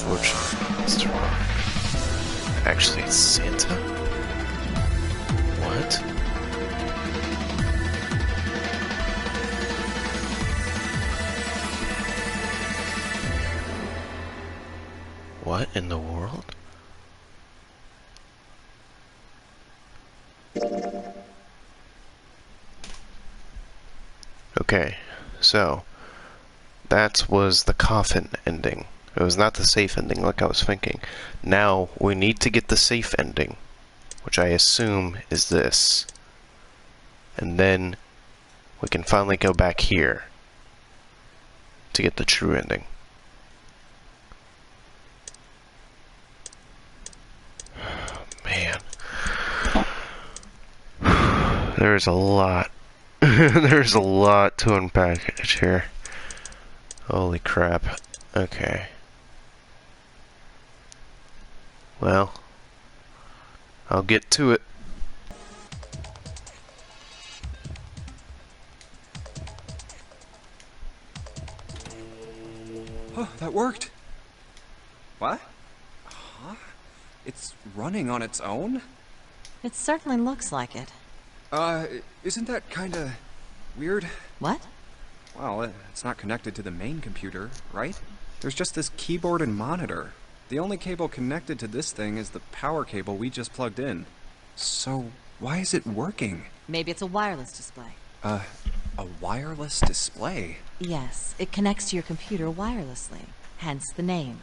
Unfortunately, it's wrong. Actually, it's Santa? What? What in the world? Okay, so that was the coffin ending. It was not the safe ending like I was thinking. Now we need to get the safe ending, which I assume is this. And then we can finally go back here to get the true ending. Man. There's a lot. There's a lot to unpack here. Holy crap. Okay. Well, I'll get to it. Oh, that worked. What? Huh? It's running on its own? It certainly looks like it. Isn't that kinda weird? What? Well, it's not connected to the main computer, right? There's just this keyboard and monitor. The only cable connected to this thing is the power cable we just plugged in. So, why is it working? Maybe it's a wireless display. A wireless display? Yes, it connects to your computer wirelessly, hence the name.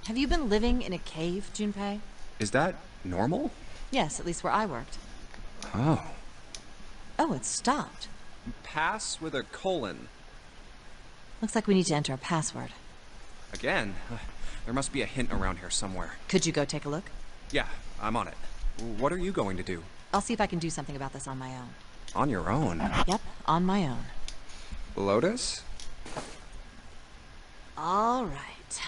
Have you been living in a cave, Junpei? Is that normal? Yes, at least where I worked. Oh. Oh, it stopped. Pass with a colon. Looks like we need to enter a password. Again? There must be a hint around here somewhere. Could you go take a look? Yeah, I'm on it. What are you going to do? I'll see if I can do something about this on my own. On your own? Yep, on my own. Lotus? All right.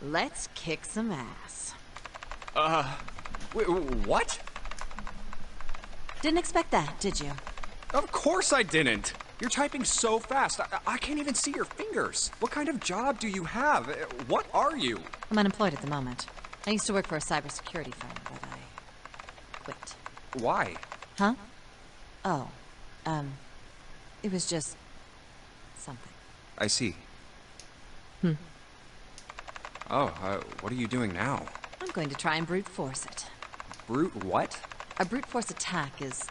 Let's kick some ass. Wait, what? Didn't expect that, did you? Of course I didn't! You're typing so fast, I can't even see your fingers. What kind of job do you have? What are you? I'm unemployed at the moment. I used to work for a cybersecurity firm, but I quit. Why? Huh? Oh, it was just something. I see. Hmm. Oh, what are you doing now? I'm going to try and brute force it. Brute what? A brute force attack is...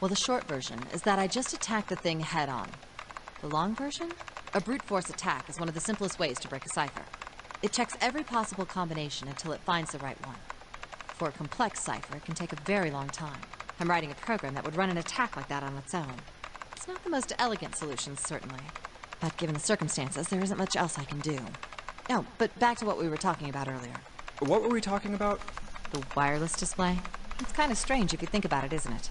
Well, the short version is that I just attack the thing head on. The long version? A brute force attack is one of the simplest ways to break a cipher. It checks every possible combination until it finds the right one. For a complex cipher, it can take a very long time. I'm writing a program that would run an attack like that on its own. It's not the most elegant solution, certainly. But given the circumstances, there isn't much else I can do. Oh, but back to what we were talking about earlier. What were we talking about? The wireless display? It's kind of strange if you think about it, isn't it?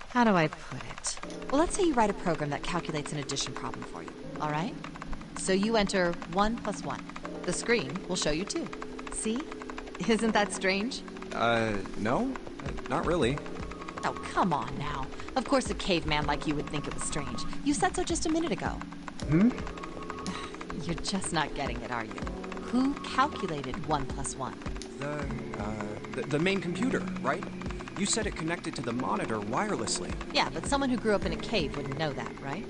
How do I put it? Well, let's say you write a program that calculates an addition problem for you, all right? So you enter 1 + 1. The screen will show you 2. See? Isn't that strange? No? Not really. Oh, come on now. Of course a caveman like you would think it was strange. You said so just a minute ago. Hmm? You're just not getting it, are you? Who calculated 1 + 1? The main computer, right? You said it connected to the monitor wirelessly. Yeah, but someone who grew up in a cave wouldn't know that, right?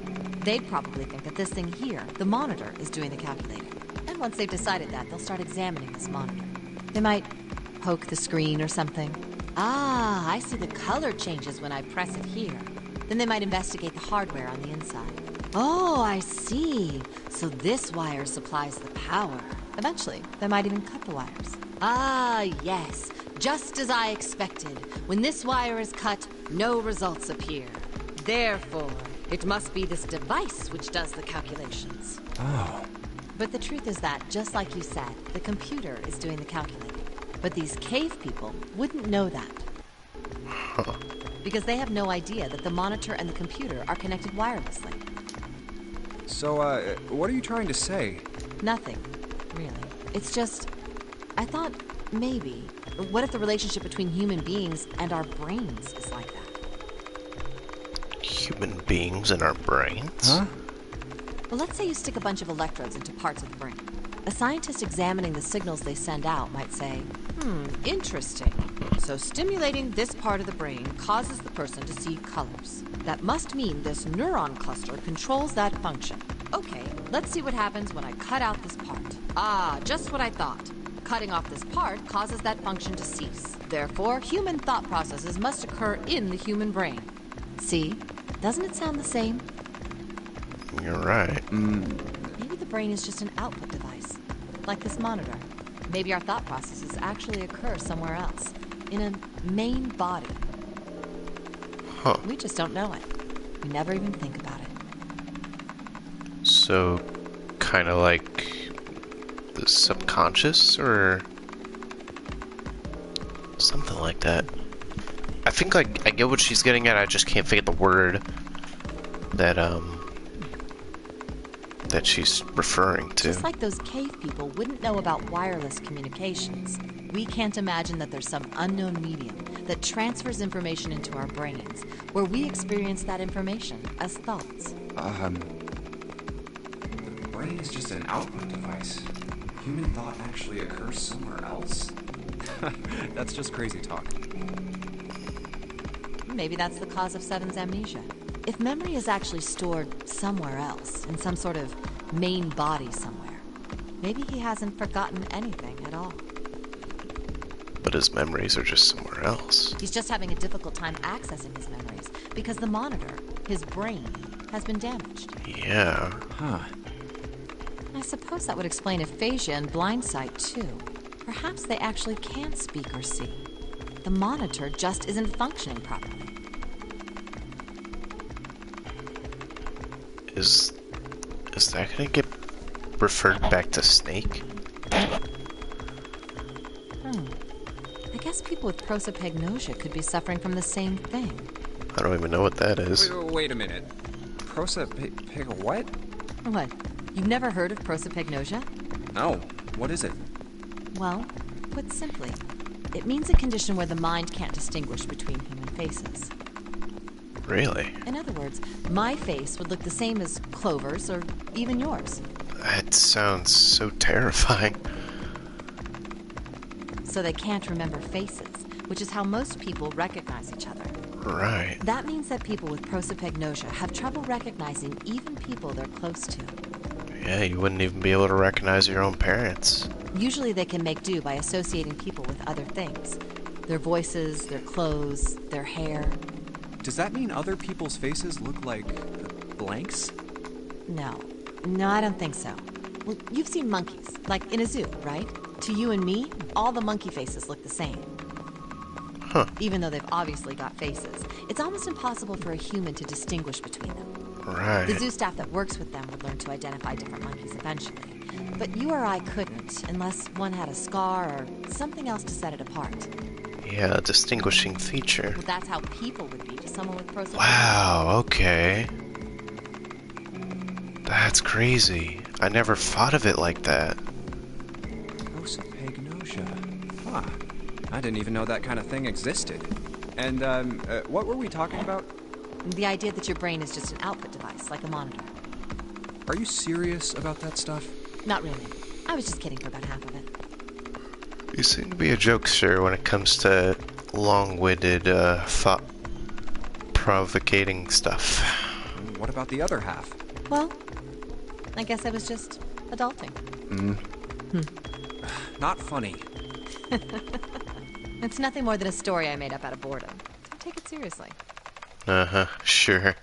They'd probably think that this thing here, the monitor, is doing the calculating. And once they've decided that, they'll start examining this monitor. They might poke the screen or something. Ah, I see the color changes when I press it here. Then they might investigate the hardware on the inside. Oh, I see. So this wire supplies the power. Eventually, they might even cut the wires. Ah, yes. Just as I expected. When this wire is cut, no results appear. Therefore, it must be this device which does the calculations. Oh. But the truth is that, just like you said, the computer is doing the calculating. But these cave people wouldn't know that. Because they have no idea that the monitor and the computer are connected wirelessly. So, what are you trying to say? Nothing, really. It's just... I thought, maybe... What if the relationship between human beings and our brains is like that? Human beings and our brains? Huh? Well, let's say you stick a bunch of electrodes into parts of the brain. A scientist examining the signals they send out might say, interesting. So stimulating this part of the brain causes the person to see colors. That must mean this neuron cluster controls that function. Okay, let's see what happens when I cut out this part. Ah, just what I thought. Cutting off this part causes that function to cease. Therefore, human thought processes must occur in the human brain. See? Doesn't it sound the same? You're right. Maybe the brain is just an output device, like this monitor. Maybe our thought processes actually occur somewhere else, in a main body. Huh. We just don't know it. We never even think about it. So, kind of like the subconscious, or something like that. I think I get what she's getting at. I just can't figure the word that that she's referring to. Just like those cave people wouldn't know about wireless communications, we can't imagine that there's some unknown medium that transfers information into our brains, where we experience that information as thoughts. The brain is just an output device. Human thought actually occurs somewhere else? That's just crazy talk. Maybe that's the cause of Seven's amnesia. If memory is actually stored somewhere else, in some sort of main body somewhere, maybe he hasn't forgotten anything at all. But his memories are just somewhere else. He's just having a difficult time accessing his memories because the monitor, his brain, has been damaged. Yeah. Huh. I suppose that would explain aphasia and blindsight, too. Perhaps they actually can't speak or see. The monitor just isn't functioning properly. Is that gonna get referred back to Snake? I guess people with prosopagnosia could be suffering from the same thing. I don't even know what that is. Wait a minute. What? What? You've never heard of prosopagnosia? No. What is it? Well, put simply, it means a condition where the mind can't distinguish between human faces. Really? In other words, my face would look the same as Clover's or even yours. That sounds so terrifying. So they can't remember faces, which is how most people recognize each other. Right. That means that people with prosopagnosia have trouble recognizing even people they're close to. Yeah, you wouldn't even be able to recognize your own parents. Usually they can make do by associating people with other things. Their voices, their clothes, their hair. Does that mean other people's faces look like blanks? No, I don't think so. Well, you've seen monkeys, like in a zoo, right? To you and me, all the monkey faces look the same. Huh. Even though they've obviously got faces. It's almost impossible for a human to distinguish between them. Right. The zoo staff that works with them would learn to identify different monkeys eventually. But you or I couldn't, unless one had a scar or something else to set it apart. Yeah, a distinguishing feature. Well, that's how people would be to someone with prosopagnosia. Wow, okay. That's crazy. I never thought of it like that. Prosopagnosia. Huh. I didn't even know that kind of thing existed. And, what were we talking about? The idea that your brain is just an output device, like a monitor. Are you serious about that stuff? Not really. I was just kidding for about half of it. You seem to be a jokester when it comes to long-witted, thought-provocating stuff. What about the other half? Well, I guess I was just adulting. Not funny. It's nothing more than a story I made up out of boredom. Don't take it seriously. Uh-huh, sure.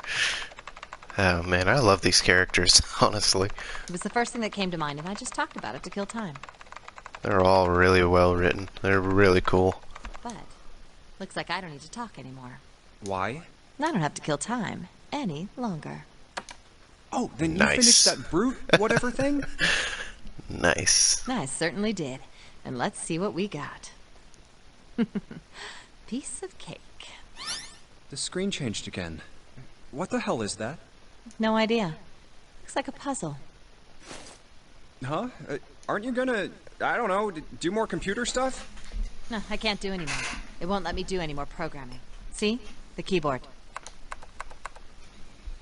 Oh man, I love these characters, honestly. It was the first thing that came to mind, and I just talked about it to kill time. They're all really well written. They're really cool. But looks like I don't need to talk anymore. Why? I don't have to kill time any longer. Oh, then Nice. you finished that brute whatever thing? Nice. I certainly did. And let's see what we got. Piece of cake. The screen changed again. What the hell is that? No idea. Looks like a puzzle. Huh? Aren't you gonna, I don't know, do more computer stuff? No, I can't do anymore. It won't let me do any more programming. See? The keyboard.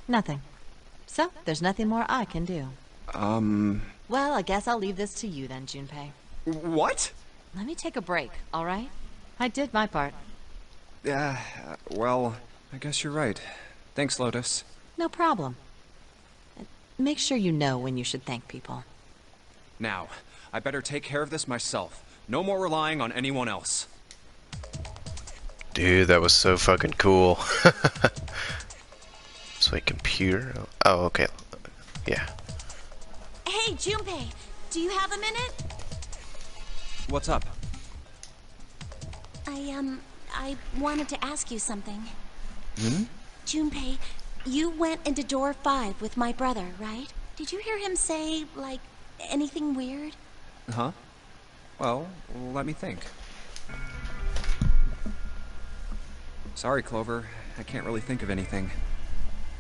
Nothing. So, there's nothing more I can do. Well, I guess I'll leave this to you then, Junpei. What? Let me take a break, all right? I did my part. Well, I guess you're right. Thanks, Lotus. No problem. Make sure you know when you should thank people. Now, I better take care of this myself. No more relying on anyone else. Dude, that was so fucking cool. So a computer? Oh, okay. Yeah. Hey, Junpei, do you have a minute? What's up? I wanted to ask you something. Hmm? Junpei, you went into door 5 with my brother, right? Did you hear him say, like, anything weird? Huh? Well, let me think. Sorry, Clover. I can't really think of anything.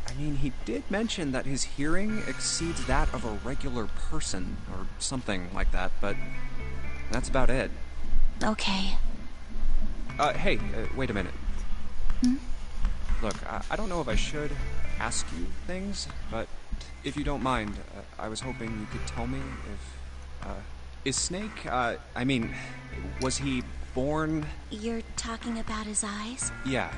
I mean, he did mention that his hearing exceeds that of a regular person, or something like that, but that's about it. Okay. Hey, wait a minute. Hmm? Look, I don't know if I should ask you things, but if you don't mind, I was hoping you could tell me if, is Snake, was he born? You're talking about his eyes? Yeah.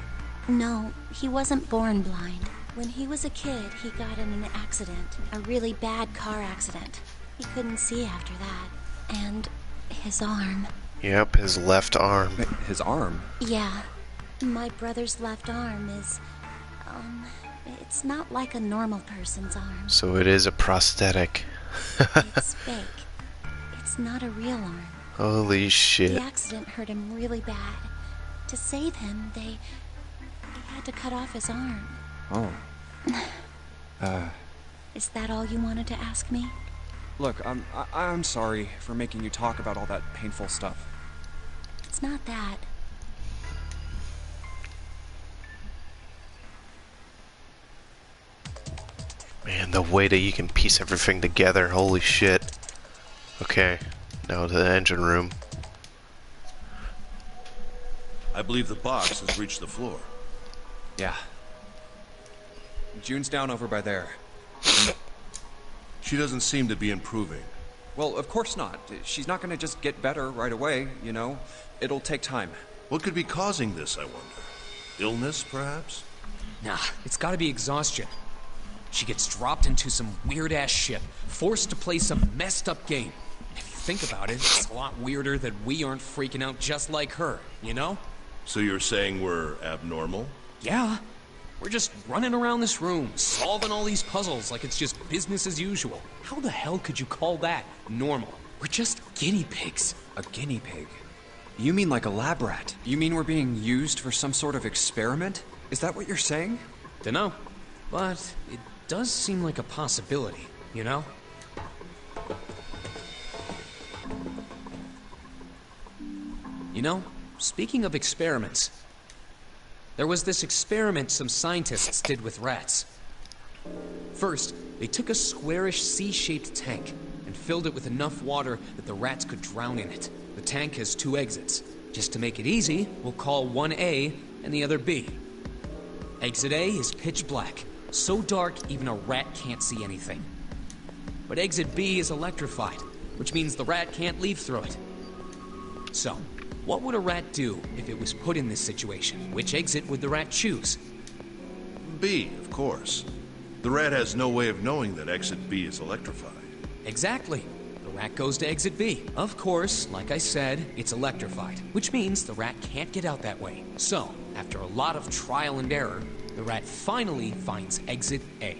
No, he wasn't born blind. When he was a kid, he got in an accident. A really bad car accident. He couldn't see after that. And his arm. Yep, his left arm. His arm? Yeah. My brother's left arm is, it's not like a normal person's arm. So it is a prosthetic. It's fake. It's not a real arm. Holy shit. The accident hurt him really bad. To save him, they had to cut off his arm. Oh. Is that all you wanted to ask me? Look, I'm sorry for making you talk about all that painful stuff. It's not that. Man, the way that you can piece everything together, holy shit. Okay, now to the engine room. I believe the box has reached the floor. Yeah. June's down over by there. She doesn't seem to be improving. Well, of course not. She's not gonna just get better right away, you know? It'll take time. What could be causing this, I wonder? Illness, perhaps? Nah, it's gotta be exhaustion. She gets dropped into some weird-ass ship, forced to play some messed-up game. If you think about it, it's a lot weirder that we aren't freaking out just like her, you know? So you're saying we're abnormal? Yeah. We're just running around this room, solving all these puzzles like it's just business as usual. How the hell could you call that normal? We're just guinea pigs. A guinea pig? You mean like a lab rat? You mean we're being used for some sort of experiment? Is that what you're saying? Dunno. But it does seem like a possibility, you know? You know, speaking of experiments, there was this experiment some scientists did with rats. First, they took a squarish C-shaped tank and filled it with enough water that the rats could drown in it. The tank has 2 exits. Just to make it easy, we'll call one A and the other B. Exit A is pitch black, so dark even a rat can't see anything. But exit B is electrified, which means the rat can't leave through it. So, what would a rat do if it was put in this situation? Which exit would the rat choose? B, of course. The rat has no way of knowing that exit B is electrified. Exactly. The rat goes to exit B. Of course, like I said, it's electrified, which means the rat can't get out that way. So, after a lot of trial and error, the rat finally finds exit A.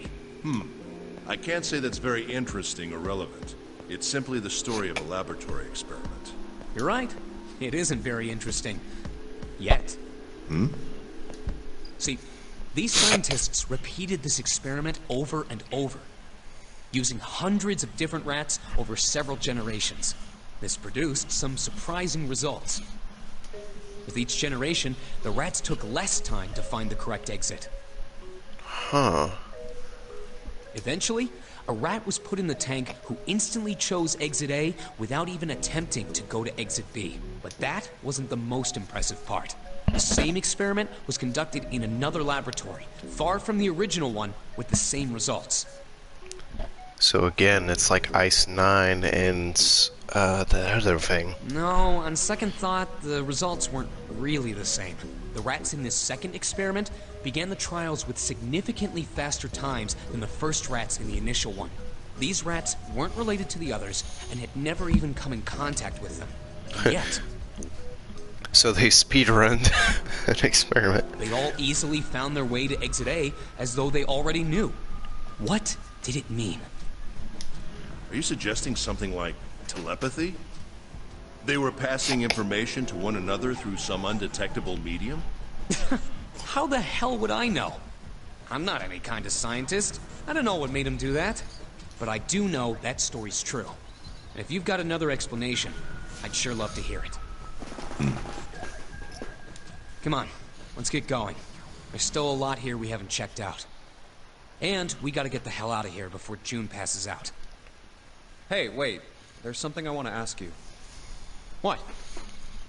I can't say that's very interesting or relevant. It's simply the story of a laboratory experiment. You're right. It isn't very interesting. Yet. See, these scientists repeated this experiment over and over, using hundreds of different rats over several generations. This produced some surprising results. With each generation, the rats took less time to find the correct exit. Huh. Eventually, a rat was put in the tank who instantly chose exit A without even attempting to go to exit B. But that wasn't the most impressive part. The same experiment was conducted in another laboratory, far from the original one, with the same results. So again, it's like Ice 9 and the other thing. No, on second thought, the results weren't really the same. The rats in this second experiment began the trials with significantly faster times than the first rats in the initial one. These rats weren't related to the others and had never even come in contact with them. And yet, So they speedrunned an experiment. they all easily found their way to Exit A as though they already knew. What did it mean? Are you suggesting something like telepathy? They were passing information to one another through some undetectable medium? How the hell would I know? I'm not any kind of scientist. I don't know what made them do that. But I do know that story's true. And if you've got another explanation, I'd sure love to hear it. Come on, let's get going. There's still a lot here we haven't checked out. And we gotta get the hell out of here before June passes out. Hey, wait. There's something I want to ask you. What?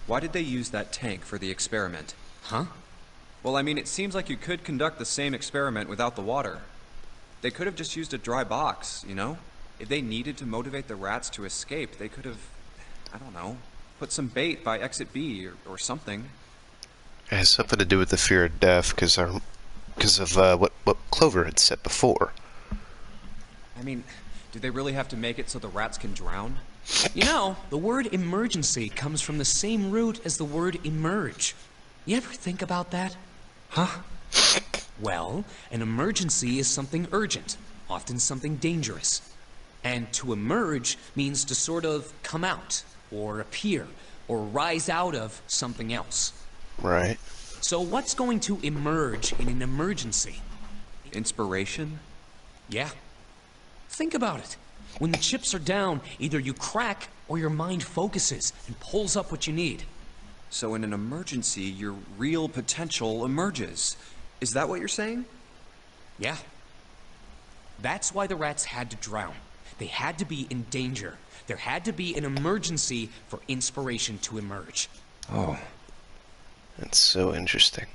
Why did they use that tank for the experiment? Huh? Well, I mean, it seems like you could conduct the same experiment without the water. They could have just used a dry box, you know? If they needed to motivate the rats to escape, they could have, I don't know, put some bait by exit B or something. It has something to do with the fear of death because of what Clover had said before. I mean, do they really have to make it so the rats can drown? You know, the word emergency comes from the same root as the word emerge. You ever think about that? Huh? Well, an emergency is something urgent, often something dangerous. And to emerge means to sort of come out, or appear, or rise out of something else. Right. So what's going to emerge in an emergency? Inspiration? Yeah. Think about it. When the chips are down, either you crack or your mind focuses and pulls up what you need. So in an emergency, your real potential emerges. Is that what you're saying? Yeah. That's why the rats had to drown. They had to be in danger. There had to be an emergency for inspiration to emerge. Oh. That's so interesting.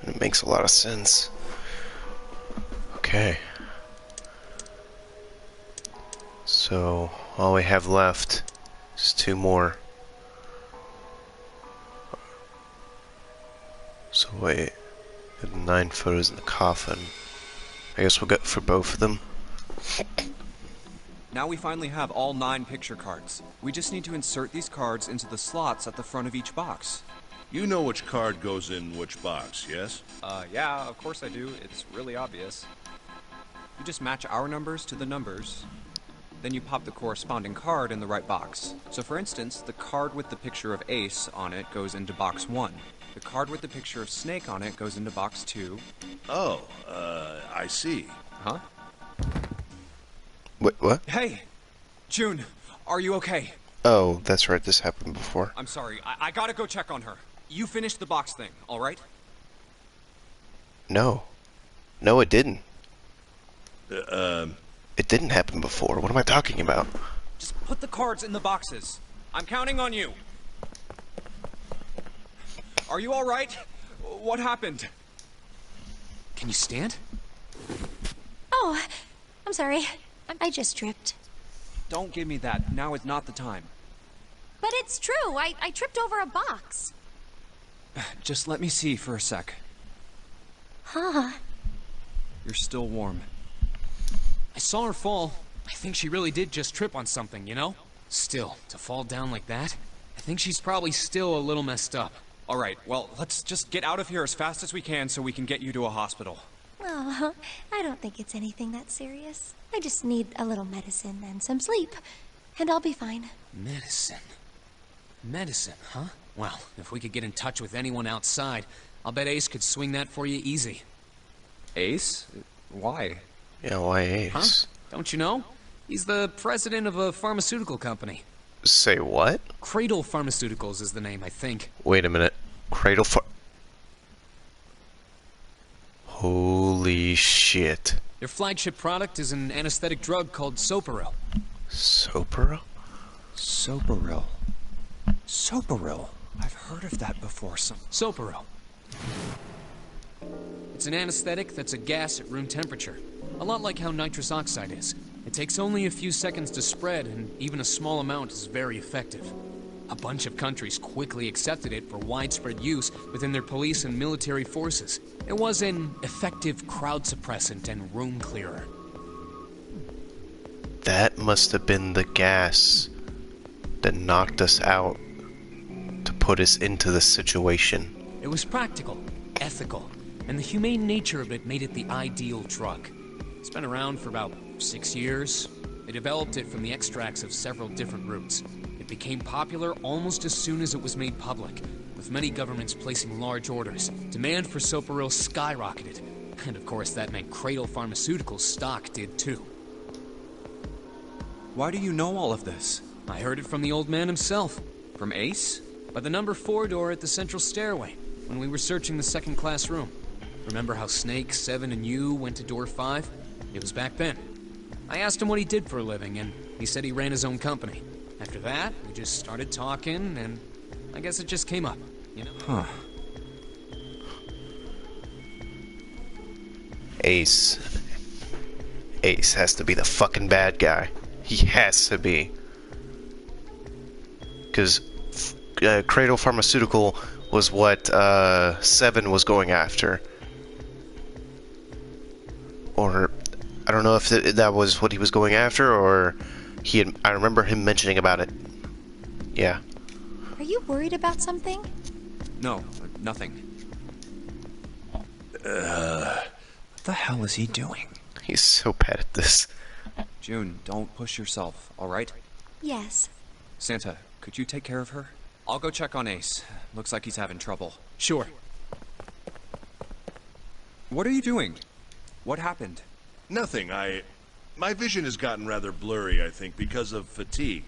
And it makes a lot of sense. Okay. So, all we have left is 2 more. So wait, we have 9 photos in the coffin. I guess we'll go for both of them. Now we finally have all 9 picture cards. We just need to insert these cards into the slots at the front of each box. You know which card goes in which box, yes? Yeah, of course I do. It's really obvious. You just match our numbers to the numbers, then you pop the corresponding card in the right box. So for instance, the card with the picture of Ace on it goes into box 1. The card with the picture of Snake on it goes into box 2. Oh, I see. Huh? Wait, what? Hey! June, are you okay? Oh, that's right, this happened before. I'm sorry, I gotta go check on her. You finished the box thing, alright? No. No, it didn't. It didn't happen before. What am I talking about? Just put the cards in the boxes. I'm counting on you. Are you alright? What happened? Can you stand? Oh, I'm sorry. I just tripped. Don't give me that. Now is not the time. But it's true. I tripped over a box. Just let me see for a sec. Huh. You're still warm. I saw her fall. I think she really did just trip on something, you know? Still, to fall down like that, I think she's probably still a little messed up. Alright, well, let's just get out of here as fast as we can so we can get you to a hospital. Oh, I don't think it's anything that serious. I just need a little medicine and some sleep, and I'll be fine. Medicine. Medicine, huh? Well, if we could get in touch with anyone outside, I'll bet Ace could swing that for you easy. Ace? Why? Yeah, why Ace? Huh? Don't you know? He's the president of a pharmaceutical company. Say what? Cradle Pharmaceuticals is the name, I think. Wait a minute. Cradle Holy shit. Their flagship product is an anesthetic drug called Soparil. Soparil? Soparil. Soparil. I've heard of that before. Soparil. It's an anesthetic that's a gas at room temperature. A lot like how nitrous oxide is. It takes only a few seconds to spread, and even a small amount is very effective. A bunch of countries quickly accepted it for widespread use within their police and military forces. It was an effective crowd suppressant and room clearer. That must have been the gas that knocked us out to put us into this situation. It was practical, ethical, and the humane nature of it made it the ideal drug. It's been around for about 6 years. They developed it from the extracts of several different roots. It became popular almost as soon as it was made public, with many governments placing large orders. Demand for Soparil skyrocketed, and of course that meant Cradle Pharmaceuticals' stock did too. Why do you know all of this? I heard it from the old man himself. From Ace? By the number 4 door at the central stairway, when we were searching the second class room. Remember how Snake, 7, and you went to door 5? It was back then. I asked him what he did for a living, and he said he ran his own company. After that, we just started talking, and I guess it just came up, you know? Huh. Ace. Ace has to be the fucking bad guy. He has to be. Because Cradle Pharmaceutical was what 7 was going after. Or, I don't know if that was what he was going after, or I remember him mentioning about it. Yeah. Are you worried about something? No, nothing. What the hell is he doing? He's so bad at this. June, don't push yourself, alright? Yes. Santa, could you take care of her? I'll go check on Ace. Looks like he's having trouble. Sure. What are you doing? What happened? Nothing. My vision has gotten rather blurry, I think, because of fatigue.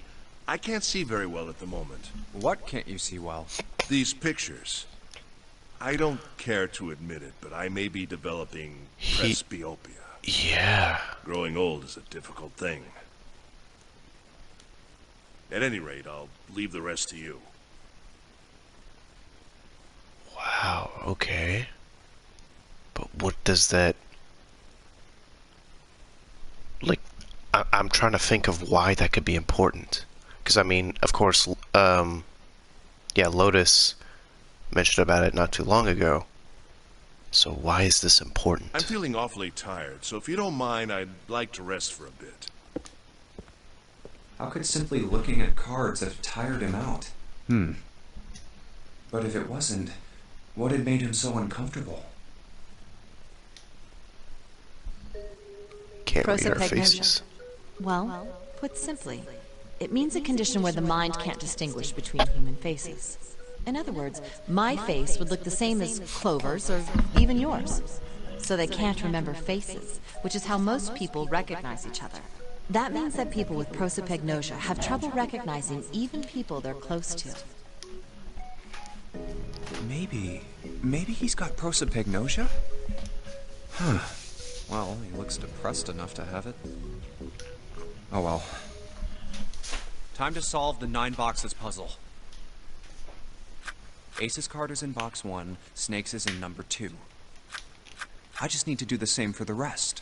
I can't see very well at the moment. What can't you see well? These pictures. I don't care to admit it, but I may be developing presbyopia. Yeah. Growing old is a difficult thing. At any rate, I'll leave the rest to you. Wow, okay. But what does that... Like, I'm trying to think of why that could be important. Because, I mean, of course, yeah, Lotus mentioned about it not too long ago. So why is this important? I'm feeling awfully tired, so if you don't mind, I'd like to rest for a bit. How could simply looking at cards have tired him out? But if it wasn't, what had made him so uncomfortable? Can't read our Prosopagnosia. faces. Well, put simply, it means a condition where the mind can't distinguish between human faces. In other words, my face would look the same as Clover's or even yours. So they can't remember faces, which is how most people recognize each other. That means that people with prosopagnosia have trouble recognizing even people they're close to. Maybe he's got prosopagnosia? Huh. Well, he looks depressed enough to have it. Oh well. Time to solve the 9 boxes puzzle. Ace's card is in box 1, Snake's is in number 2. I just need to do the same for the rest.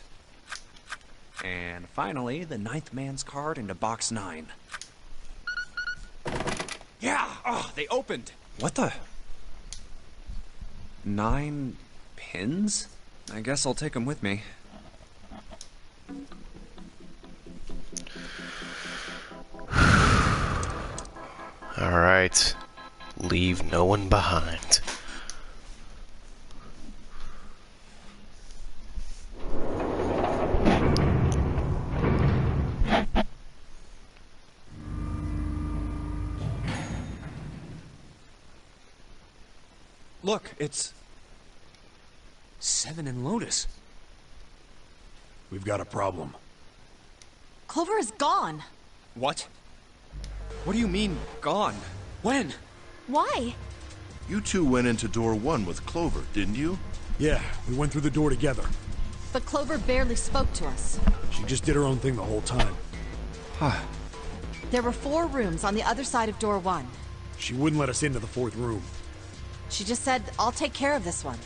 And finally, the 9th man's card into box 9. Yeah! Oh, they opened! What the? 9 pins? I guess I'll take them with me. Alright. Leave no one behind. Look, it's... 7 and Lotus. We've got a problem. Clover is gone. What? What do you mean, gone? When? Why? You two went into door 1 with Clover, didn't you? Yeah, we went through the door together. But Clover barely spoke to us. She just did her own thing the whole time. There were 4 rooms on the other side of door 1. She wouldn't let us into the 4th room. She just said, I'll take care of this one.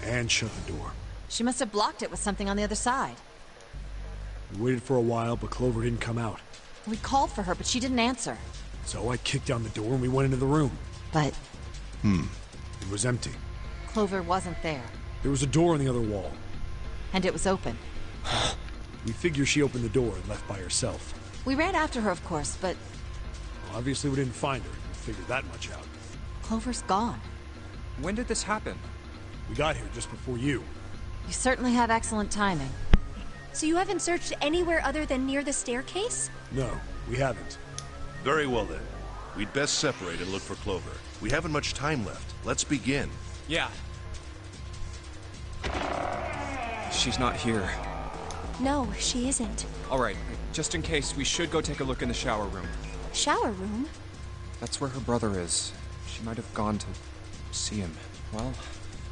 And shut the door. She must have blocked it with something on the other side. We waited for a while, but Clover didn't come out. We called for her, but she didn't answer. So I kicked down the door and we went into the room. But It was empty. Clover wasn't there, There was a door on the other wall. and it was open. We figure she opened the door and left by herself. We ran after her, of course, but Well, obviously we didn't find her. We figured that much out. Clover's gone. When did this happen? We got here just before you. You certainly have excellent timing. So you haven't searched anywhere other than near the staircase? No, we haven't. Very well then. We'd best separate and look for Clover. We haven't much time left. Let's begin. Yeah. She's not here. No, she isn't. All right, just in case, we should go take a look in the shower room. Shower room? That's where her brother is. She might have gone to see him. Well,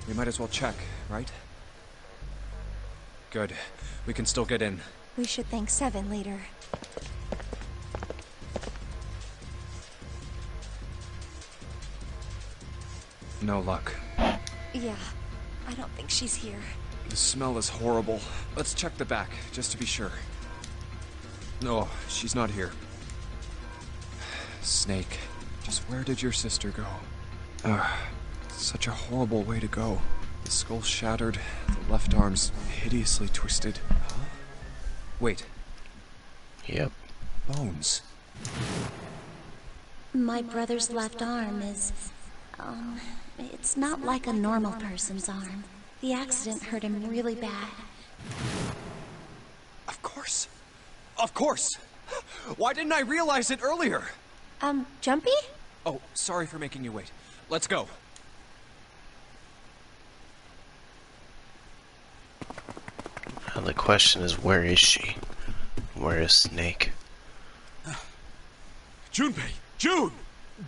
we might as well check, right? Good. We can still get in. We should thank Seven later. No luck. Yeah, I don't think she's here. The smell is horrible. Let's check the back, just to be sure. No, she's not here. Snake, just where did your sister go? Such a horrible way to go. The skull shattered, the left arm's hideously twisted. Huh? Wait, Yep. bones. My brother's left arm is, it's not like a normal person's arm. The accident hurt him really bad. Of course. Of course! Why didn't I realize it earlier? Jumpy? Oh, sorry for making you wait. Let's go. Now the question is, where is she? Where is Snake? Junpei! June!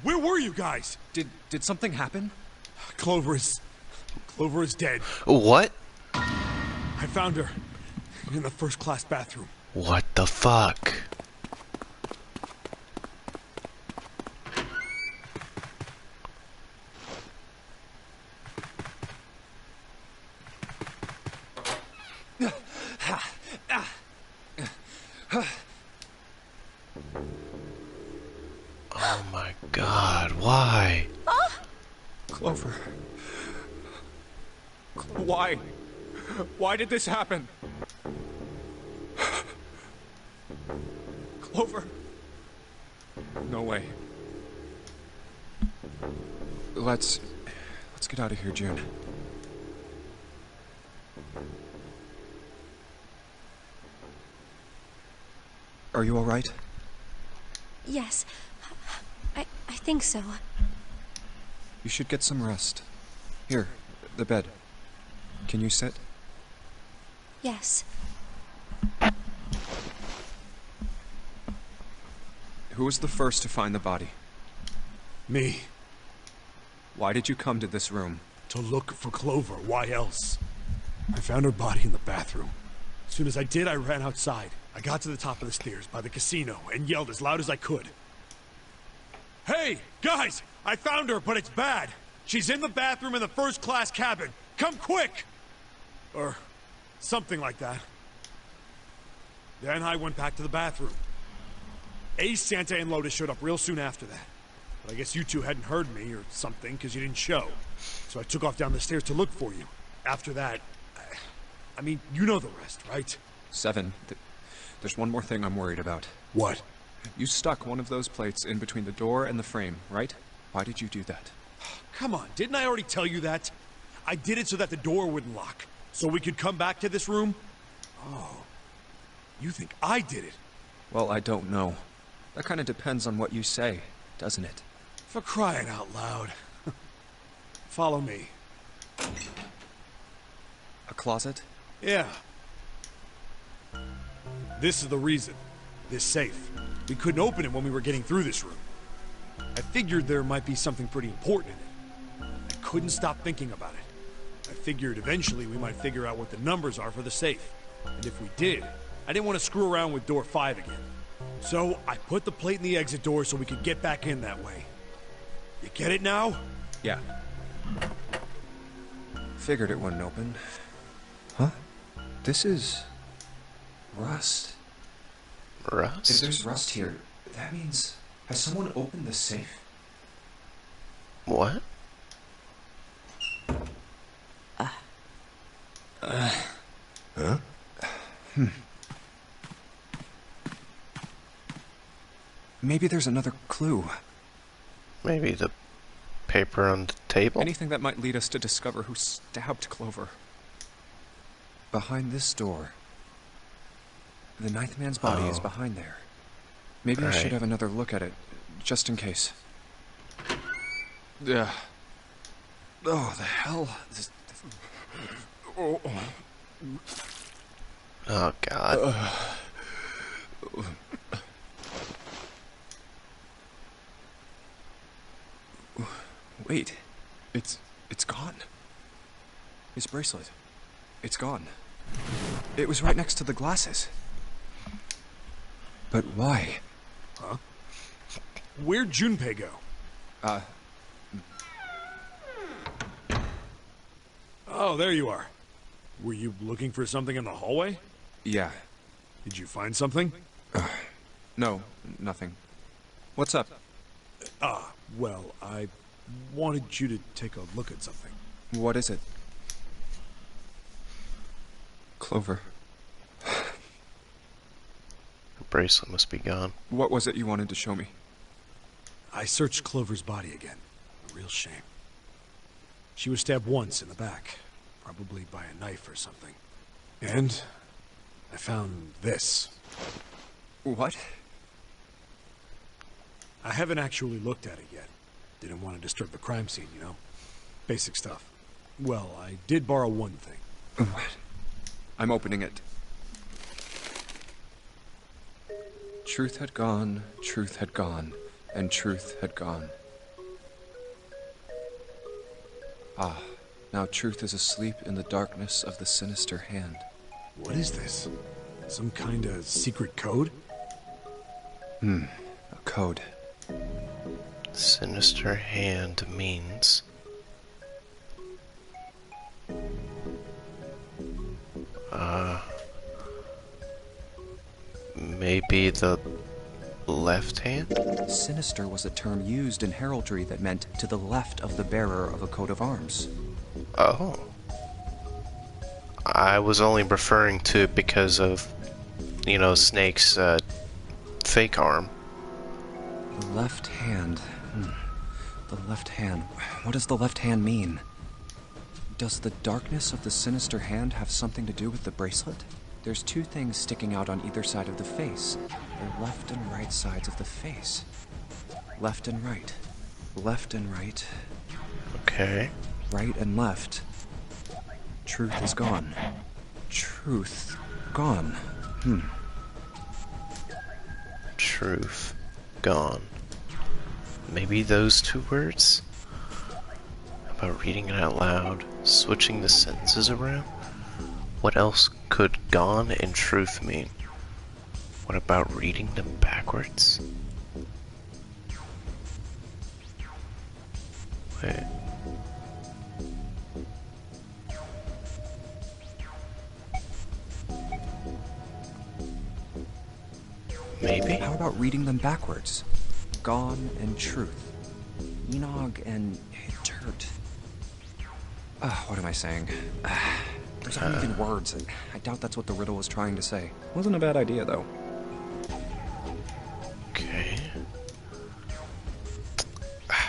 Where were you guys? Did something happen? Clover is dead. What? I found her in the first-class bathroom. What the fuck? Oh my god, why? Clover. Why? Why did this happen? Clover. No way. Let's get out of here, June. Are you all right? Yes. I think so. You should get some rest. Here, the bed. Can you sit? Yes. Who was the first to find the body? Me. Why did you come to this room? To look for Clover. Why else? I found her body in the bathroom. As soon as I did, I ran outside. I got to the top of the stairs by the casino and yelled as loud as I could. Hey, guys! I found her, but it's bad. She's in the bathroom in the first-class cabin. Come quick! Or something like that. Then I went back to the bathroom. Ace, Santa, and Lotus showed up real soon after that. But I guess you two hadn't heard me or something, because you didn't show. So I took off down the stairs to look for you. After that, I mean, you know the rest, right? Seven. There's one more thing I'm worried about. What? You stuck one of those plates in between the door and the frame, right? Why did you do that? Come on, didn't I already tell you that? I did it so that the door wouldn't lock. So we could come back to this room? Oh. You think I did it? Well, I don't know. That kind of depends on what you say, doesn't it? For crying out loud. Follow me. A closet? Yeah. This is the reason. This safe. We couldn't open it when we were getting through this room. I figured there might be something pretty important in it. I couldn't stop thinking about it. I figured eventually we might figure out what the numbers are for the safe. And if we did, I didn't want to screw around with door 5 again. So I put the plate in the exit door so we could get back in that way. You get it now? Yeah. Figured it wouldn't open. Huh? This is... rust. Rust? If there's rust here, that means... Has someone opened the safe? What? Huh? Maybe there's another clue. Maybe the paper on the table? Anything that might lead us to discover who stabbed Clover. Behind this door. The ninth man's body is behind there. Maybe I should have another look at it, just in case. Yeah. Oh, the hell? Oh. Oh, God. Wait. It's gone. His bracelet. It's gone. It was right next to the glasses. But why? Huh? Where'd Junpei go? Oh, there you are. Were you looking for something in the hallway? Yeah. Did you find something? No, nothing. What's up? Well, I wanted you to take a look at something. What is it? Clover. The bracelet must be gone. What was it you wanted to show me? I searched Clover's body again. A real shame. She was stabbed once in the back, probably by a knife or something. And I found this. What? I haven't actually looked at it yet. Didn't want to disturb the crime scene, you know? Basic stuff. Well, I did borrow one thing. What? I'm opening it. Truth had gone, and truth had gone. Ah, now truth is asleep in the darkness of the sinister hand. What is this? Some kind of secret code? A code. Sinister hand means... maybe the left hand? Sinister was a term used in heraldry that meant to the left of the bearer of a coat of arms. Oh. I was only referring to it because of, you know, Snake's fake arm. The left hand. The left hand. What does the left hand mean? Does the darkness of the sinister hand have something to do with the bracelet? There's two things sticking out on either side of the face. The left and right sides of the face. Left and right. Left and right. Okay. Right and left. Truth is gone. Truth gone. Truth gone. Maybe those two words? How about reading it out loud? Switching the sentences around? What else could gone and truth mean? What about reading them backwards? Wait. Maybe? How about reading them backwards? Gone and truth. Enog and Turt. What am I saying? There's not even words. I doubt that's what the riddle was trying to say. Wasn't a bad idea, though. Okay.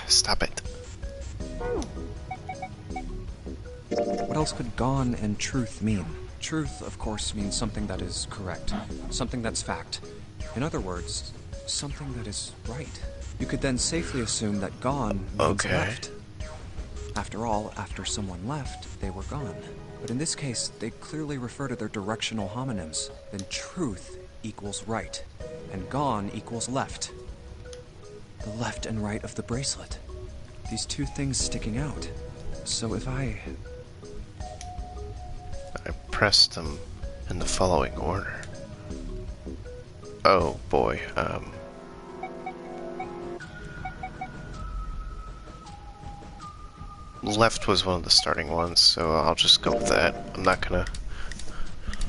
Stop it. What else could gone and truth mean? Truth, of course, means something that is correct. Something that's fact. In other words, something that is right. You could then safely assume that gone means left. After all, after someone left, they were gone. But in this case, they clearly refer to their directional homonyms. Then truth equals right, and gone equals left. The left and right of the bracelet. These two things sticking out. So if I pressed them in the following order. Oh boy, left was one of the starting ones, so I'll just go with that. I'm not gonna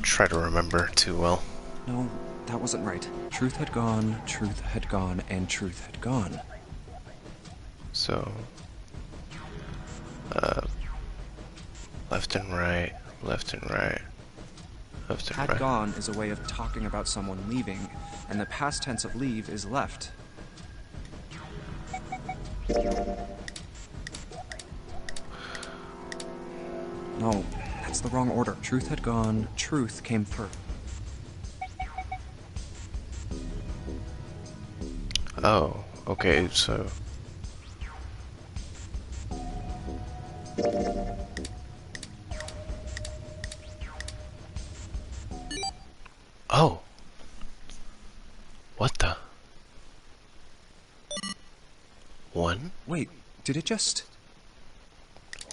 try to remember too well. No, that wasn't right. Truth had gone, and truth had gone. So, left and right, left and right, left and Had right. gone is a way of talking about someone leaving, and the past tense of leave is left. No, that's the wrong order. Truth had gone, truth came first. Oh, okay, so... Oh! What the? One? Wait, did it just...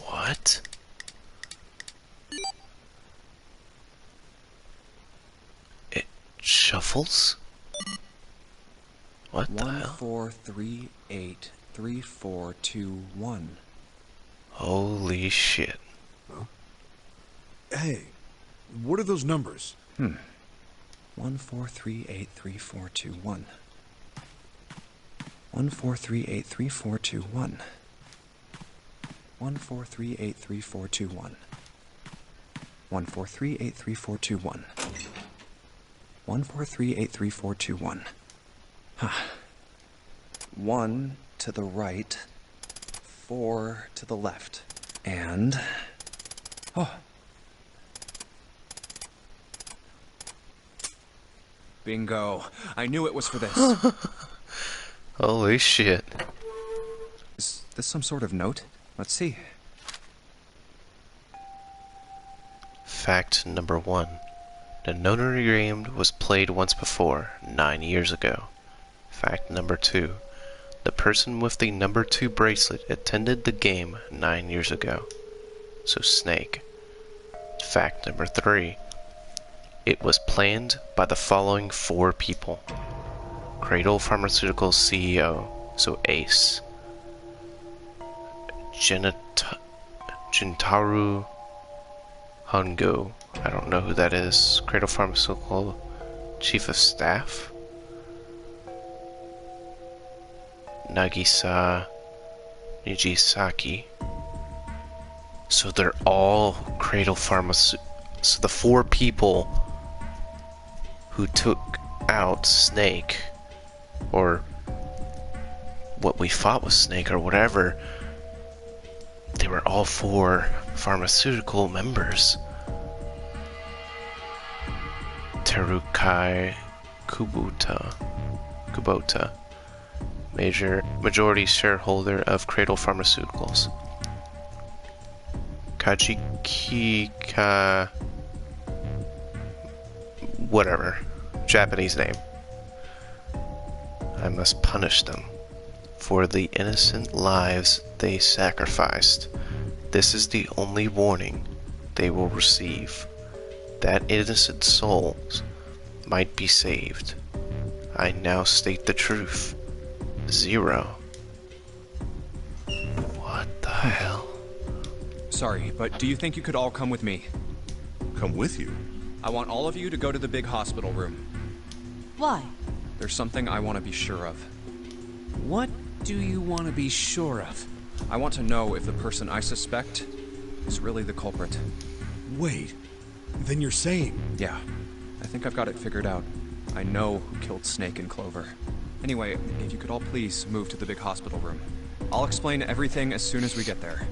What? It shuffles? What the 1, hell? 4, 3, 8, 3, 4, 2, 1. Holy shit. Hey, what are those numbers? 1, 4, 3, 8, 3, 4, 2, 1. 1, 4, 3, 8, 3, 4, 2, 1. 1, 4, 3, 8, 3, 4, 2, 1. 1, 4, 3, 8, 3, 4, 2, 1. 1, 4, 3, 8, 3, 4, 2, 1. 1 to the right, 4 to the left, and... Oh. Bingo. I knew it was for this. Holy shit. Is this some sort of note? Let's see. Fact number 1. The notary game was played once before, 9 years ago. Fact number 2. The person with the number 2 bracelet attended the game 9 years ago. So Snake. Fact number 3. It was planned by the following 4 people. Cradle Pharmaceuticals CEO, so Ace. Jintaro Hongo, I don't know who that is. Cradle Pharmaceutical Chief of Staff. Nagisa Nijisaki. So they're all Cradle Pharmaceutical. So the 4 people who took out Snake, or what we thought was Snake, or whatever, they were all 4 pharmaceutical members. Terukai Kubota, majority shareholder of Cradle Pharmaceuticals. Kajikika, whatever, Japanese name. I must punish them for the innocent lives they sacrificed. This is the only warning they will receive, that innocent souls might be saved. I now state the truth. 0. What the hell? Sorry, but do you think you could all come with me? Come with you. I want all of you to go to the big hospital room. Why? There's something I want to be sure of. What do you want to be sure of? I want to know if the person I suspect is really the culprit. Wait, then you're saying... Yeah, I think I've got it figured out. I know who killed Snake and Clover. Anyway, if you could all please move to the big hospital room. I'll explain everything as soon as we get there.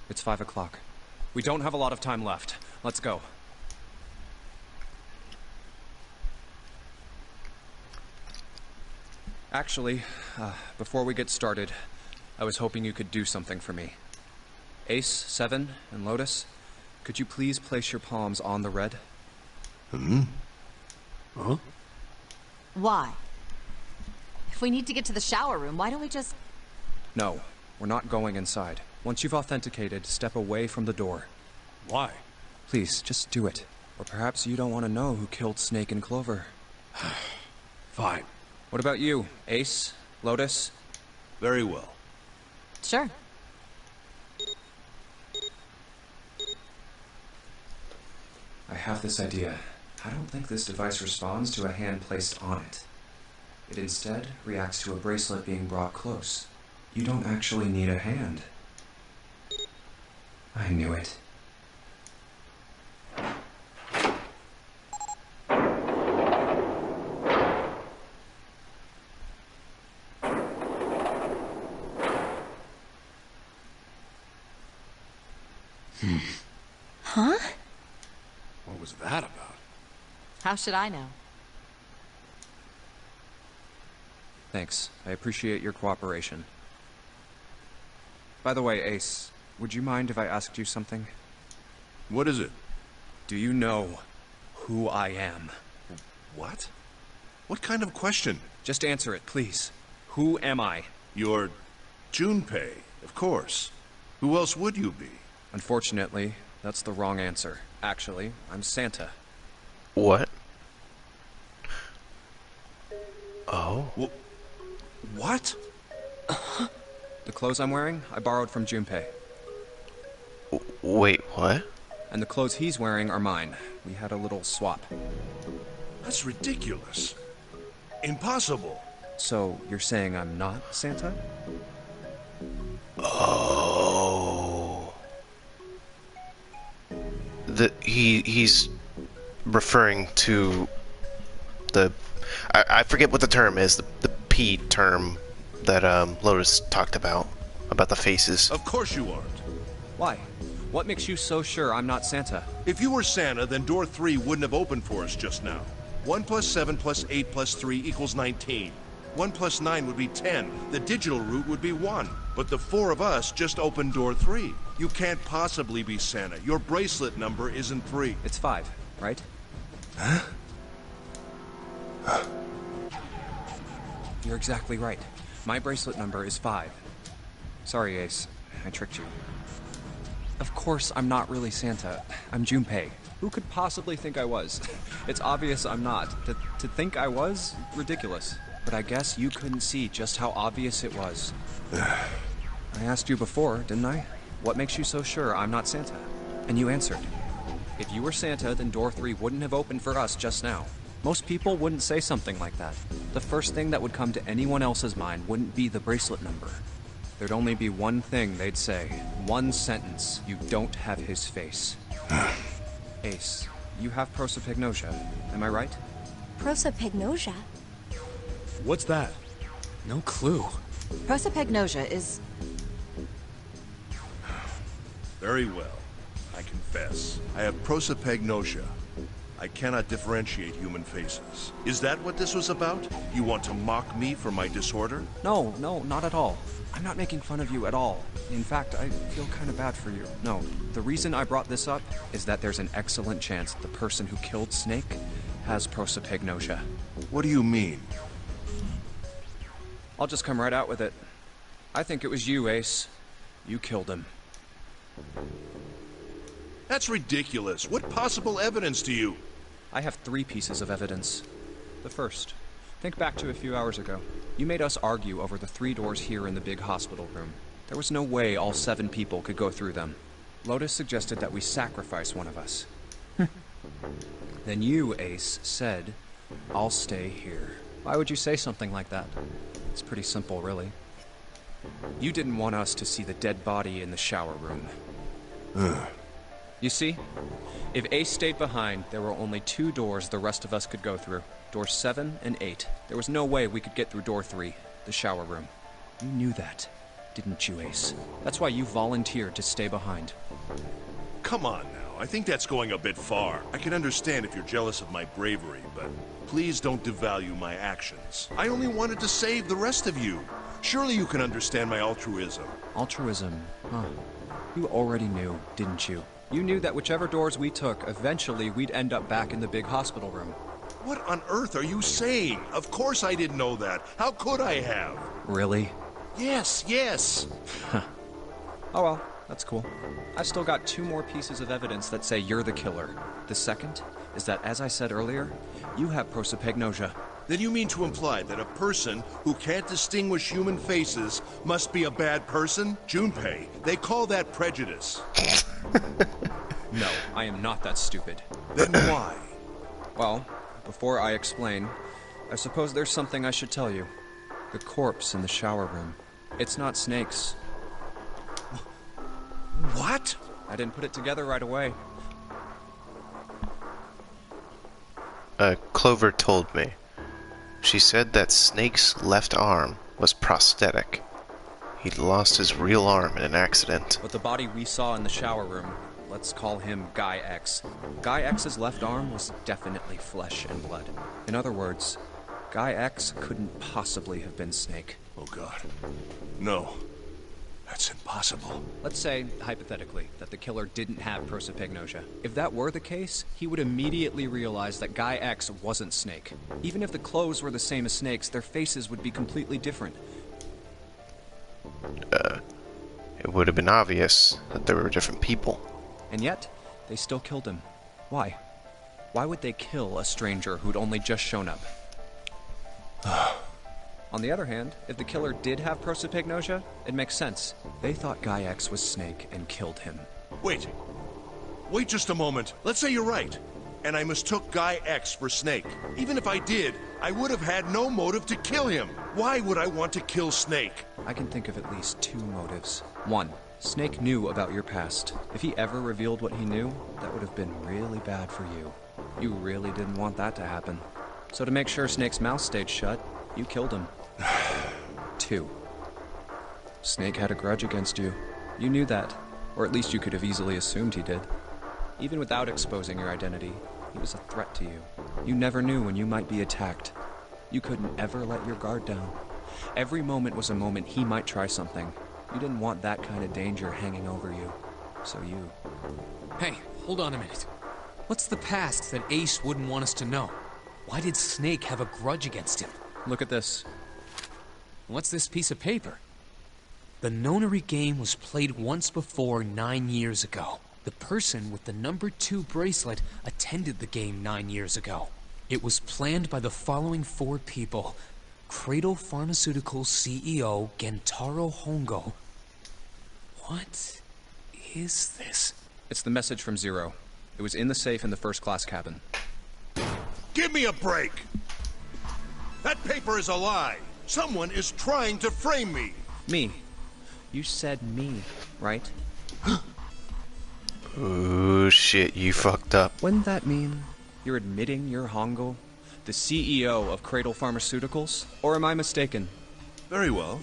It's 5 o'clock. We don't have a lot of time left. Let's go. Actually, before we get started, I was hoping you could do something for me. Ace, Seven, and Lotus, could you please place your palms on the red? Huh? Why? If we need to get to the shower room, why don't we just... No, we're not going inside. Once you've authenticated, step away from the door. Why? Please, just do it. Or perhaps you don't want to know who killed Snake and Clover. Fine. What about you, Ace? Lotus? Very well. Sure. I have this idea. I don't think this device responds to a hand placed on it. It instead reacts to a bracelet being brought close. You don't actually need a hand. I knew it. Huh? What was that about? How should I know? Thanks. I appreciate your cooperation. By the way, Ace, would you mind if I asked you something? What is it? Do you know who I am? What? What kind of question? Just answer it, please. Who am I? You're Junpei, of course. Who else would you be? Unfortunately, that's the wrong answer. Actually, I'm Santa. What? Oh. What? The clothes I'm wearing, I borrowed from Junpei. Wait, what? And the clothes he's wearing are mine. We had a little swap. That's ridiculous. Impossible. So, you're saying I'm not Santa? Oh. He's referring to the... I forget what the term is, the P term that Lotus talked about the faces. Of course you aren't. Why? What makes you so sure I'm not Santa? If you were Santa, then door 3 wouldn't have opened for us just now. 1 plus 7 plus 8 plus 3 equals 19. 1 plus 9 would be 10. The digital route would be 1. But the 4 of us just opened door 3. You can't possibly be Santa. Your bracelet number isn't 3. It's 5, right? Huh? You're exactly right. My bracelet number is 5. Sorry, Ace. I tricked you. Of course, I'm not really Santa. I'm Junpei. Who could possibly think I was? It's obvious I'm not. To think I was? Ridiculous. But I guess you couldn't see just how obvious it was. I asked you before, didn't I? What makes you so sure I'm not Santa? And you answered. If you were Santa, then door 3 wouldn't have opened for us just now. Most people wouldn't say something like that. The first thing that would come to anyone else's mind wouldn't be the bracelet number. There'd only be one thing they'd say. One sentence. You don't have his face. Ace, you have prosopagnosia, am I right? Prosopagnosia? What's that? No clue. Prosopagnosia is... Very well. I confess. I have prosopagnosia. I cannot differentiate human faces. Is that what this was about? You want to mock me for my disorder? No, not at all. I'm not making fun of you at all. In fact, I feel kind of bad for you. No, the reason I brought this up is that there's an excellent chance the person who killed Snake has prosopagnosia. What do you mean? I'll just come right out with it. I think it was you, Ace. You killed him. That's ridiculous. What possible evidence do you... I have 3 pieces of evidence. The first. Think back to a few hours ago. You made us argue over the 3 doors here in the big hospital room. There was no way all 7 people could go through them. Lotus suggested that we sacrifice one of us. Then you, Ace, said, I'll stay here. Why would you say something like that? It's pretty simple, really. You didn't want us to see the dead body in the shower room. You see, if Ace stayed behind, there were only 2 doors the rest of us could go through. Doors 7 and 8. There was no way we could get through door 3, the shower room. You knew that, didn't you, Ace? That's why you volunteered to stay behind. Come on now. I think that's going a bit far. I can understand if you're jealous of my bravery, but please don't devalue my actions. I only wanted to save the rest of you. Surely you can understand my altruism. Altruism, huh? You already knew, didn't you? You knew that whichever doors we took, eventually we'd end up back in the big hospital room. What on earth are you saying? Of course I didn't know that. How could I have? Really? Yes. Oh well, that's cool. I've still got 2 more pieces of evidence that say you're the killer. The second is that, as I said earlier, you have prosopagnosia. Then you mean to imply that a person who can't distinguish human faces must be a bad person? Junpei, they call that prejudice. No, I am not that stupid. Then why? Well, before I explain, I suppose there's something I should tell you. The corpse in the shower room. It's not Snake's. What? I didn't put it together right away. Clover told me. She said that Snake's left arm was prosthetic. He'd lost his real arm in an accident. But the body we saw in the shower room, let's call him Guy X. Guy X's left arm was definitely flesh and blood. In other words, Guy X couldn't possibly have been Snake. Oh God. No. That's impossible. Let's say, hypothetically, that the killer didn't have prosopagnosia. If that were the case, he would immediately realize that Guy X wasn't Snake. Even if the clothes were the same as Snake's, their faces would be completely different. It would have been obvious that there were different people. And yet, they still killed him. Why? Why would they kill a stranger who'd only just shown up? On the other hand, if the killer did have prosopagnosia, it makes sense. They thought Guy X was Snake and killed him. Wait. Wait just a moment. Let's say you're right. And I mistook Guy X for Snake. Even if I did, I would have had no motive to kill him. Why would I want to kill Snake? I can think of at least 2 motives. 1, Snake knew about your past. If he ever revealed what he knew, that would have been really bad for you. You really didn't want that to happen. So to make sure Snake's mouth stayed shut, you killed him. 2, Snake had a grudge against you. You knew that, or at least you could have easily assumed he did. Even without exposing your identity, he was a threat to you. You never knew when you might be attacked. You couldn't ever let your guard down. Every moment was a moment he might try something. You didn't want that kind of danger hanging over you. So you... Hey, hold on a minute. What's the past that Ace wouldn't want us to know? Why did Snake have a grudge against him? Look at this. What's this piece of paper? The nonary game was played once before 9 years ago. The person with the number 2 bracelet attended the game 9 years ago. It was planned by the following 4 people. Cradle Pharmaceuticals CEO Gentaro Hongo. What is this? It's the message from Zero. It was in the safe in the first-class cabin. Give me a break! That paper is a lie! Someone is trying to frame me! Me. You said me, right? Ooh, shit, you fucked up. Wouldn't that mean you're admitting you're Hongo, the CEO of Cradle Pharmaceuticals? Or am I mistaken? Very well.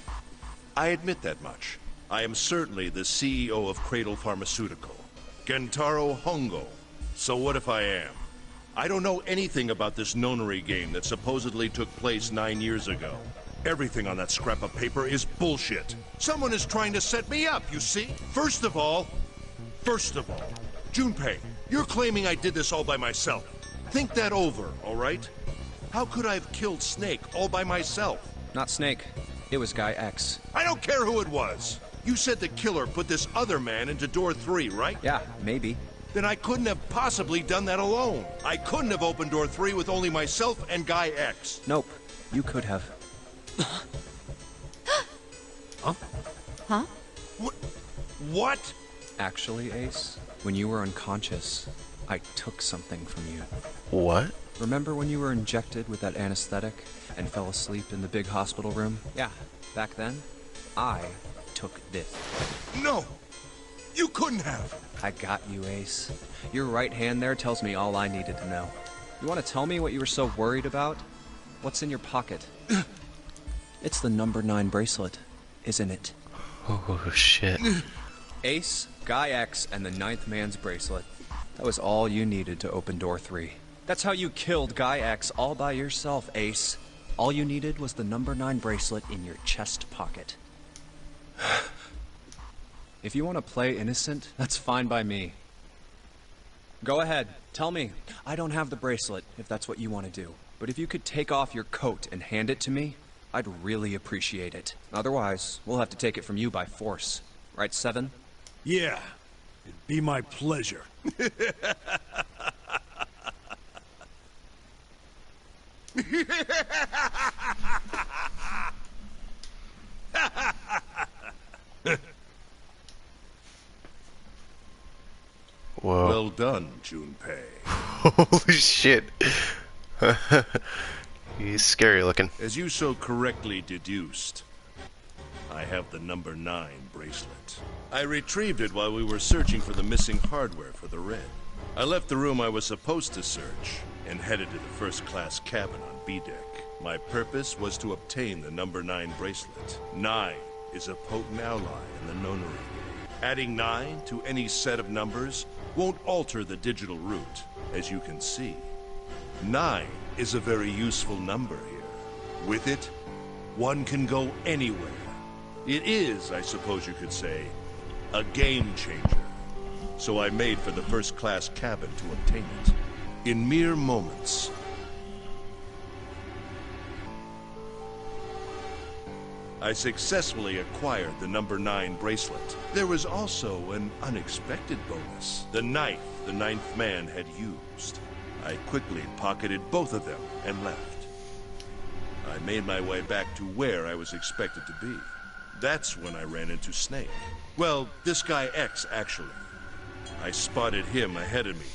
I admit that much. I am certainly the CEO of Cradle Pharmaceutical, Gentaro Hongo. So what if I am? I don't know anything about this nonary game that supposedly took place 9 years ago. Everything on that scrap of paper is bullshit. Someone is trying to set me up, you see? First of all, Junpei, you're claiming I did this all by myself. Think that over, all right? How could I have killed Snake all by myself? Not Snake. It was Guy X. I don't care who it was. You said the killer put this other man into door 3, right? Yeah, maybe. Then I couldn't have possibly done that alone. I couldn't have opened door 3 with only myself and Guy X. Nope. You could have. Huh? Huh? What? Actually, Ace, when you were unconscious, I took something from you. What? Remember when you were injected with that anesthetic and fell asleep in the big hospital room? Yeah, back then, I took this. No! You couldn't have! I got you, Ace. Your right hand there tells me all I needed to know. You want to tell me what you were so worried about? What's in your pocket? It's the number 9 bracelet, isn't it? Oh, shit. Ace, Guy X, and the 9th man's bracelet. That was all you needed to open door 3. That's how you killed Guy X all by yourself, Ace. All you needed was the number 9 bracelet in your chest pocket. If you want to play innocent, that's fine by me. Go ahead, tell me. I don't have the bracelet, if that's what you want to do. But if you could take off your coat and hand it to me, I'd really appreciate it. Otherwise, we'll have to take it from you by force. Right, 7? Yeah, it'd be my pleasure. Whoa. Well done, Junpei. Holy shit. He's scary looking. As you so correctly deduced, I have the number 9 bracelet. I retrieved it while we were searching for the missing hardware for the Red. I left the room I was supposed to search and headed to the first-class cabin on B-deck. My purpose was to obtain the number 9 bracelet. 9 is a potent ally in the nonary. Adding 9 to any set of numbers won't alter the digital root, as you can see. 9 is a very useful number here. With it, one can go anywhere. It is, I suppose you could say, a game changer. So I made for the first-class cabin to obtain it. In mere moments, I successfully acquired the number 9 bracelet. There was also an unexpected bonus. The knife the 9th man had used. I quickly pocketed both of them and left. I made my way back to where I was expected to be. That's when I ran into Snake. Well, this guy X, actually. I spotted him ahead of me.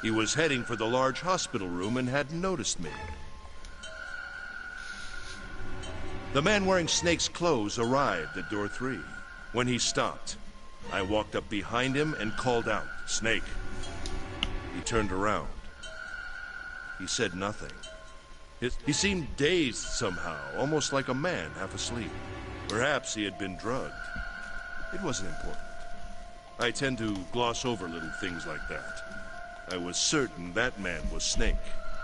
He was heading for the large hospital room and hadn't noticed me. The man wearing Snake's clothes arrived at door 3. When he stopped, I walked up behind him and called out, "Snake." He turned around. He said nothing. He seemed dazed somehow, almost like a man half asleep. Perhaps he had been drugged. It wasn't important. I tend to gloss over little things like that. I was certain that man was Snake.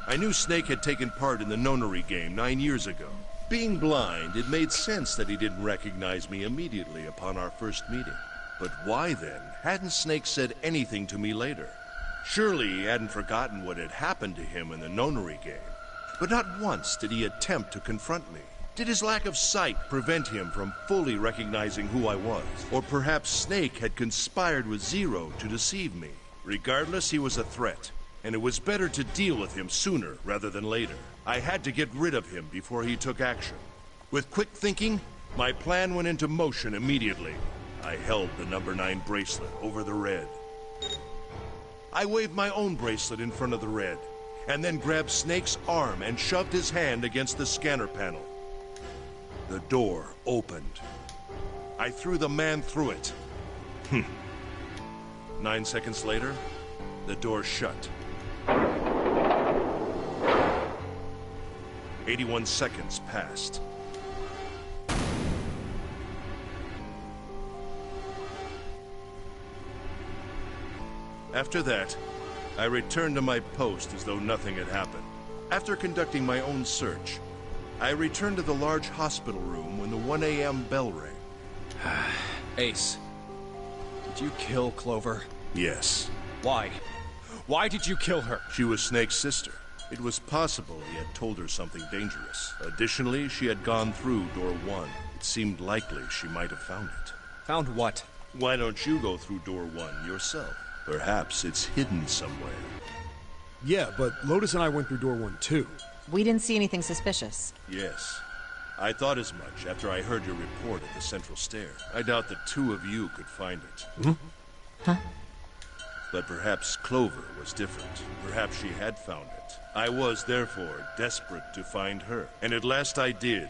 I knew Snake had taken part in the nonary game 9 years ago. Being blind, it made sense that he didn't recognize me immediately upon our first meeting. But why then hadn't Snake said anything to me later? Surely he hadn't forgotten what had happened to him in the nonary game. But not once did he attempt to confront me. Did his lack of sight prevent him from fully recognizing who I was? Or perhaps Snake had conspired with Zero to deceive me? Regardless, he was a threat, and it was better to deal with him sooner rather than later. I had to get rid of him before he took action. With quick thinking, my plan went into motion immediately. I held the number 9 bracelet over the Red. I waved my own bracelet in front of the Red, and then grabbed Snake's arm and shoved his hand against the scanner panel. The door opened. I threw the man through it. 9 seconds later, the door shut. 81 seconds passed. After that, I returned to my post as though nothing had happened. After conducting my own search, I returned to the large hospital room when the 1 a.m. bell rang. Ace, did you kill Clover? Yes. Why? Why did you kill her? She was Snake's sister. It was possible he had told her something dangerous. Additionally, she had gone through door 1. It seemed likely she might have found it. Found what? Why don't you go through door 1 yourself? Perhaps it's hidden somewhere. Yeah, but Lotus and I went through door 1 too. We didn't see anything suspicious. Yes. I thought as much after I heard your report at the central stair. I doubt the 2 of you could find it. Huh? But perhaps Clover was different. Perhaps she had found it. I was, therefore, desperate to find her. And at last I did,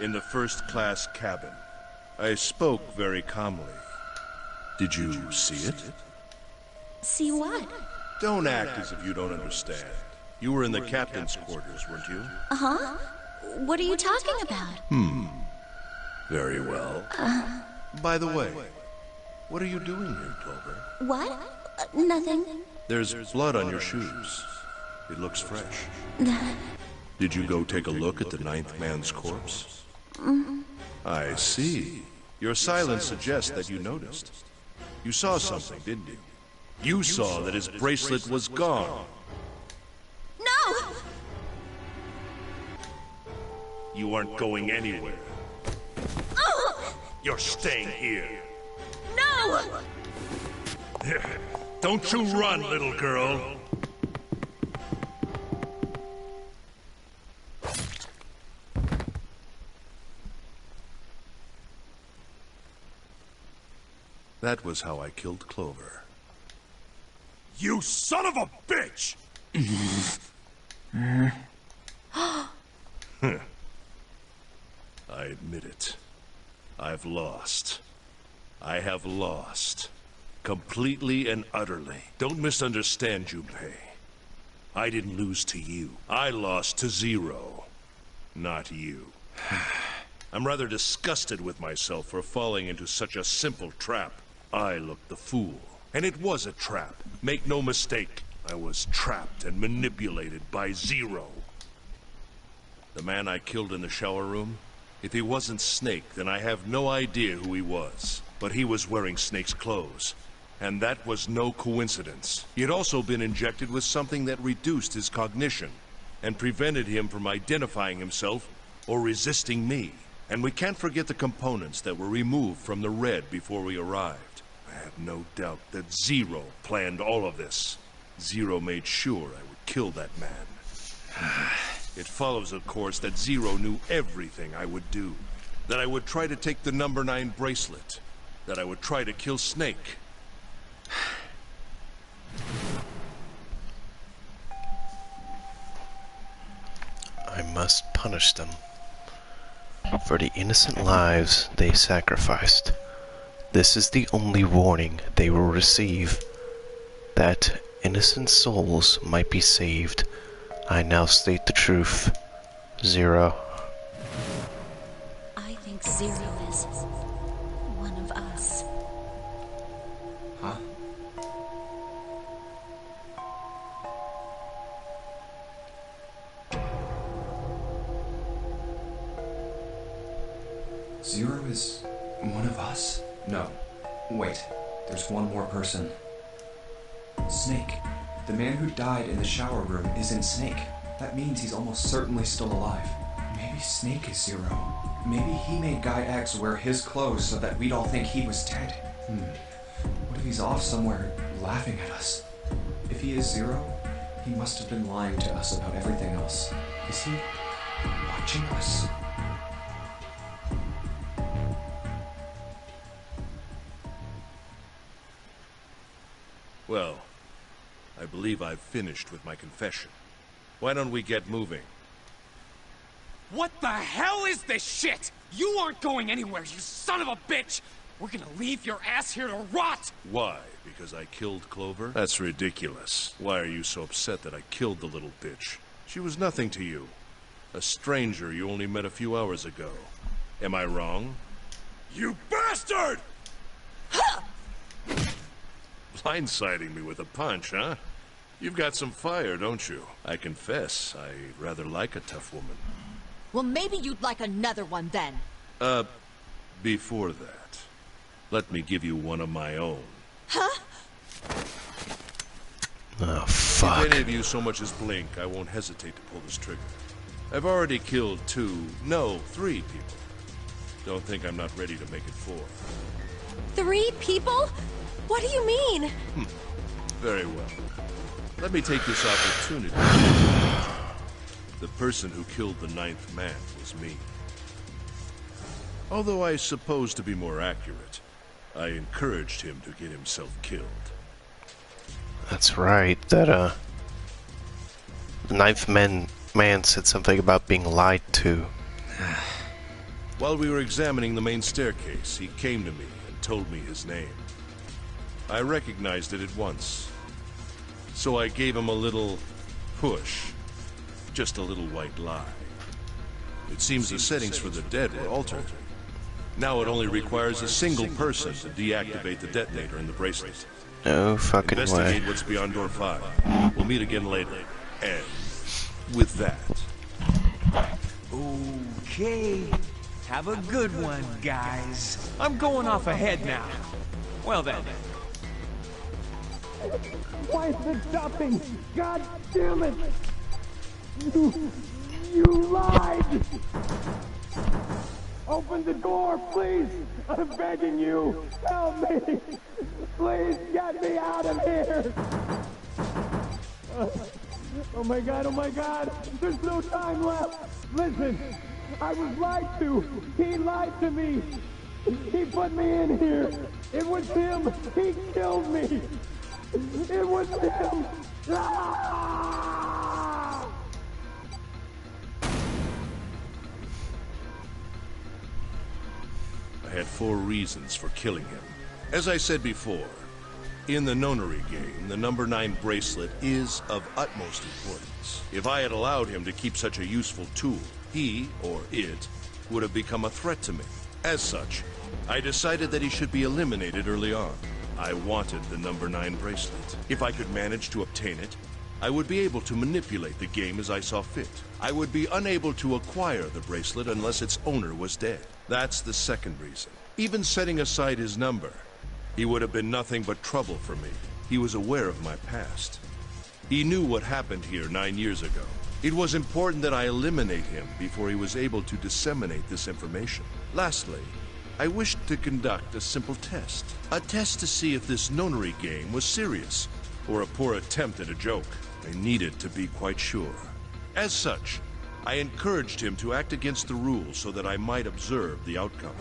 in the first-class cabin. I spoke very calmly. Did you see it? See what? Don't act as if you don't understand. You were in the captain's quarters, weren't you? Uh-huh. What are you talking about? Very well. By the way, what are you doing here, Clover? What? Nothing. There's blood on your shoes. It looks fresh. Did you go take a look at the 9th man's corpse? I see. Your silence suggests that you noticed. You saw something, didn't you? You saw that his bracelet was gone. No! You aren't going anywhere. You're staying here. No! Don't you run, little girl. That was how I killed Clover. You son of a bitch! I admit it. I've lost. I have lost. Completely and utterly. Don't misunderstand, Junpei. I didn't lose to you. I lost to Zero. Not you. I'm rather disgusted with myself for falling into such a simple trap. I looked the fool. And it was a trap. Make no mistake. I was trapped and manipulated by Zero. The man I killed in the shower room? If he wasn't Snake, then I have no idea who he was. But he was wearing Snake's clothes. And that was no coincidence. He had also been injected with something that reduced his cognition and prevented him from identifying himself or resisting me. And we can't forget the components that were removed from the Red before we arrived. I have no doubt that Zero planned all of this. Zero made sure I would kill that man. It follows, of course, that Zero knew everything I would do. That I would try to take the number 9 bracelet. That I would try to kill Snake. I must punish them for the innocent lives they sacrificed. This is the only warning they will receive, that innocent souls might be saved. I now state the truth. Zero. I think Zero is one of us. Huh? Zero is one of us? No. Wait. There's one more person. Snake. The man who died in the shower room isn't Snake. That means he's almost certainly still alive. Maybe Snake is Zero. Maybe he made Guy X wear his clothes so that we'd all think he was dead. What if he's off somewhere laughing at us? If he is Zero, he must have been lying to us about everything else. Is he watching us? Well, I believe I've finished with my confession. Why don't we get moving? What the hell is this shit? You aren't going anywhere, you son of a bitch! We're gonna leave your ass here to rot! Why? Because I killed Clover? That's ridiculous. Why are you so upset that I killed the little bitch? She was nothing to you. A stranger you only met a few hours ago. Am I wrong? You bastard! Blindsiding me with a punch, huh? You've got some fire, don't you? I confess, I rather like a tough woman. Well, maybe you'd like another one then. Before that, let me give you one of my own. Huh? Oh, fuck. If any of you so much as blink, I won't hesitate to pull this trigger. I've already killed 3 people. Don't think I'm not ready to make it 4. 3 people? What do you mean? Very well. Let me take this opportunity. The person who killed the 9th man was me. Although I suppose to be more accurate, I encouraged him to get himself killed. That's right. That, the 9th man said something about being lied to. While we were examining the main staircase, he came to me and told me his name. I recognized it at once. So I gave him a little push. Just a little white lie. It seems the settings for the dead were altered. Now it only requires a single person to deactivate the detonator in the bracelet. No fucking way. Investigate what's beyond door 5. We'll meet again later. And with that... Okay. Have a good one, guys. I'm going off ahead now. Well then. Why is it stopping? God damn it! You lied! Open the door, please! I'm begging you! Help me! Please get me out of here! Oh my god! There's no time left! Listen! I was lied to! He lied to me! He put me in here! It was him! He killed me! It was him! Ah! I had 4 reasons for killing him. As I said before, in the Nonary game, the number 9 bracelet is of utmost importance. If I had allowed him to keep such a useful tool, he, or it, would have become a threat to me. As such, I decided that he should be eliminated early on. I wanted the number 9 bracelet. If I could manage to obtain it, I would be able to manipulate the game as I saw fit. I would be unable to acquire the bracelet unless its owner was dead. That's the second reason. Even setting aside his number, he would have been nothing but trouble for me. He was aware of my past. He knew what happened here 9 years ago. It was important that I eliminate him before he was able to disseminate this information. Lastly, I wished to conduct a simple test. A test to see if this Nonary game was serious, or a poor attempt at a joke. I needed to be quite sure. As such, I encouraged him to act against the rules so that I might observe the outcome.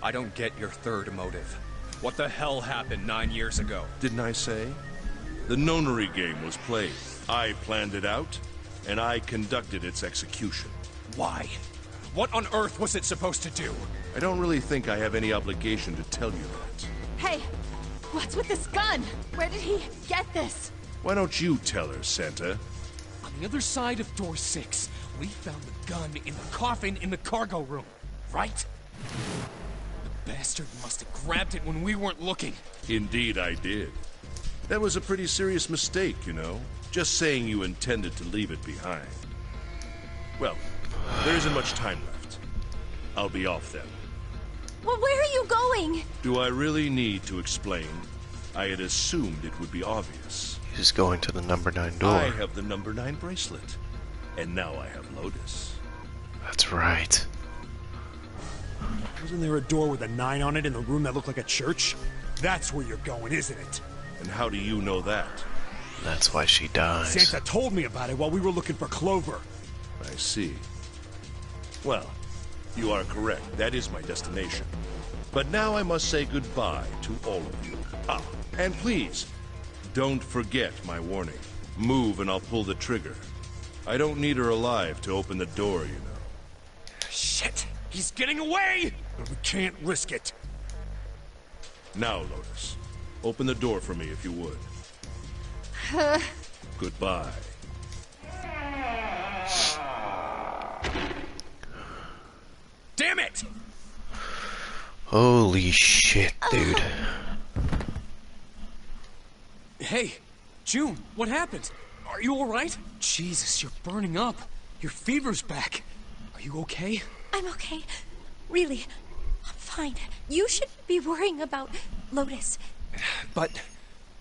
I don't get your third motive. What the hell happened 9 years ago? Didn't I say? The Nonary game was played. I planned it out, and I conducted its execution. Why? What on earth was it supposed to do? I don't really think I have any obligation to tell you that. Hey, what's with this gun? Where did he get this? Why don't you tell her, Santa? On the other side of door 6, we found the gun in the coffin in the cargo room, right? The bastard must have grabbed it when we weren't looking. Indeed I did. That was a pretty serious mistake, you know. Just saying you intended to leave it behind. Well, there isn't much time left. I'll be off then. Well, where are you going? Do I really need to explain? I had assumed it would be obvious. He's going to the number 9 door. I have the number 9 bracelet. And now I have Lotus. That's right. Wasn't there a door with a 9 on it in the room that looked like a church? That's where you're going, isn't it? And how do you know that? That's why she dies. Santa told me about it while we were looking for Clover. I see. Well, you are correct. That is my destination. But now I must say goodbye to all of you. Ah, and please, don't forget my warning. Move and I'll pull the trigger. I don't need her alive to open the door, you know. Shit! He's getting away! But we can't risk it. Now, Lotus, open the door for me if you would. Goodbye. Damn it! Holy shit, dude. Hey, June, what happened? Are you alright? Jesus, you're burning up. Your fever's back. Are you okay? I'm okay. Really, I'm fine. You shouldn't be worrying about Lotus. But...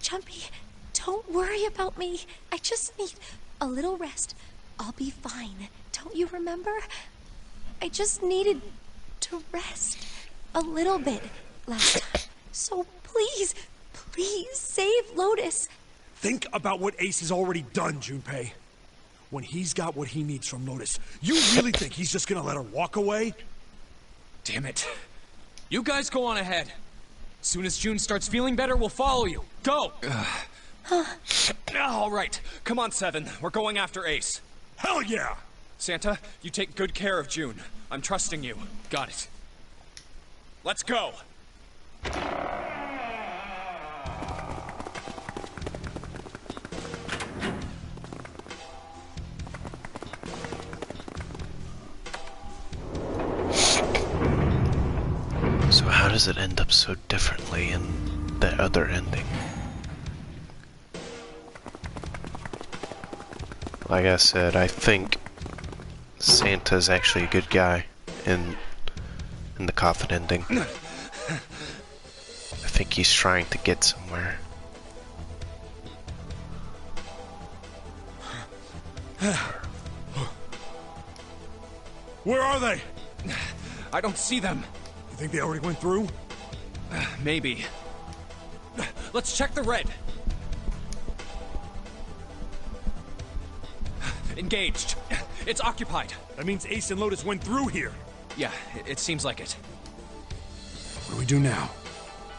Jumpy, don't worry about me. I just need a little rest. I'll be fine. Don't you remember? I just needed to rest a little bit last time. So please, please save Lotus. Think about what Ace has already done, Junpei. When he's got what he needs from Lotus, you really think he's just gonna let her walk away? Damn it. You guys go on ahead. As soon as June starts feeling better, we'll follow you. Go! All right, come on, Seven. We're going after Ace. Hell yeah! Santa, you take good care of June. I'm trusting you. Got it. Let's go! So how does it end up so differently in the other ending? Like I said, I think Santa's actually a good guy in the coffin ending. I think he's trying to get somewhere. Where are they? I don't see them. You think they already went through? Maybe. Let's check the red. Engaged. It's occupied. That means Ace and Lotus went through here. Yeah, it seems like it. What do we do now?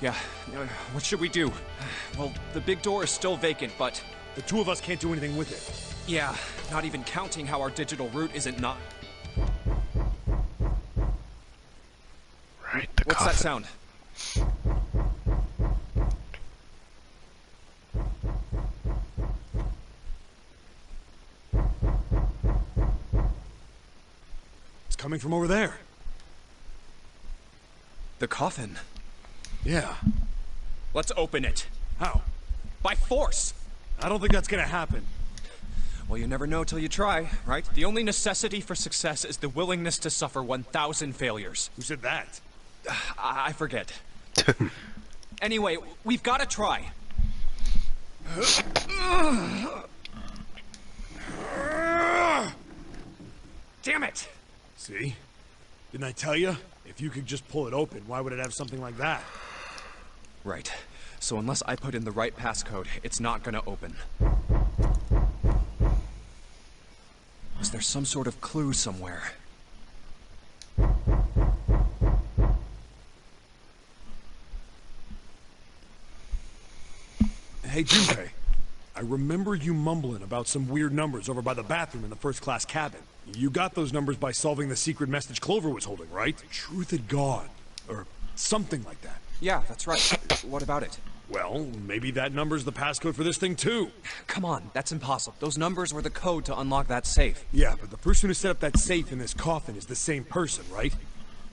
Yeah, what should we do? Well, the big door is still vacant, but... The two of us can't do anything with it. Yeah, not even counting how our digital route isn't not... Right, the What's coffin. that sound? It's coming from over there. The coffin. Yeah. Let's open it. How? By force! I don't think that's gonna happen. Well, you never know till you try, right? The only necessity for success is the willingness to suffer 1,000 failures. Who said that? I forget. Anyway, we've got to try. Damn it! See? Didn't I tell you? If you could just pull it open, why would it have something like that? Right. So unless I put in the right passcode, it's not gonna open. Is there some sort of clue somewhere? Hey, Junpei. I remember you mumbling about some weird numbers over by the bathroom in the first-class cabin. You got those numbers by solving the secret message Clover was holding, right? Truth had gone. Or something like that. Yeah, that's right. What about it? Well, maybe that number's the passcode for this thing, too. Come on, that's impossible. Those numbers were the code to unlock that safe. Yeah, but the person who set up that safe in this coffin is the same person, right?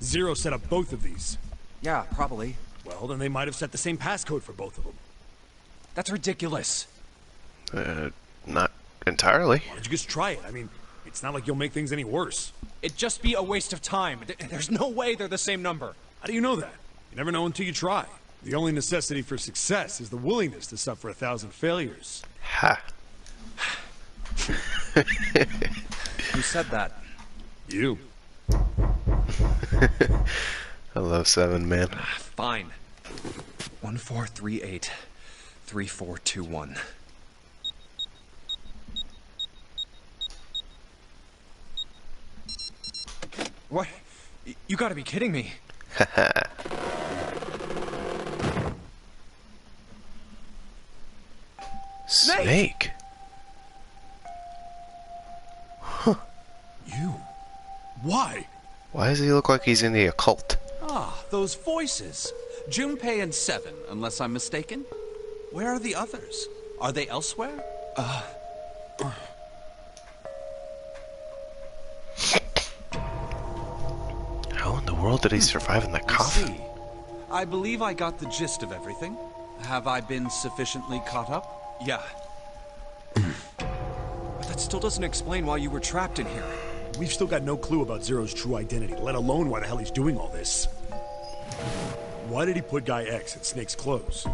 Zero set up both of these. Yeah, probably. Well, then they might have set the same passcode for both of them. That's ridiculous. Not entirely. Why don't you just try it? I mean, it's not like you'll make things any worse. It'd just be a waste of time. There's no way they're the same number. How do you know that? You never know until you try. The only necessity for success is the willingness to suffer 1,000 failures. Ha. Who said that? You. Hello, 7, man. Fine. 1438 3421. What? You gotta be kidding me. Snake? Huh. You? Why? Why does he look like he's in the occult? Ah, those voices. Junpei and Seven, unless I'm mistaken. Where are the others? Are they elsewhere? How in the world did he survive in the coffin? See. I believe I got the gist of everything. Have I been sufficiently caught up? Yeah. But that still doesn't explain why you were trapped in here. We've still got no clue about Zero's true identity, let alone why the hell he's doing all this. Why did he put Guy X in Snake's clothes?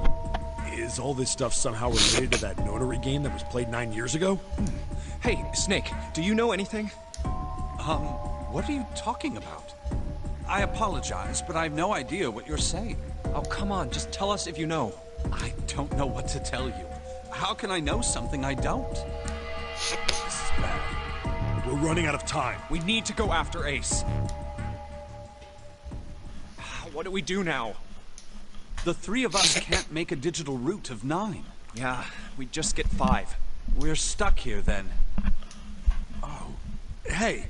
Is all this stuff somehow related to that notary game that was played 9 years ago? Hey, Snake, do you know anything? What are you talking about? I apologize, but I have no idea what you're saying. Oh, come on, just tell us if you know. I don't know what to tell you. How can I know something I don't? This is bad. We're running out of time. We need to go after Ace. What do we do now? The three of us can't make a digital route of 9. Yeah, we just get 5. We're stuck here then. Oh. Hey,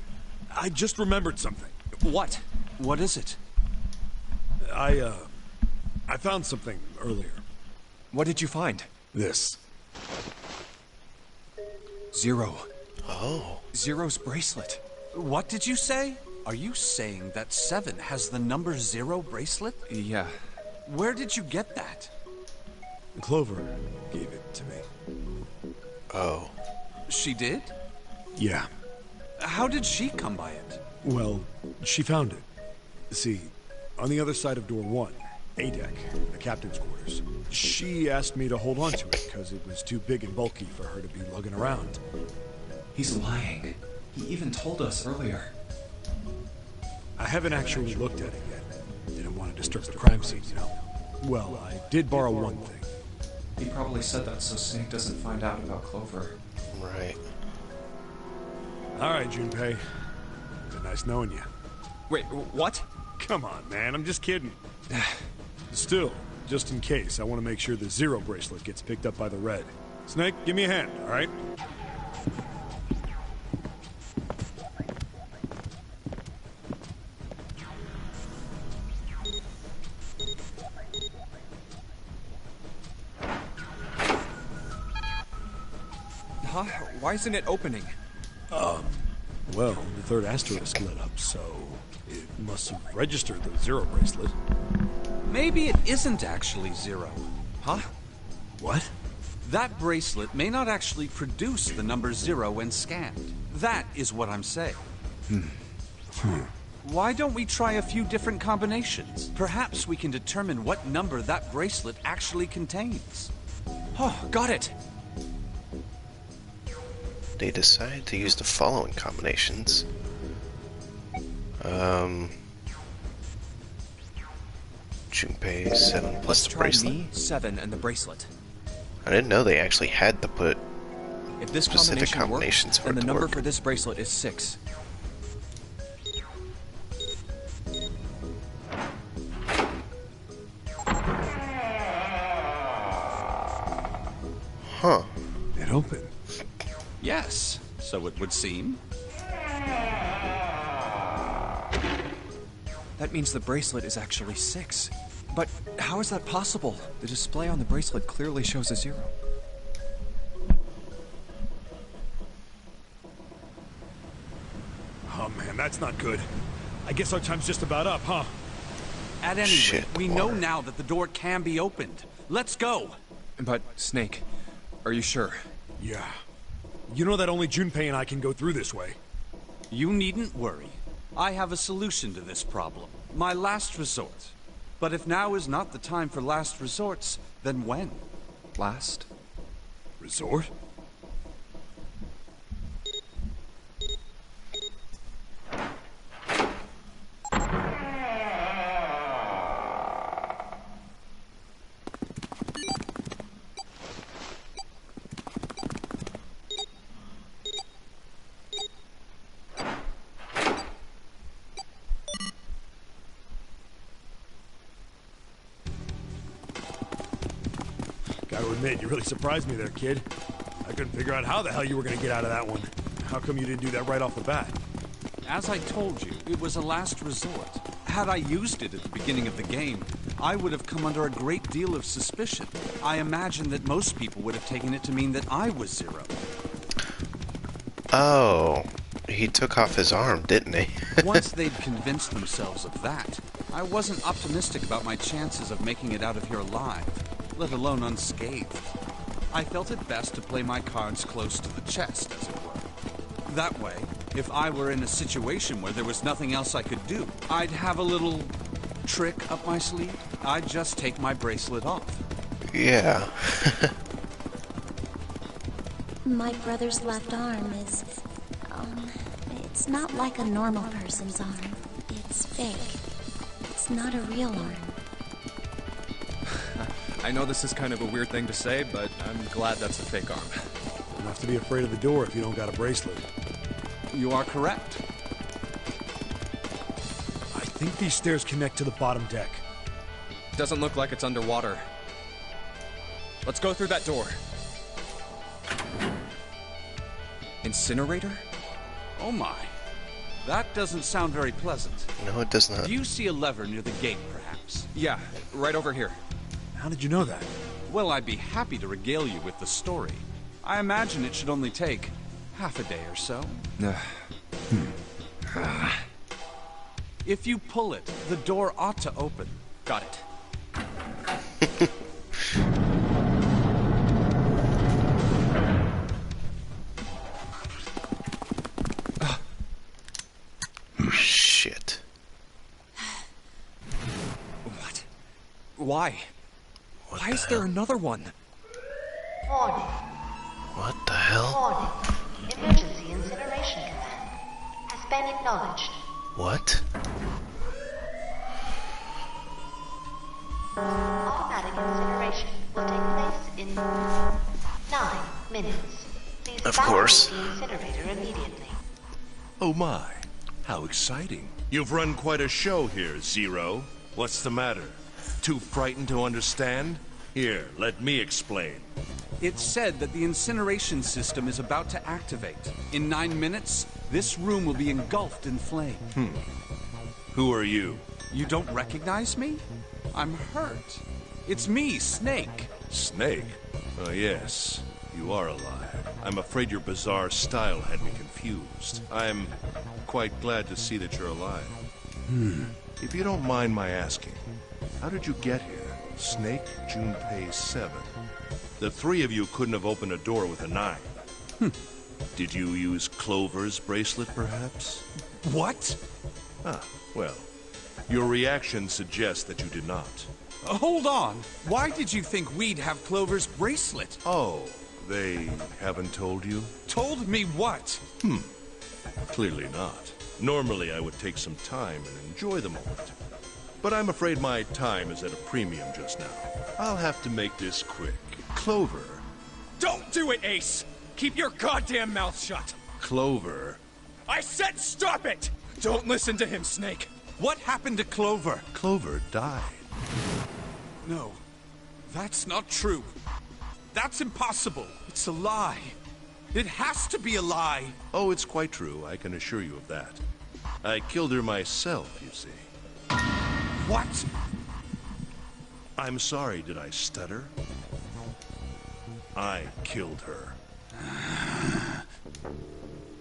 I just remembered something. What? What is it? I found something earlier. What did you find? This. Zero. Oh. Zero's bracelet. What did you say? Are you saying that 7 has the number 0 bracelet? Yeah. Where did you get that? Clover gave it to me. Oh. She did? Yeah. How did she come by it? Well, she found it. See, on the other side of door 1, A deck, the captain's quarters. She asked me to hold on to it because it was too big and bulky for her to be lugging around. He's lying. He even told us earlier. I haven't actually looked at it yet. Didn't want to disturb the crime scene, you know. Well, I did borrow one thing. He probably said that so Snake doesn't find out about Clover. Right. All right, Junpei. Been nice knowing you. Wait, what? Come on, man. I'm just kidding. Still, just in case, I want to make sure the Zero bracelet gets picked up by the Red. Snake, give me a hand, all right? Huh? Why isn't it opening? Well, the third asterisk lit up, so it must have registered the Zero bracelet. Maybe it isn't actually Zero. Huh? What? That bracelet may not actually produce the number 0 when scanned. That is what I'm saying. Why don't we try a few different combinations? Perhaps we can determine what number that bracelet actually contains. Oh, got it! They decide to use the following combinations. Junpei 7 plus Let's the try bracelet. me, 7, and the bracelet. I didn't know they actually had to put If this specific combination combinations works, for then it the to number work. for this bracelet is 6. Huh. It opened. Yes, so it would seem. That means the bracelet is actually 6. But how is that possible? The display on the bracelet clearly shows a 0. Oh man, that's not good. I guess our time's just about up, huh? At any Shit, rate, we know water. now that the door can be opened. Let's go! But, Snake, are you sure? Yeah. You know that only Junpei and I can go through this way. You needn't worry. I have a solution to this problem. My last resort. But if now is not the time for last resorts, then when? Last? Resort? Gotta admit, you really surprised me there, kid. I couldn't figure out how the hell you were gonna get out of that one. How come you didn't do that right off the bat? As I told you, it was a last resort. Had I used it at the beginning of the game, I would have come under a great deal of suspicion. I imagine that most people would have taken it to mean that I was Zero. Oh, he took off his arm, didn't he? Once they'd convinced themselves of that, I wasn't optimistic about my chances of making it out of here alive, let alone unscathed. I felt it best to play my cards close to the chest, as it were. That way, if I were in a situation where there was nothing else I could do, I'd have a little trick up my sleeve. I'd just take my bracelet off. Yeah. My brother's left arm is, it's not like a normal person's arm. It's fake. It's not a real arm. I know this is kind of a weird thing to say, but I'm glad that's a fake arm. Don't have to be afraid of the door if you don't got a bracelet. You are correct. I think these stairs connect to the bottom deck. Doesn't look like it's underwater. Let's go through that door. Incinerator? Oh my. That doesn't sound very pleasant. No, it does not. Do you see a lever near the gate, perhaps? Yeah, right over here. How did you know that? Well, I'd be happy to regale you with the story. I imagine it should only take half a day or so. If you pull it, the door ought to open. Got it. Shit. What? Why? What Why the is there hell? another one? Warning. What the hell? Warning. Emergency incineration command has been acknowledged. What? Automatic incineration will take place in 9 minutes. Please Of course. evacuate the incinerator immediately. Oh my, how exciting. You've run quite a show here, Zero. What's the matter? Too frightened to understand? Here, let me explain. It's said that the incineration system is about to activate. In 9 minutes, this room will be engulfed in flame. Who are you? You don't recognize me? I'm hurt. It's me, Snake. Snake? Oh yes, you are alive. I'm afraid your bizarre style had me confused. I'm quite glad to see that you're alive. If you don't mind my asking, how did you get here? Snake, Junpei 7. The three of you couldn't have opened a door with a 9. Did you use Clover's bracelet, perhaps? What? Ah, well, your reaction suggests that you did not. Hold on. Why did you think we'd have Clover's bracelet? Oh, they haven't told you? Told me what? Clearly not. Normally I would take some time and enjoy the moment. But I'm afraid my time is at a premium just now. I'll have to make this quick. Clover. Don't do it, Ace! Keep your goddamn mouth shut! Clover. I said stop it! Don't listen to him, Snake. What happened to Clover? Clover died. No, that's not true. That's impossible. It's a lie. It has to be a lie. Oh, it's quite true. I can assure you of that. I killed her myself, you see. What? I'm sorry, did I stutter? I killed her.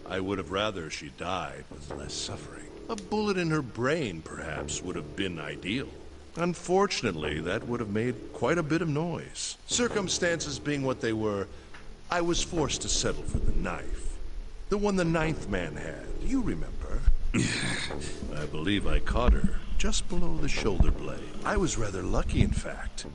I would have rather she died with less suffering. A bullet in her brain, perhaps, would have been ideal. Unfortunately, that would have made quite a bit of noise. Circumstances being what they were, I was forced to settle for the knife. The one the 9th man had, you remember. I believe I caught her just below the shoulder blade. I was rather lucky, in fact.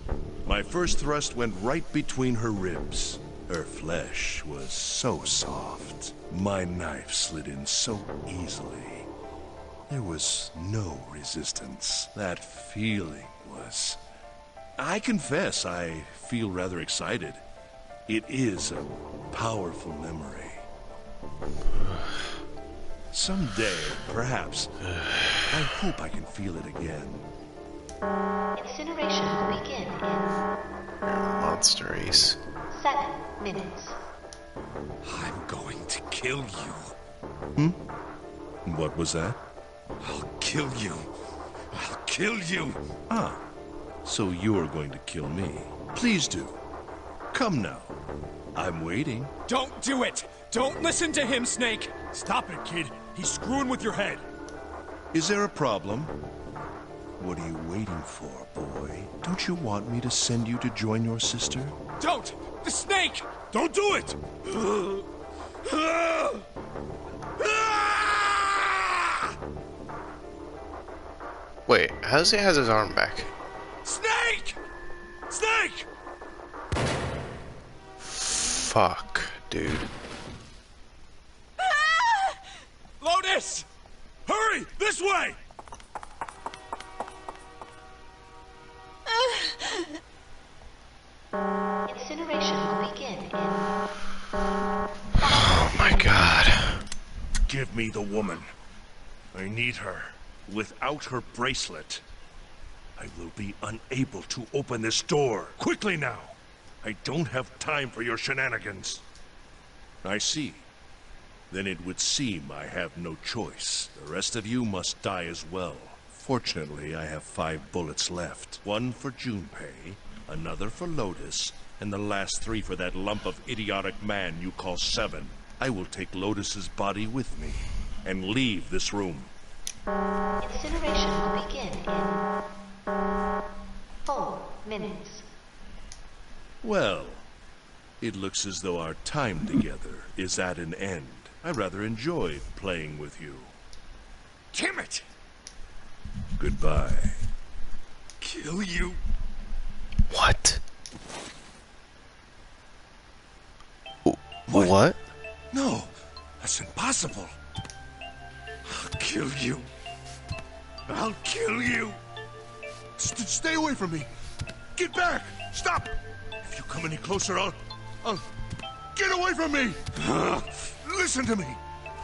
My first thrust went right between her ribs. Her flesh was so soft. My knife slid in so easily. There was no resistance. That feeling was... I confess, I feel rather excited. It is a powerful memory. Someday, perhaps, I hope I can feel it again. Incineration will begin in Monster Ace. 7 minutes. I'm going to kill you. What was that? I'll kill you. I'll kill you. Ah, so you're going to kill me. Please do. Come now. I'm waiting. Don't do it! Don't listen to him, Snake! Stop it, kid. He's screwing with your head. Is there a problem? What are you waiting for, boy? Don't you want me to send you to join your sister? Don't! The Snake! Don't do it! Wait, how does he has his arm back? Snake! Snake! Fuck, dude. Lotus! Hurry! This way! Incineration will begin in... Oh my god. Give me the woman. I need her. Without her bracelet, I will be unable to open this door. Quickly now! I don't have time for your shenanigans. I see. Then it would seem I have no choice. The rest of you must die as well. Fortunately, I have 5 bullets left. 1 for Junpei, another for Lotus, and the last 3 for that lump of idiotic man you call 7. I will take Lotus's body with me and leave this room. Incineration will begin in 4 minutes. Well, it looks as though our time together is at an end. I rather enjoyed playing with you. Damn it! Goodbye. Kill you. What? What? No, that's impossible. I'll kill you. I'll kill you. Stay away from me. Get back! Stop! If you come any closer, I'll... Get away from me! Listen to me!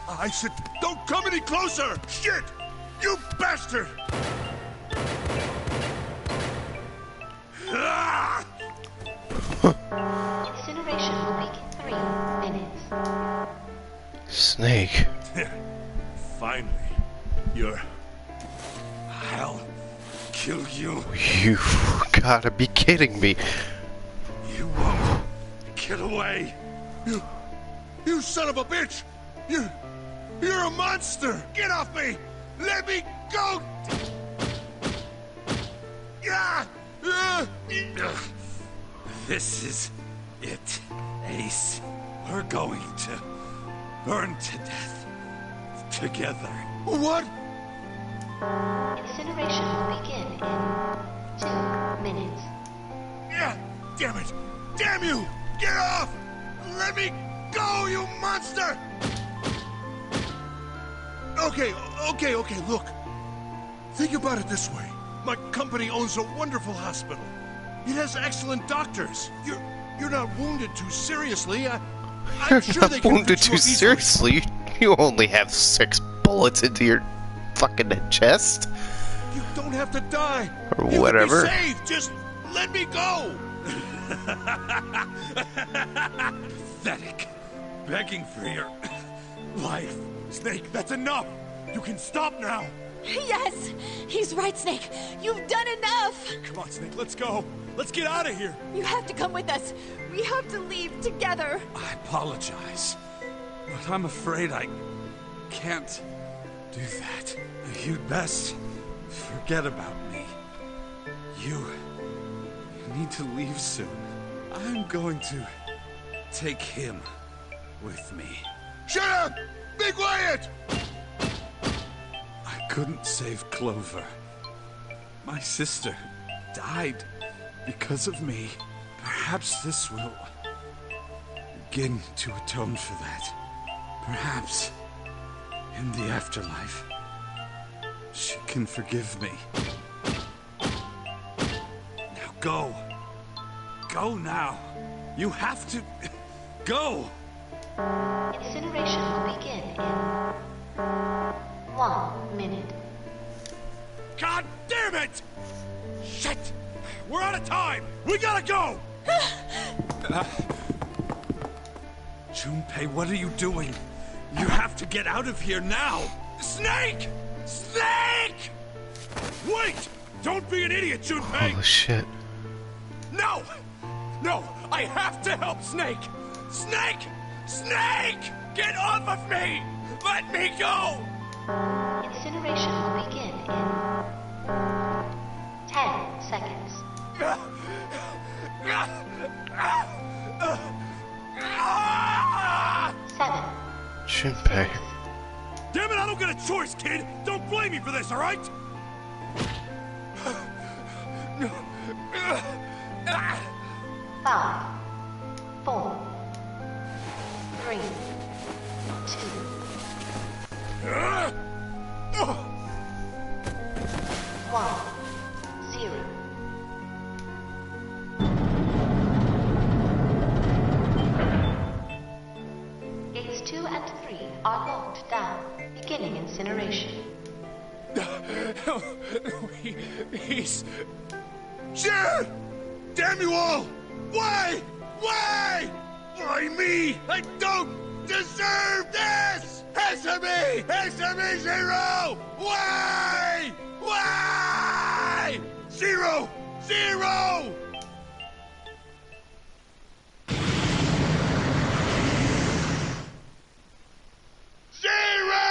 I said, don't come any closer! Shit! You bastard! Incineration will begin 3 minutes. Snake. Finally. You're... I'll kill you. You gotta be kidding me. You won't get away. You son of a bitch! You're a monster! Get off me! Let me go! This is it, Ace. We're going to burn to death together. What? Incineration will begin in 2 minutes. Yeah, damn it! Damn you! Get off! Let me go, you monster! Okay, look. Think about it this way. My company owns a wonderful hospital. It has excellent doctors. You're not wounded too seriously. I'm sure they can Wounded fix you too up easily. seriously? You only have 6 bullets into your fucking chest. You don't have to die. Or You whatever. can be saved. Just let me go. Pathetic. Begging for your life. Snake, that's enough! You can stop now! Yes! He's right, Snake. You've done enough! Come on, Snake, let's go. Let's get out of here. You have to come with us. We have to leave together. I apologize, but I'm afraid I can't do that. You'd best forget about me. You need to leave soon. I'm going to take him with me. Shut up! Be quiet! I couldn't save Clover. My sister died because of me. Perhaps this will begin to atone for that. Perhaps in the afterlife, she can forgive me. Now go. Go now. You have to go. Incineration will begin in 1 minute. God damn it! Shit! We're out of time! We gotta go! Junpei, what are you doing? You have to get out of here now! Snake! Snake! Wait! Don't be an idiot, Junpei! Holy shit. No! No! I have to help Snake! Snake! Snake! Get off of me! Let me go! Incineration will begin in 10 seconds. 7. Junpei. Damn it, I don't get a choice, kid! Don't blame me for this, alright? 5, 4, 3, 2, 1, 0. Gates 2 and 3 are locked down, beginning incineration. He's... Shit! Damn you all! Why? Why? Why me? I don't deserve this! Answer me! Answer me, Zero! Why? Why? Zero! Zero! Zero!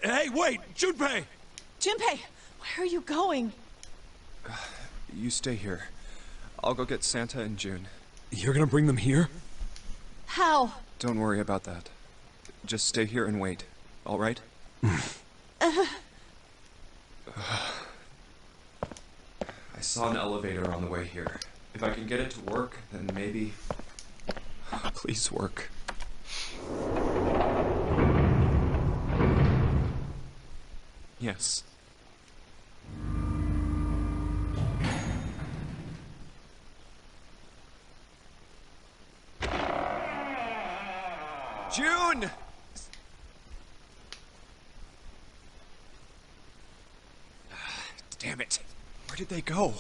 Hey, wait! Junpei! Junpei, where are you going? You stay here. I'll go get Santa and June. You're gonna bring them here? How? Don't worry about that. Just stay here and wait. All right? saw an elevator on the way here. If I can get it to work, then maybe... Please work. Yes. June! Damn it. Where did they go?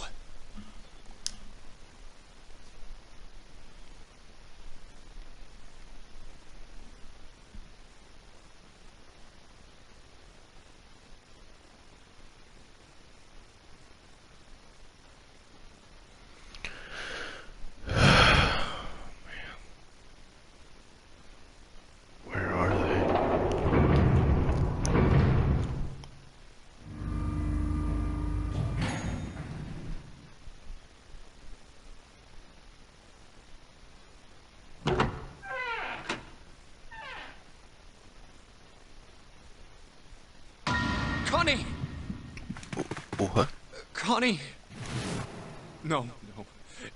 Connie! What? Connie! No.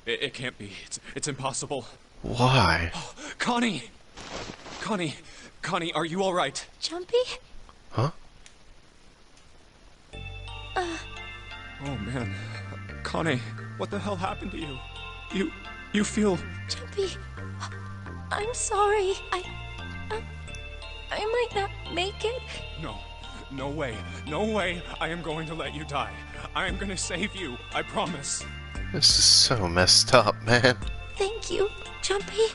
It can't be. It's impossible. Why? Oh, Connie! Connie, are you alright? Jumpy? Huh? Oh man. Connie, what the hell happened to you? You feel... Jumpy, I'm sorry. I might not make it. No way I am going to let you die. I am gonna save you, I promise. This is so messed up, man. Thank you, Jumpy.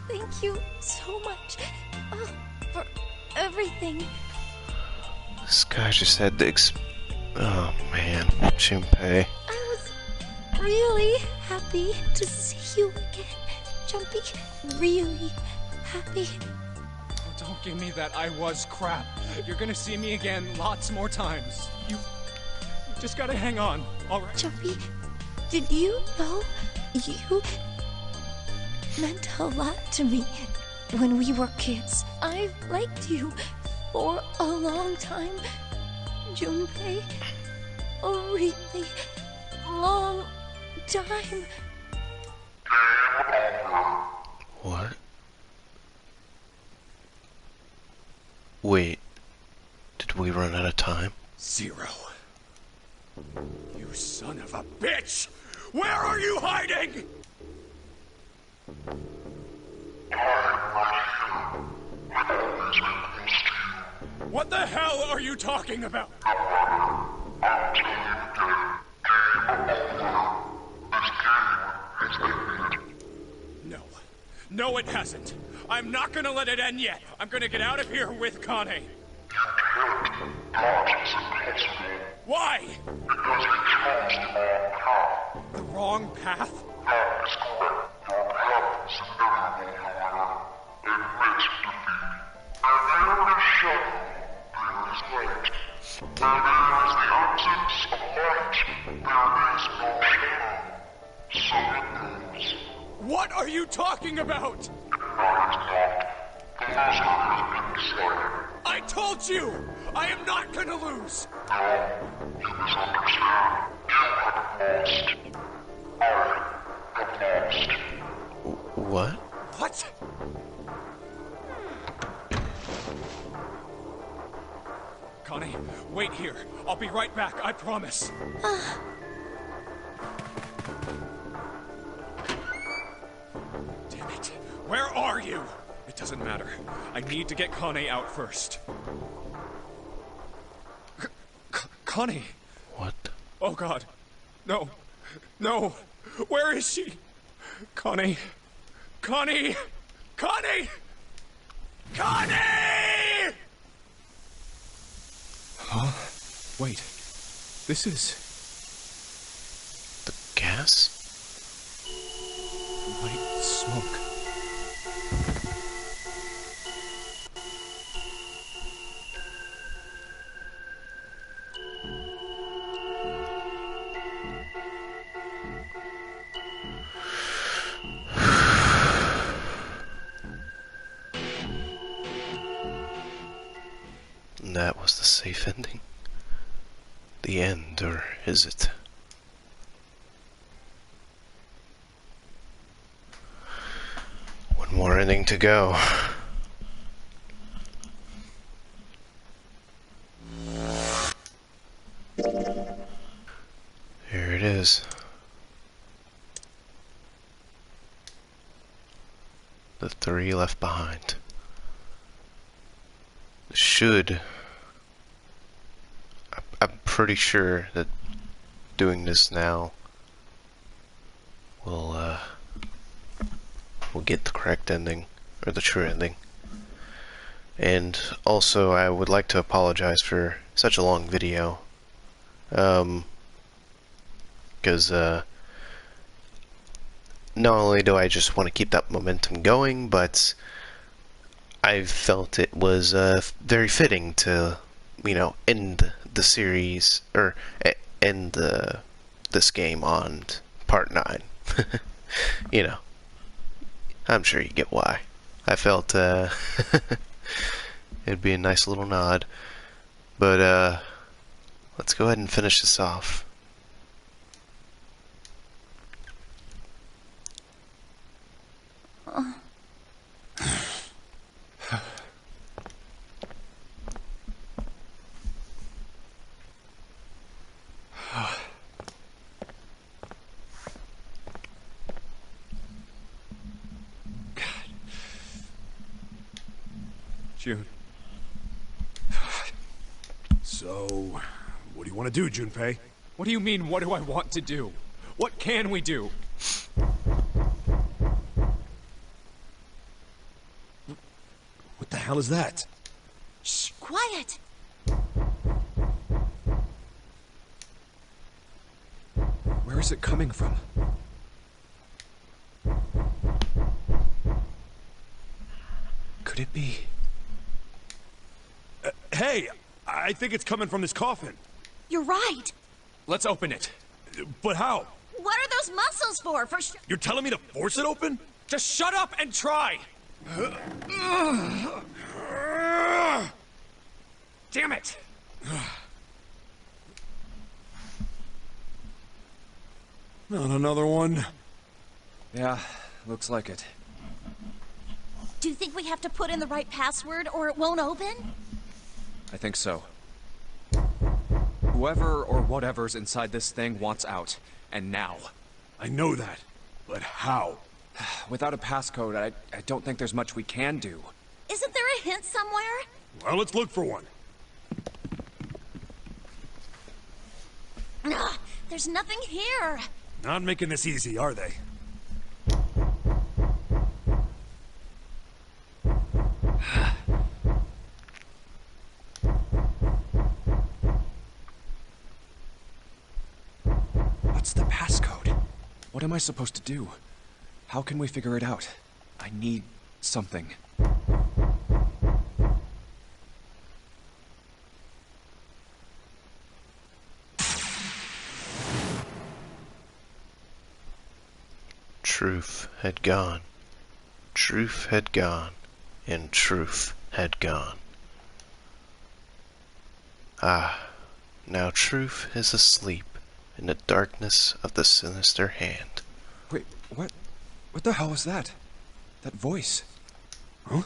Thank you so much for everything. This guy just had to oh man, Junpei. I was really happy to see you again, Jumpy. Really happy. Don't give me that I was crap. You're gonna see me again lots more times. You just gotta hang on, alright? Jumpy, did you know you meant a lot to me when we were kids? I've liked you for a long time, Junpei. A really long time. What? Wait, did we run out of time? Zero. You son of a bitch! Where are you hiding? What the hell are you talking about? No, it hasn't. I'm not gonna let it end yet. I'm gonna get out of here with Connie. Why? Because we chose the wrong path. The wrong path? That is correct. Your path is inevitable, however. Admit defeat. And there is shadow, there is light. Where there is the absence of light, there is no shadow. So it goes. What are you talking about? That is not. The loser has been decided. I told you! I am not gonna lose! No, you misunderstand. You have lost. I have lost. What? What? Connie, wait here. I'll be right back, I promise. Damn it. Where are you? It doesn't matter. I need to get Connie out first. Connie! What? Oh god. No. No. Where is she? Connie. Connie! Connie! Connie! Huh? Wait. This is... The gas? White smoke. That was the safe ending? The end, or is it? ending to go. Here it is. The 3 left behind. I'm pretty sure that doing this now will get the correct ending, or the true ending. And also, I would like to apologize for such a long video, because not only do I just want to keep that momentum going, but I felt it was very fitting to, end the series, or end this game on part 9. I'm sure you get why. I felt it'd be a nice little nod. But let's go ahead and finish this off. June. So, what do you want to do, Junpei? What do you mean, what do I want to do? What can we do? What the hell is that? Shh, quiet! Where is it coming from? Could it be? Hey, I think it's coming from this coffin. You're right. Let's open it. But how? What are those muscles for? You're telling me to force it open? Just shut up and try! Damn it! Not another one. Yeah, looks like it. Do you think we have to put in the right password or it won't open? I think so. Whoever or whatever's inside this thing wants out. And now. I know that. But how? Without a passcode, I don't think there's much we can do. Isn't there a hint somewhere? Well, let's look for one. Ugh, there's nothing here. Not making this easy, are they? What's the passcode? What am I supposed to do? How can we figure it out? I need something. Truth had gone. Truth had gone. And truth had gone. Ah, now truth is asleep in the darkness of the sinister hand. Wait, what? What the hell was that? That voice? Huh?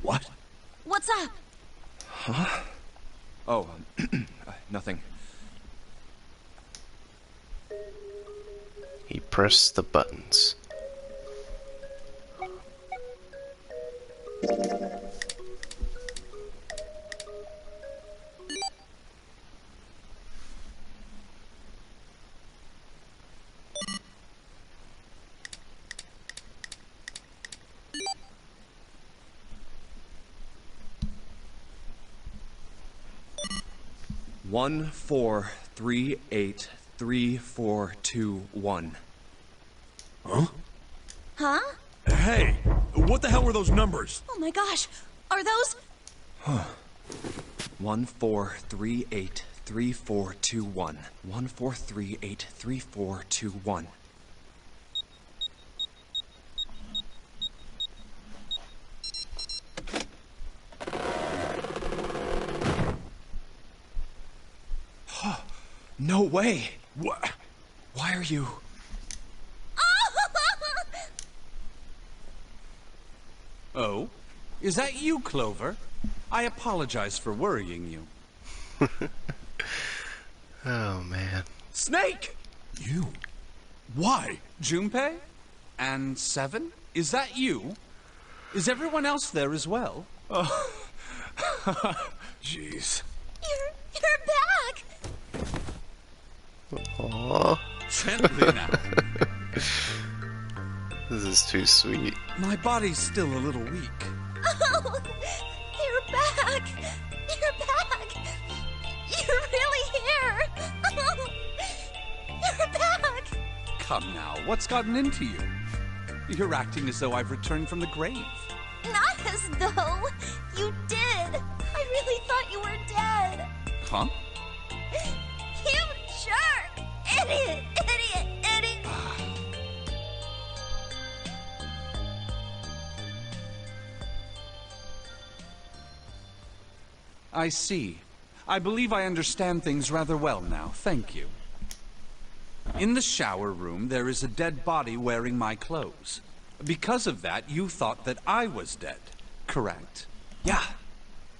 What? What's up? Huh? Oh, nothing. He pressed the buttons. One, 4, 3, 8, 3, 4, 2, 1. Huh? Huh? Hey, what the hell were those numbers? Oh my gosh, are those... 1, 4, 3, 8, 3, 4, 2, 1. 1, 4, 3, 8, 3, 4, 2, 1. No way! What? Why are you... Oh? Is that you, Clover? I apologize for worrying you. Oh, man. Snake! You? Why? Junpei? And Seven? Is that you? Is everyone else there as well? Oh. Jeez. You're back! Aww. Gently now. This is too sweet. My body's still a little weak. Oh, you're back! You're back! You're really here! Oh, you're back! Come now, what's gotten into you? You're acting as though I've returned from the grave. Not as though. You did. I really thought you were dead. Huh? You jerk! Idiot! Idiot! Idiot! I see. I believe I understand things rather well now. Thank you. In the shower room, there is a dead body wearing my clothes. Because of that, you thought that I was dead, correct? Yeah.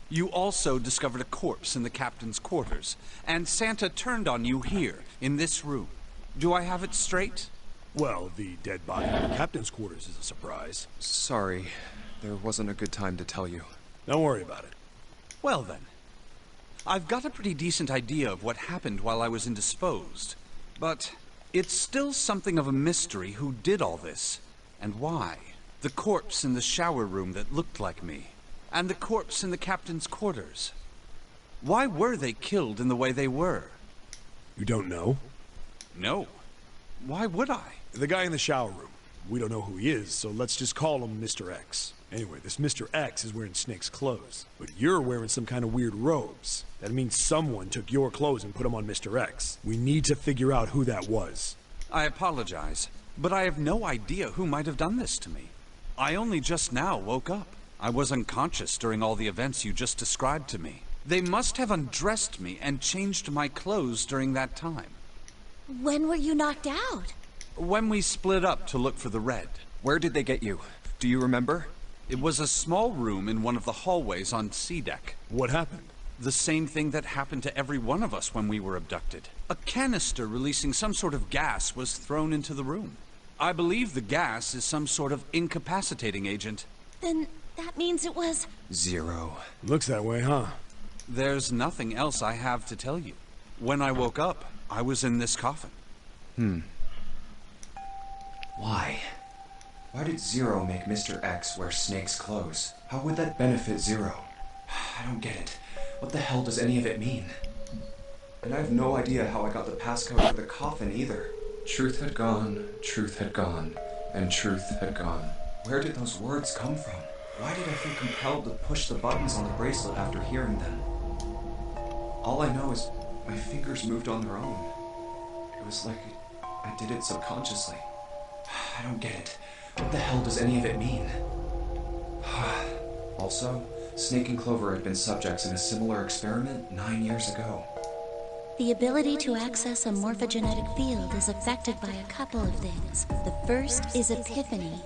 You also discovered a corpse in the captain's quarters, and Santa turned on you here, in this room. Do I have it straight? Well, the dead body in the captain's quarters is a surprise. Sorry, there wasn't a good time to tell you. Don't worry about it. Well then, I've got a pretty decent idea of what happened while I was indisposed, but it's still something of a mystery who did all this, and why. The corpse in the shower room that looked like me, and the corpse in the captain's quarters. Why were they killed in the way they were? You don't know? No. Why would I? The guy in the shower room. We don't know who he is, so let's just call him Mr. X. Anyway, this Mr. X is wearing Snake's clothes, but you're wearing some kind of weird robes. That means someone took your clothes and put them on Mr. X. We need to figure out who that was. I apologize, but I have no idea who might have done this to me. I only just now woke up. I was unconscious during all the events you just described to me. They must have undressed me and changed my clothes during that time. When were you knocked out? When we split up to look for the red. Where did they get you? Do you remember? It was a small room in one of the hallways on C deck. What happened? The same thing that happened to every one of us when we were abducted. A canister releasing some sort of gas was thrown into the room. I believe the gas is some sort of incapacitating agent. Then that means it was... Zero. Looks that way, huh? There's nothing else I have to tell you. When I woke up, I was in this coffin. Why? Why did Zero make Mr. X wear Snake's clothes? How would that benefit Zero? I don't get it. What the hell does any of it mean? And I have no idea how I got the passcode for the coffin either. Truth had gone, and truth had gone. Where did those words come from? Why did I feel compelled to push the buttons on the bracelet after hearing them? All I know is my fingers moved on their own. It was like I did it subconsciously. I don't get it. What the hell does any of it mean? Also, Snake and Clover had been subjects in a similar experiment 9 years ago. The ability to access a morphogenetic field is affected by a couple of things. The first is epiphany,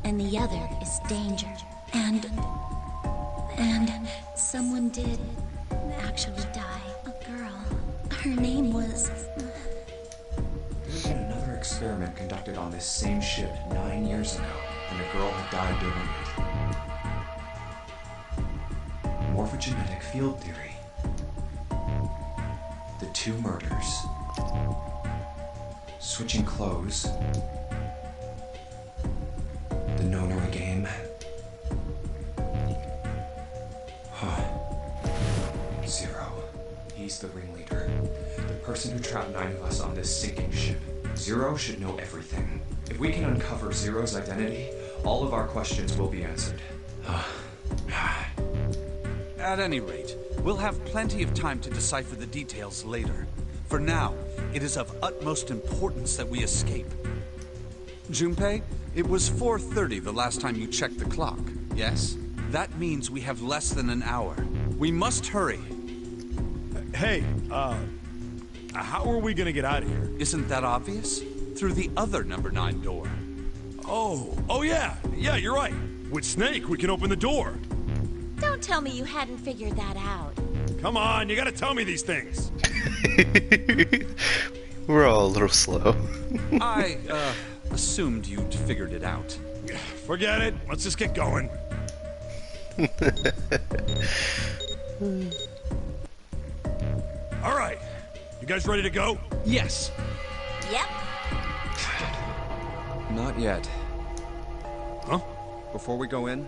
and the other is danger. And someone did actually die. A girl. Her name was... There had been another experiment conducted on this same ship 9 years ago, and a girl had died during it. Morphogenetic field theory. The 2 murders. Switching clothes. The Nonary game. Zero. He's the ringleader. The person who trapped 9 of us on this sinking ship. Zero should know everything. If we can uncover Zero's identity, all of our questions will be answered. At any rate, we'll have plenty of time to decipher the details later. For now, it is of utmost importance that we escape. Junpei, it was 4:30 the last time you checked the clock, yes? That means we have less than an hour. We must hurry. Hey, how are we gonna get out of here? Isn't that obvious? Through the other number 9 door. Oh yeah, you're right. With Snake, we can open the door. Don't tell me you hadn't figured that out. Come on, you gotta tell me these things. We're all a little slow. I, assumed you'd figured it out. Forget it. Let's just get going. All right. You guys ready to go? Yes. Yep. Not yet. Huh? Before we go in,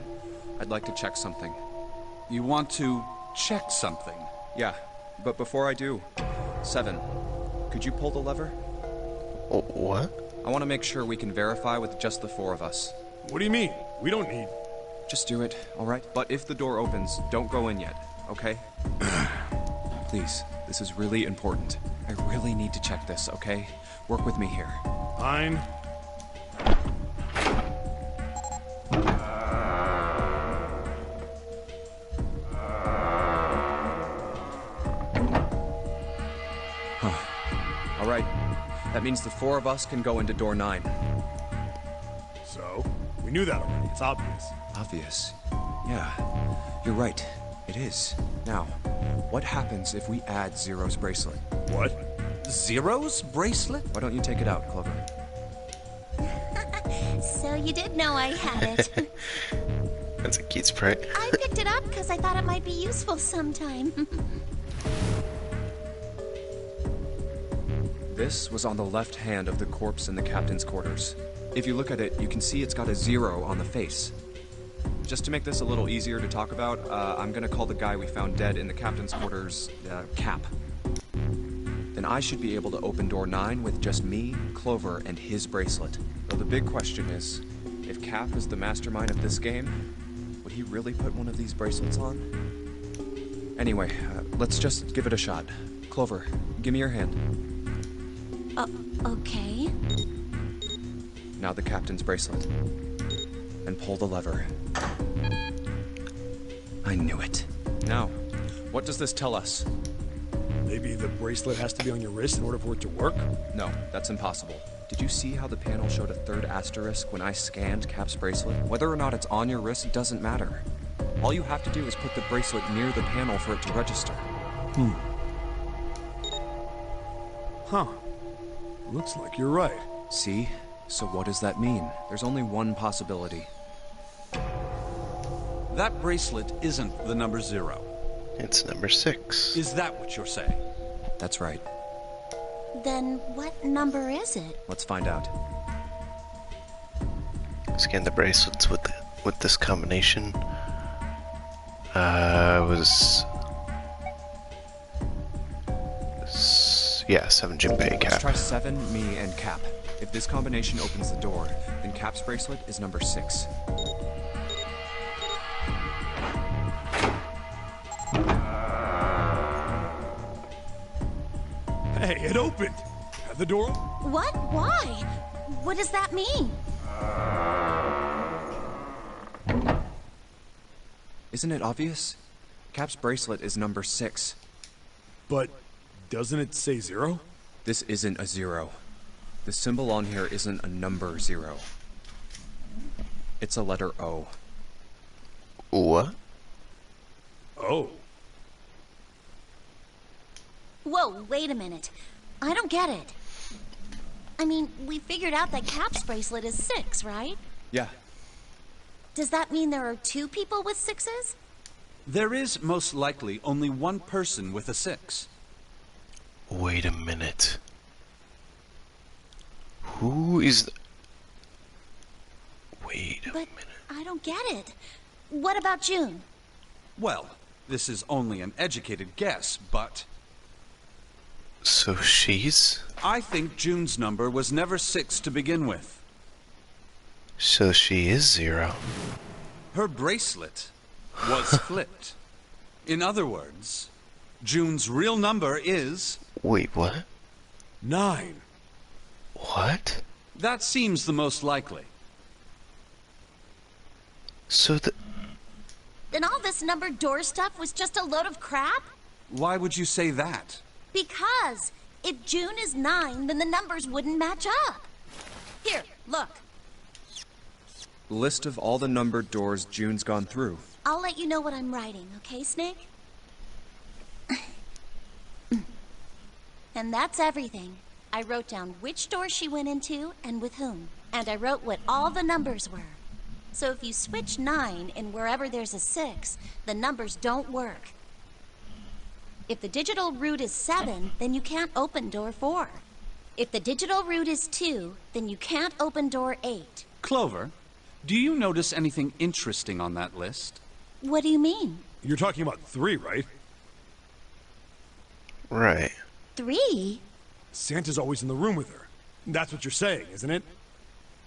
I'd like to check something. You want to check something? Yeah, but before I do, 7, could you pull the lever? What? I want to make sure we can verify with just the 4 of us. What do you mean? We don't need... Just do it, alright? But if the door opens, don't go in yet, okay? Please, this is really important. I really need to check this, okay? Work with me here. Fine. Alright, that means the 4 of us can go into door 9. So? We knew that already. It's obvious. Obvious. Yeah, you're right. It is. Now, what happens if we add Zero's bracelet? What? Zero's bracelet? Why don't you take it out, Clover? So you did know I had it. That's a cute sprite. I picked it up because I thought it might be useful sometime. This was on the left hand of the corpse in the captain's quarters. If you look at it, you can see it's got a 0 on the face. Just to make this a little easier to talk about, I'm gonna call the guy we found dead in the captain's quarters, Cap. Then I should be able to open door 9 with just me, Clover, and his bracelet. Though the big question is, if Cap is the mastermind of this game, would he really put one of these bracelets on? Anyway, let's just give it a shot. Clover, give me your hand. Okay. Now the captain's bracelet. And pull the lever. I knew it. Now, what does this tell us? Maybe the bracelet has to be on your wrist in order for it to work? No, that's impossible. Did you see how the panel showed a 3rd asterisk when I scanned Cap's bracelet? Whether or not it's on your wrist doesn't matter. All you have to do is put the bracelet near the panel for it to register. Huh. Looks like you're right. See? So what does that mean? There's only one possibility. That bracelet isn't the number 0. It's number 6. Is that what you're saying? That's right. Then what number is it? Let's find out. Scan the bracelets with this combination. Was... Yeah, 7 Jinbei, Let's Cap. try 7, me, and Cap. If this combination opens the door, then Cap's bracelet is number 6. Hey, it opened! Have the door... What? Why? What does that mean? Isn't it obvious? Cap's bracelet is number 6. But doesn't it say 0? This isn't a 0. The symbol on here isn't a number 0. It's a letter O. What? Oh. Whoa, wait a minute. I don't get it. I mean, we figured out that Cap's bracelet is 6, right? Yeah. Does that mean there are 2 people with 6s? There is most likely only one person with a 6. Wait a minute. Who is... Wait a minute. I don't get it. What about June? Well, this is only an educated guess, but... So she's... I think June's number was never 6 to begin with. So she is 0. Her bracelet was flipped. In other words, June's real number is... Wait, what? 9. What? That seems the most likely. So the... Then all this numbered door stuff was just a load of crap? Why would you say that? Because if June is 9, then the numbers wouldn't match up. Here, look. list of all the numbered doors June's gone through. I'll let you know what I'm writing, okay, Snake? And that's everything. I wrote down which door she went into and with whom. And I wrote what all the numbers were. So if you switch 9 in wherever there's a 6, the numbers don't work. If the digital root is 7, then you can't open door 4. If the digital root is 2, then you can't open door 8. Clover, do you notice anything interesting on that list? What do you mean? You're talking about 3, right? Right. 3? Santa's always in the room with her. That's what you're saying, isn't it?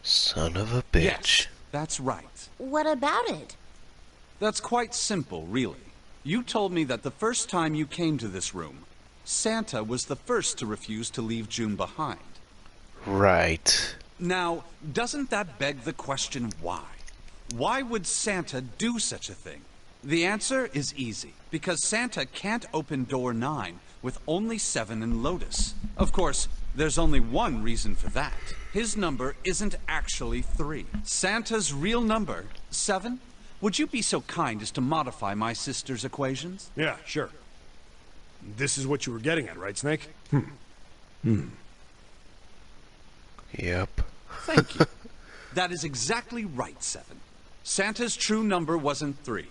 Son of a bitch. Yes, that's right. What about it? That's quite simple, really. You told me that the first time you came to this room, Santa was the first to refuse to leave June behind. Right. Now, doesn't that beg the question why? Why would Santa do such a thing? The answer is easy, because Santa can't open door 9 with only 7 in Lotus. Of course, there's only one reason for that. His number isn't actually 3. Santa's real number, 7? Would you be so kind as to modify my sister's equations? Yeah, sure. This is what you were getting at, right, Snake? Yep. Thank you. That is exactly right, 7. Santa's true number wasn't 3.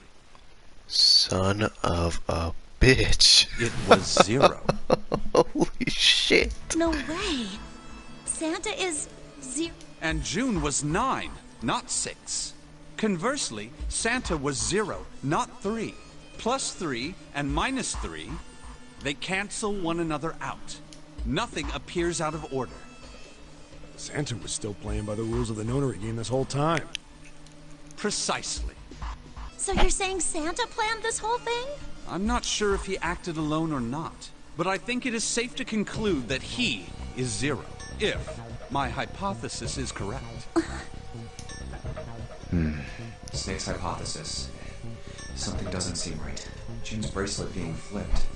Son of a bitch. It was 0. Holy shit. No way. Santa is 0. And June was 9, not 6. Conversely, Santa was 0, not 3. Plus 3 and minus 3, they cancel one another out. Nothing appears out of order. Santa was still playing by the rules of the nonary game this whole time. Precisely. So you're saying Santa planned this whole thing? I'm not sure if he acted alone or not, but I think it is safe to conclude that he is 0, if my hypothesis is correct. Snake's hypothesis. Something doesn't seem right. June's bracelet being flipped.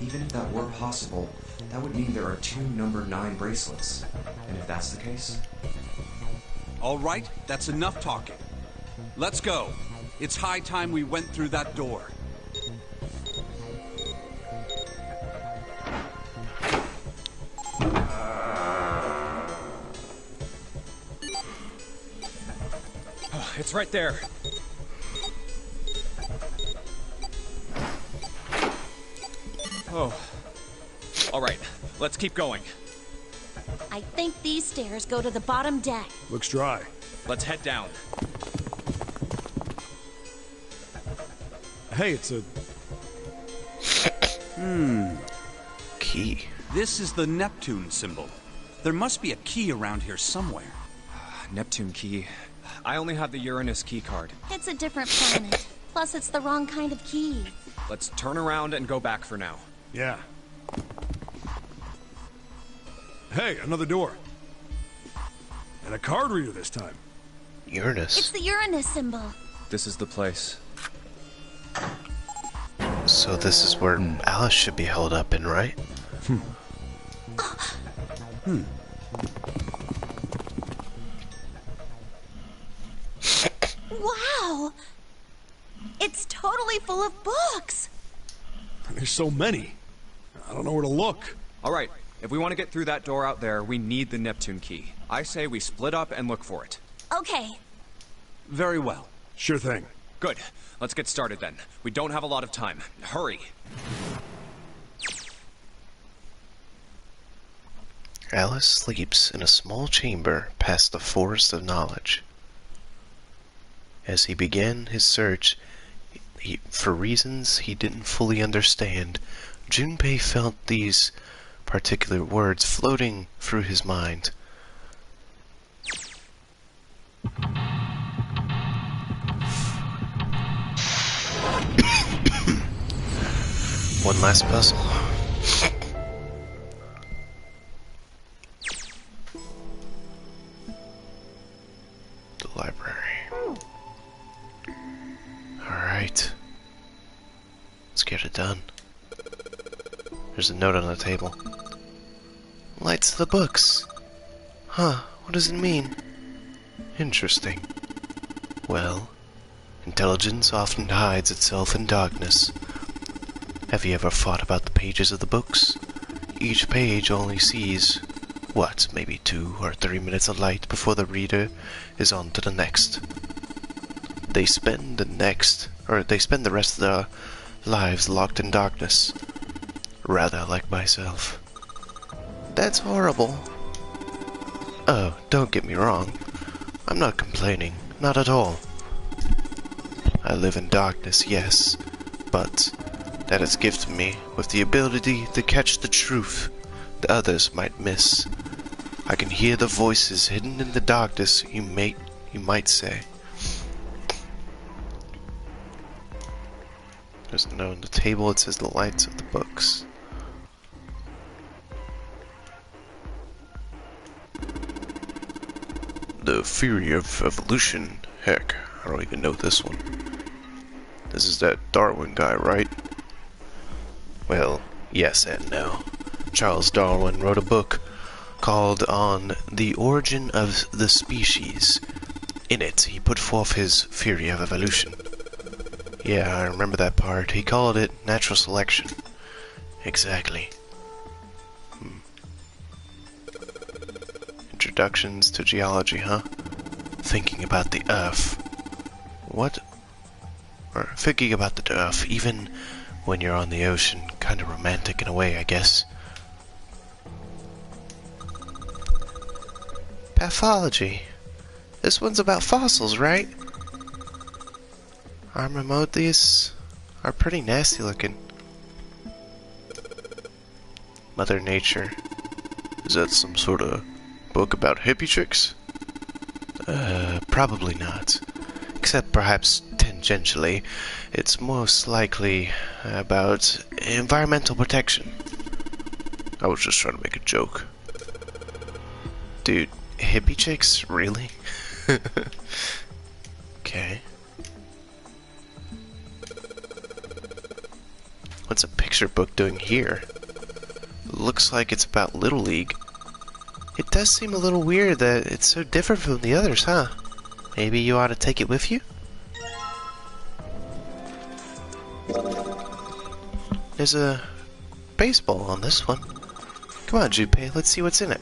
Even if that were possible, that would mean there are 2 number 9 bracelets. And if that's the case... All right, that's enough talking. Let's go. It's high time we went through that door. It's right there. Oh. All right, let's keep going. I think these stairs go to the bottom deck. Looks dry. Let's head down. Hey, it's a... Key. This is the Neptune symbol. There must be a key around here somewhere. Neptune key. I only have the Uranus key card. It's a different planet. Plus, it's the wrong kind of key. Let's turn around and go back for now. Yeah. Hey, another door. And a card reader this time. Uranus. It's the Uranus symbol. This is the place. So this is where Alice should be held up in, right? Wow! It's totally full of books! There's so many. I don't know where to look. All right, if we want to get through that door out there, we need the Neptune key. I say we split up and look for it. Okay. Very well. Sure thing. Good. Let's get started then. We don't have a lot of time. Hurry. Alice sleeps in a small chamber past the Forest of Knowledge. As he began his search, for reasons he didn't fully understand, Junpei felt these particular words floating through his mind. One last puzzle. The library. Alright. Let's get it done. There's a note on the table. Lights of the books. Huh, what does it mean? Interesting. Well, intelligence often hides itself in darkness. Have you ever thought about the pages of the books? Each page only sees, what, maybe 2 or 3 minutes of light before the reader is on to the next. They spend the rest of their lives locked in darkness. Rather like myself. That's horrible. Oh, don't get me wrong. I'm not complaining, not at all. I live in darkness, yes, but that is gifted me with the ability to catch the truth that others might miss. I can hear the voices hidden in the darkness, you might say. There's a note on the table, it says the lights of the books. The theory of evolution. Heck, I don't even know this one. This is that Darwin guy, right? Well, yes and no. Charles Darwin wrote a book called On the Origin of the Species. In it, he put forth his theory of evolution. Yeah, I remember that part. He called it natural selection. Exactly. Introductions to geology, huh? Thinking about the Earth. What? Or thinking about the Earth, even when you're on the ocean. Kinda romantic in a way, I guess. Pathology. This one's about fossils, right? These are pretty nasty looking. Mother Nature. Is that some sort of book about hippie chicks? Probably not. Except perhaps tangentially, it's most likely about environmental protection. I was just trying to make a joke. Dude, hippie chicks? Really? Okay. What's a picture book doing here? Looks like it's about Little League. It does seem a little weird that it's so different from the others, huh? Maybe you ought to take it with you? There's a baseball on this one. Come on, Junpei, let's see what's in it.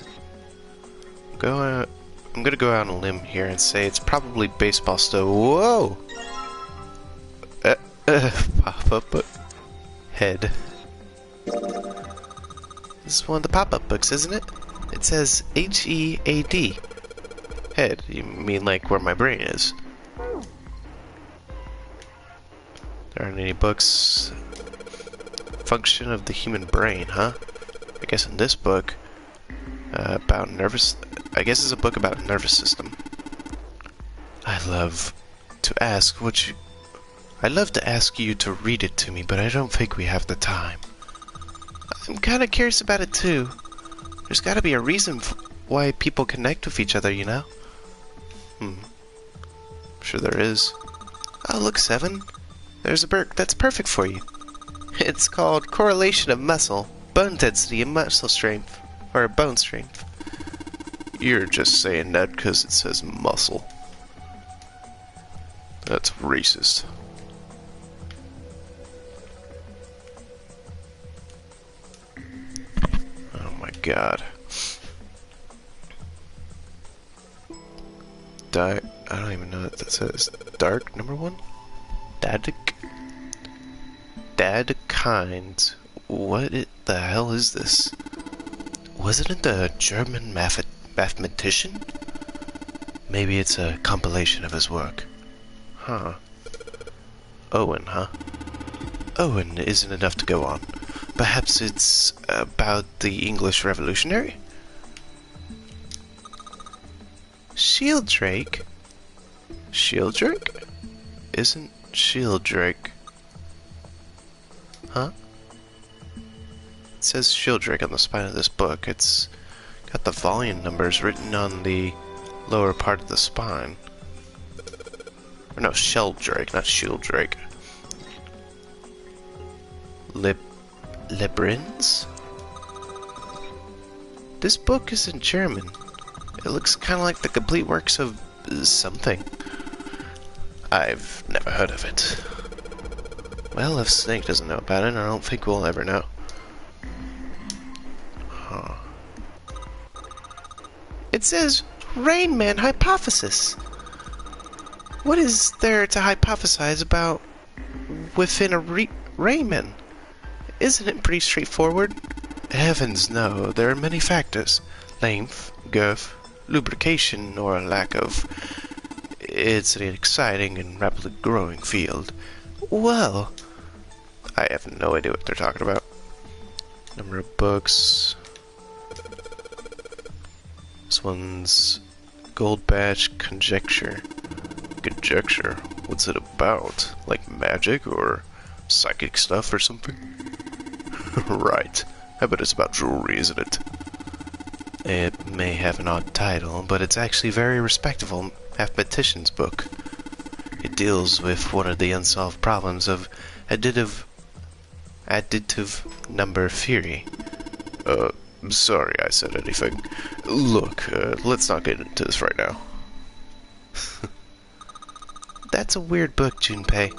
I'm gonna go out on a limb here and say it's probably baseball stuff. Whoa! Pop-up head. This is one of the pop-up books, isn't it? It says H-E-A-D. Head. You mean like where my brain is? There aren't any books. Function of the human brain, huh? I guess in this book, about nervous... I guess it's a book about nervous system. I'd love to ask you to read it to me, but I don't think we have the time. I'm kinda curious about it too. There's gotta be a reason why people connect with each other, you know? I'm sure there is. Oh, look, Seven. There's a book that's perfect for you. It's called Correlation of Muscle, Bone Density, and Muscle Strength. Or Bone Strength. You're just saying that because it says muscle. That's racist. Oh my god. I don't even know what that says. Dark, number 1? Dadkind. What the hell is this? Wasn't it a German mathematician? Maybe it's a compilation of his work. Huh. Owen, huh? Owen isn't enough to go on. Perhaps it's about the English Revolutionary? Shieldrake? Shieldrake? Isn't Shieldrake... Huh? It says Shieldrake on the spine of this book. It's got the volume numbers written on the lower part of the spine. Or no, Sheldrake, not Shieldrake. Librins? This book is in German. It looks kind of like the complete works of something. I've never heard of it. Well, if Snake doesn't know about it, I don't think we'll ever know. Huh. It says Rain Man hypothesis. What is there to hypothesize about within a Rayman? Isn't it pretty straightforward? Heavens no, there are many factors. Length, girth, lubrication, or a lack of. It's an exciting and rapidly growing field. Well, I have no idea what they're talking about. Number of books. This one's Gold Badge Conjecture. Conjecture? What's it about? Like magic or psychic stuff or something? Right. I bet it's about jewelry, isn't it? It may have an odd title, but it's actually a very respectable mathematician's book. It deals with one of the unsolved problems of additive number theory. Sorry I said anything. Look, let's not get into this right now. That's a weird book, Junpei.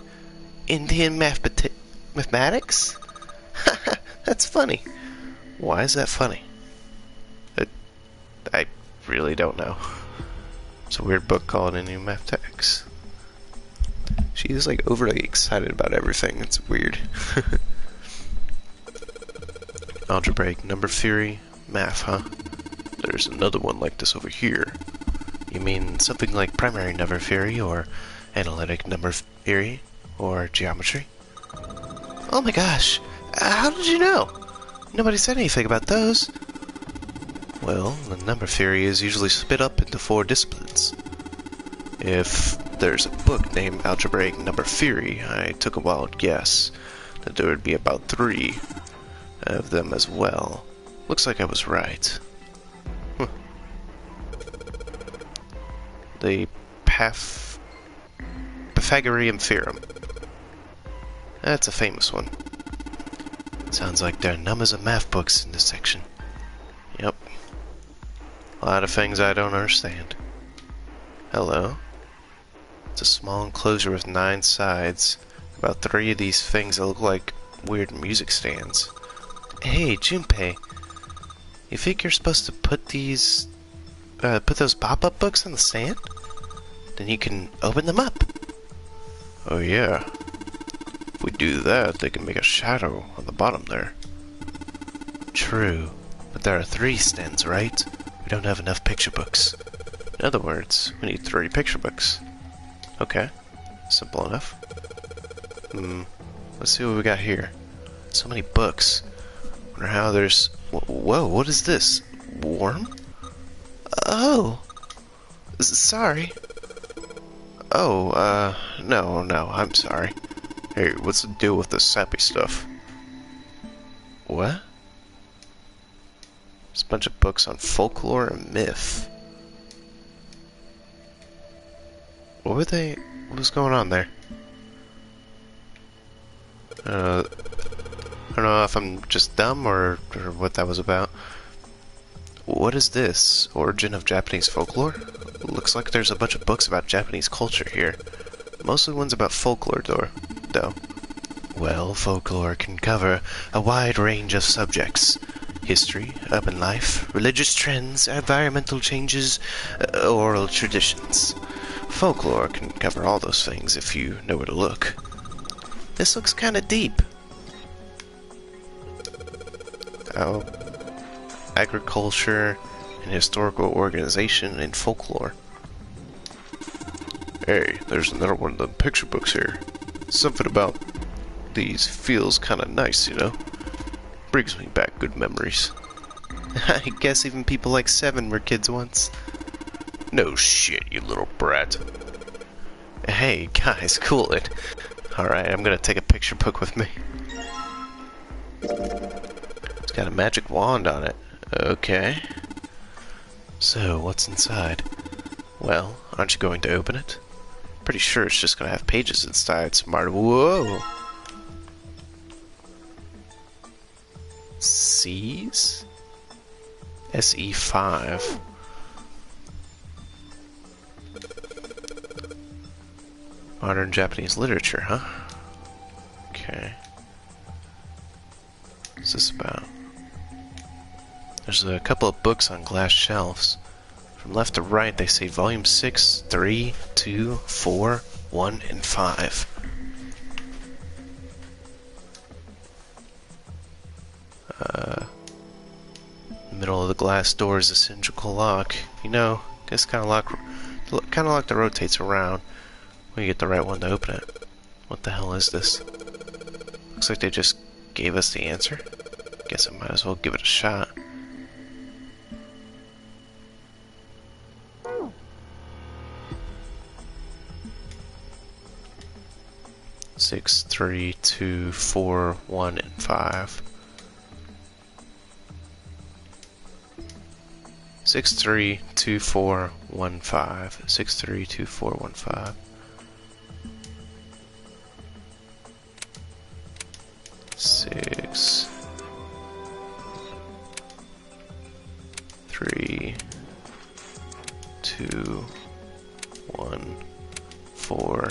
Indian mathematics? That's funny. Why is that funny? I really don't know. It's a weird book called Indian mathematics. She's like overly excited about everything. It's weird. Algebraic number theory, math, huh? There's another one like this over here. You mean something like primary number theory, or analytic number theory, or geometry? Oh my gosh! How did you know? Nobody said anything about those. Well, the number theory is usually split up into 4 disciplines. If there's a book named Algebraic Number Theory, I took a wild guess that there would be about 3 of them as well. Looks like I was right. Huh. The Pythagorean Theorem. That's a famous one. Sounds like there are numbers of math books in this section. Yep. A lot of things I don't understand. Hello? It's a small enclosure with 9 sides. About 3 of these things that look like weird music stands. Hey, Junpei. You think you're supposed to put these... put those pop-up books in the sand? Then you can open them up. Oh yeah. If we do that, they can make a shadow on the bottom there. True. But there are 3 stands, right? We don't have enough picture books. In other words, we need 3 picture books. Okay. Simple enough. Let's see what we got here. So many books. Wonder how there's... Whoa, what is this? Worm? Oh! Sorry. Oh, no, I'm sorry. Hey, what's the deal with this sappy stuff? What? There's a bunch of books on folklore and myth. What were they... What was going on there? I don't know if I'm just dumb or what that was about. What is this? Origin of Japanese folklore? Looks like there's a bunch of books about Japanese culture here. Mostly ones about folklore, though. Well, folklore can cover a wide range of subjects. History, urban life, religious trends, environmental changes, oral traditions. Folklore can cover all those things if you know where to look. This looks kinda deep. Oh. Agriculture and historical organization and folklore. Hey, there's another one of the picture books here. Something about these feels kinda nice, you know? Brings me back good memories. I guess even people like Seven were kids once. No shit, you little brat. Hey, guys, cool it. Alright, I'm gonna take a picture book with me. It's got a magic wand on it. Okay. So, what's inside? Well, aren't you going to open it? Pretty sure it's just gonna have pages inside. Smart. Whoa! C's? SE5. Modern Japanese literature, huh? Okay. What's this about? There's a couple of books on glass shelves. From left to right, they say Volume 6, 3, 2, 4, 1, and 5. Middle of the glass door is a cylindrical lock. You know, this kind of lock that rotates around when you get the right one to open it. What the hell is this? Looks like they just gave us the answer. Guess I might as well give it a shot. Six, 3, 2, 4, 1, and 5. 6, 3, 2, 4, 1, 5. 6, 3, 2, 4, 1, 5. 6, 3, 2, 1, 4,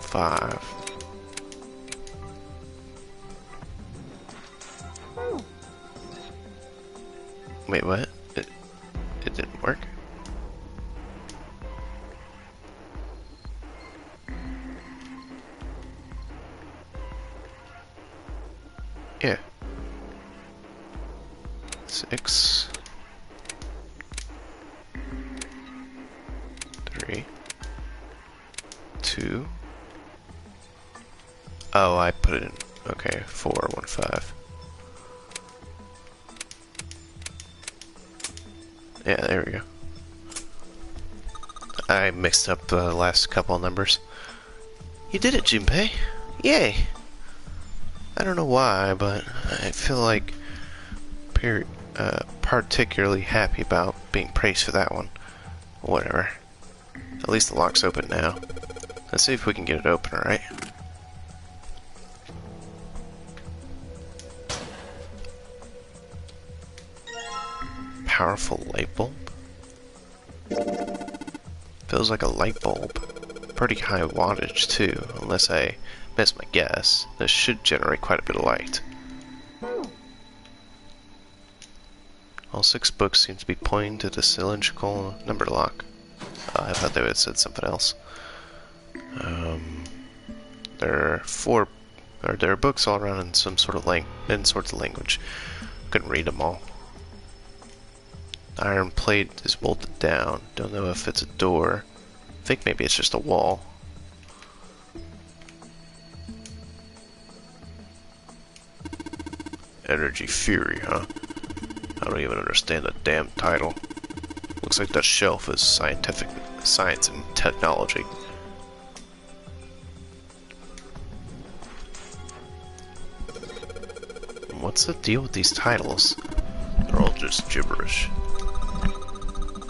5. Wait, what? It didn't work? Yeah. 6, 3, 2. Oh, I put it in. Okay, 4, 1, 5. Yeah, there we go. I mixed up the last couple of numbers. You did it, Junpei! Yay! I don't know why, but I feel like particularly happy about being praised for that one. Whatever. At least the lock's open now. Let's see if we can get it open, alright? Powerful light bulb? Feels like a light bulb. Pretty high wattage too, unless I miss my guess. This should generate quite a bit of light. All 6 books seem to be pointing to the cylindrical number lock. I thought they would have said something else. There are books all around in some sort of language. Couldn't read them all. The iron plate is bolted down. Don't know if it's a door. I think maybe it's just a wall. Energy Fury, huh? I don't even understand the damn title. Looks like that shelf is science and technology. What's the deal with these titles? They're all just gibberish.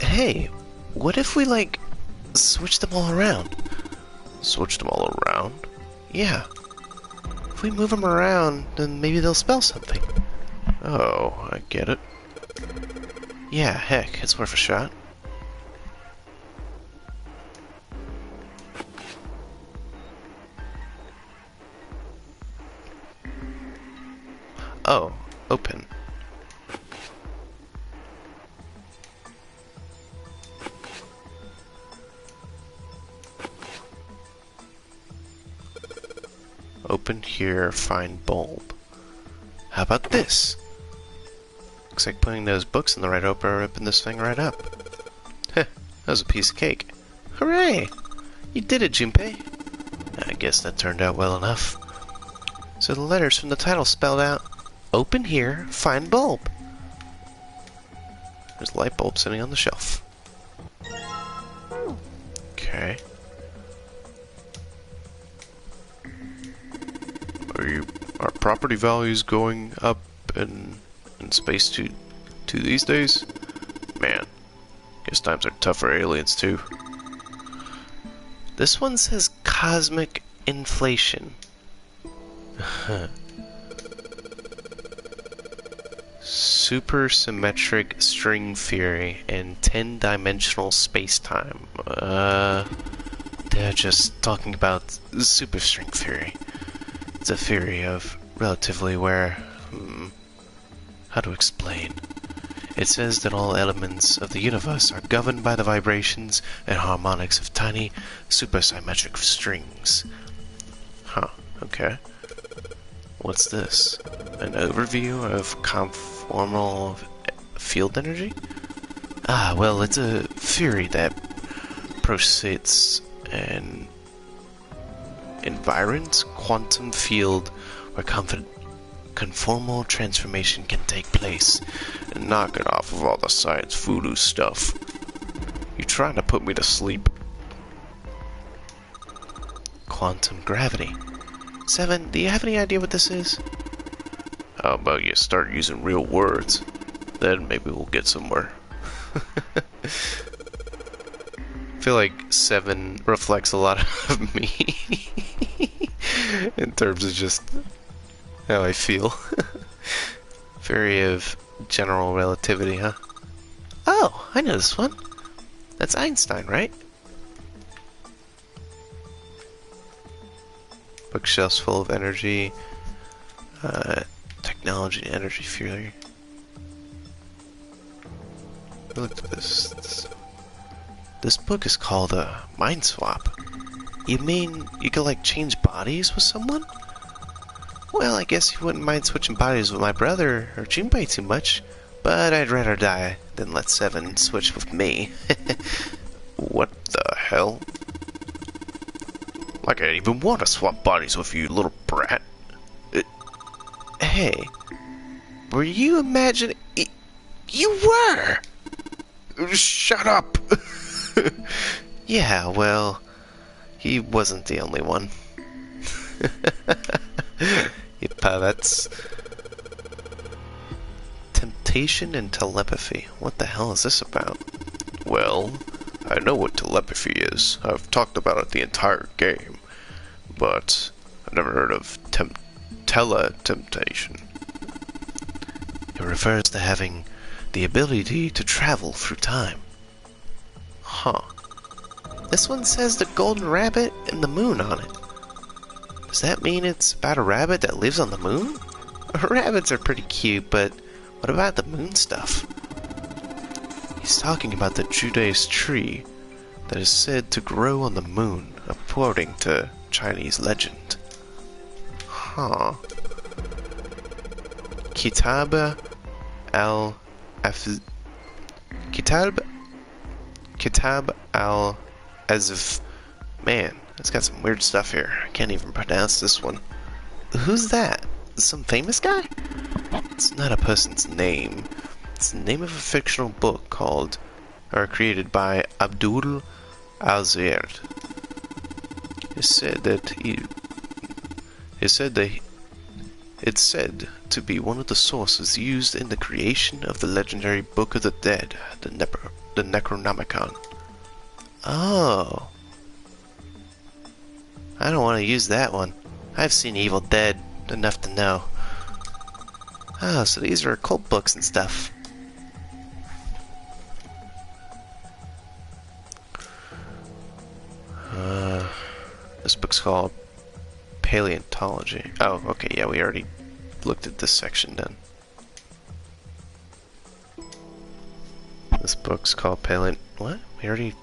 Hey, what if we, like, switch them all around? Switch them all around? Yeah. If we move them around, then maybe they'll spell something. Oh, I get it. Yeah, heck, it's worth a shot. Oh, open. Open here, find bulb. How about this? Looks like putting those books in the right opener opened this thing right up. Heh, that was a piece of cake. Hooray! You did it, Junpei! I guess that turned out well enough. So the letters from the title spelled out, open here, find bulb. There's a light bulb sitting on the shelf. Okay. Are property values going up in space to these days? Man, guess times are tough for aliens too. This one says cosmic inflation. Supersymmetric string theory and 10-dimensional space-time. they're just talking about super string theory. It's a theory of relatively where... how to explain? It says that all elements of the universe are governed by the vibrations and harmonics of tiny, supersymmetric strings. Huh, okay. What's this? An overview of conformal field energy? Ah, well, it's a theory that proceeds an environs quantum field where conformal transformation can take place. And knock it off of all the science voodoo stuff. You trying to put me to sleep? Quantum gravity. 7, do you have any idea what this is? How about you start using real words? Then maybe we'll get somewhere. I feel like 7 reflects a lot of me. In terms of just how I feel. Theory of general relativity, huh? Oh, I know this one. That's Einstein, right? Bookshelves full of energy, technology and energy theory. Look at this. This book is called Mind Swap. You mean you could like change bodies with someone? Well, I guess you wouldn't mind switching bodies with my brother or Junpei too much, but I'd rather die than let 7 switch with me. What the hell? Like I didn't even want to swap bodies with you, little brat. Hey, were you imagining? You were! Shut up! Yeah, well, he wasn't the only one. You pavets. Temptation and telepathy. What the hell is this about? Well, I know what telepathy is. I've talked about it the entire game. But I've never heard of teletemptation. It refers to having the ability to travel through time. Huh. This one says the golden rabbit and the moon on it. Does that mean it's about a rabbit that lives on the moon? Rabbits are pretty cute, but what about the moon stuff? He's talking about the Judaeus tree that is said to grow on the moon, according to Chinese legend. Huh. Kitab al-Azf. Man, it's got some weird stuff here. I can't even pronounce this one. Who's that? Some famous guy? It's not a person's name. It's the name of a fictional book created by Abdul al-Ziyad. It's said to be one of the sources used in the creation of the legendary Book of the Dead, the Necronomicon. Oh. I don't want to use that one. I've seen Evil Dead enough to know. Oh, so these are occult books and stuff. This book's called Paleontology. Oh, okay, yeah, we already looked at this section then. This book's called What? We already...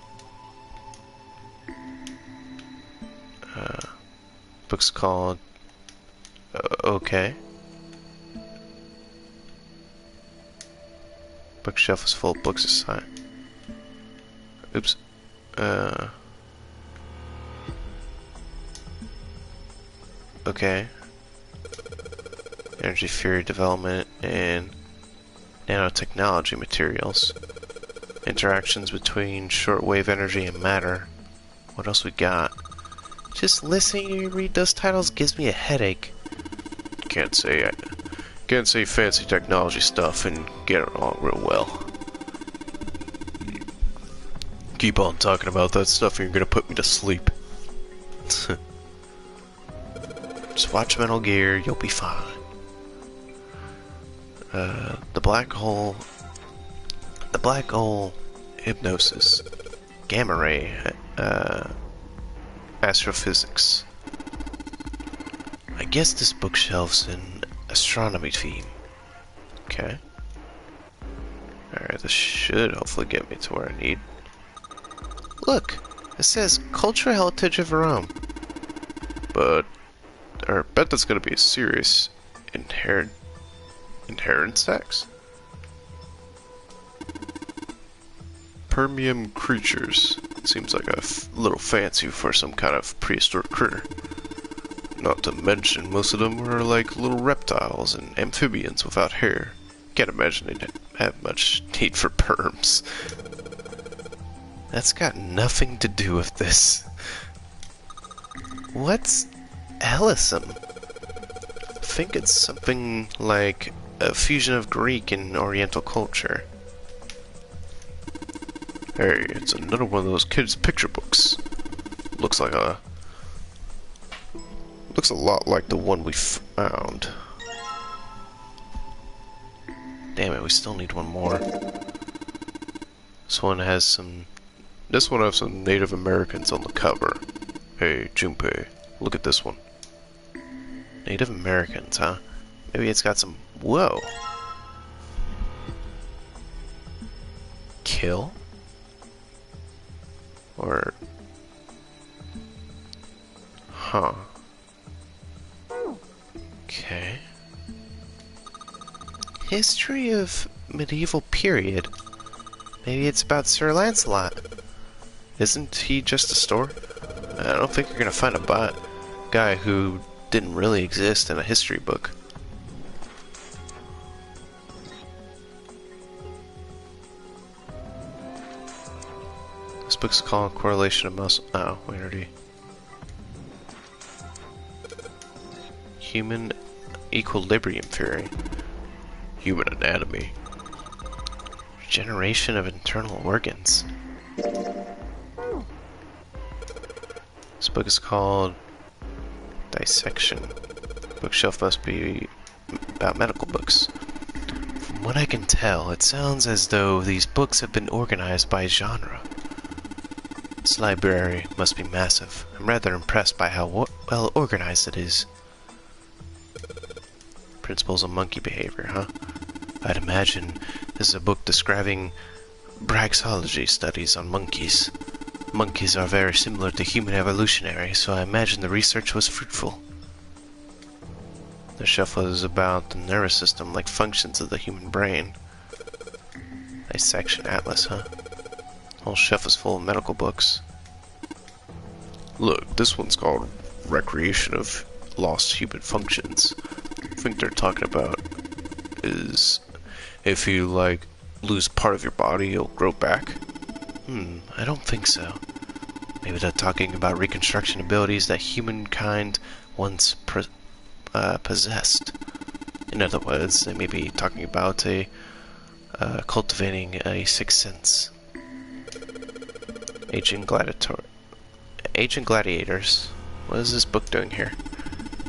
book's called... okay. Bookshelf is full of books assigned. Oops. Okay. Energy theory development and nanotechnology materials. Interactions between shortwave energy and matter. What else we got? Just listening to you read those titles gives me a headache. Can't say fancy technology stuff and get it all real well. Keep on talking about that stuff and you're gonna put me to sleep. Just watch Metal Gear, you'll be fine. The black hole hypnosis, gamma ray, Astrophysics. I guess this bookshelf's an astronomy theme. Okay. Alright, this should hopefully get me to where I need. Look! It says Cultural Heritage of Rome. But I bet that's gonna be a serious inherent sex. Permian creatures. Seems like a little fancy for some kind of prehistoric critter. Not to mention, most of them were like little reptiles and amphibians without hair. Can't imagine they'd have much need for perms. That's got nothing to do with this. What's Ellison? I think it's something like a fusion of Greek and Oriental culture. Hey, it's another one of those kids' picture books. Looks a lot like the one we found. Damn it, we still need one more. This one has some Native Americans on the cover. Hey, Junpei, look at this one. Native Americans, huh? Maybe it's got some... Whoa! Kill? Or... Huh. Okay. History of medieval period. Maybe it's about Sir Lancelot. Isn't he just a store? I don't think you're gonna find a guy who didn't really exist in a history book. This book's called Correlation of Muscle. Oh, we already. Human Equilibrium Theory. Human Anatomy. Regeneration of Internal Organs. This book is called Dissection. Bookshelf must be about medical books. From what I can tell, it sounds as though these books have been organized by genre. This library must be massive. I'm rather impressed by how well organized it is. Principles of monkey behavior, huh? I'd imagine this is a book describing braxology studies on monkeys. Monkeys are very similar to human evolutionary, so I imagine the research was fruitful. The shelf was about the nervous system, like functions of the human brain. Dissection atlas, huh? The whole shelf is full of medical books. Look, this one's called Recreation of Lost Human Functions. I think they're talking about is if you, like, lose part of your body, you'll grow back. I don't think so. Maybe they're talking about reconstruction abilities that humankind once possessed. In other words, they may be talking about cultivating a sixth sense. Ancient Gladiators. What is this book doing here?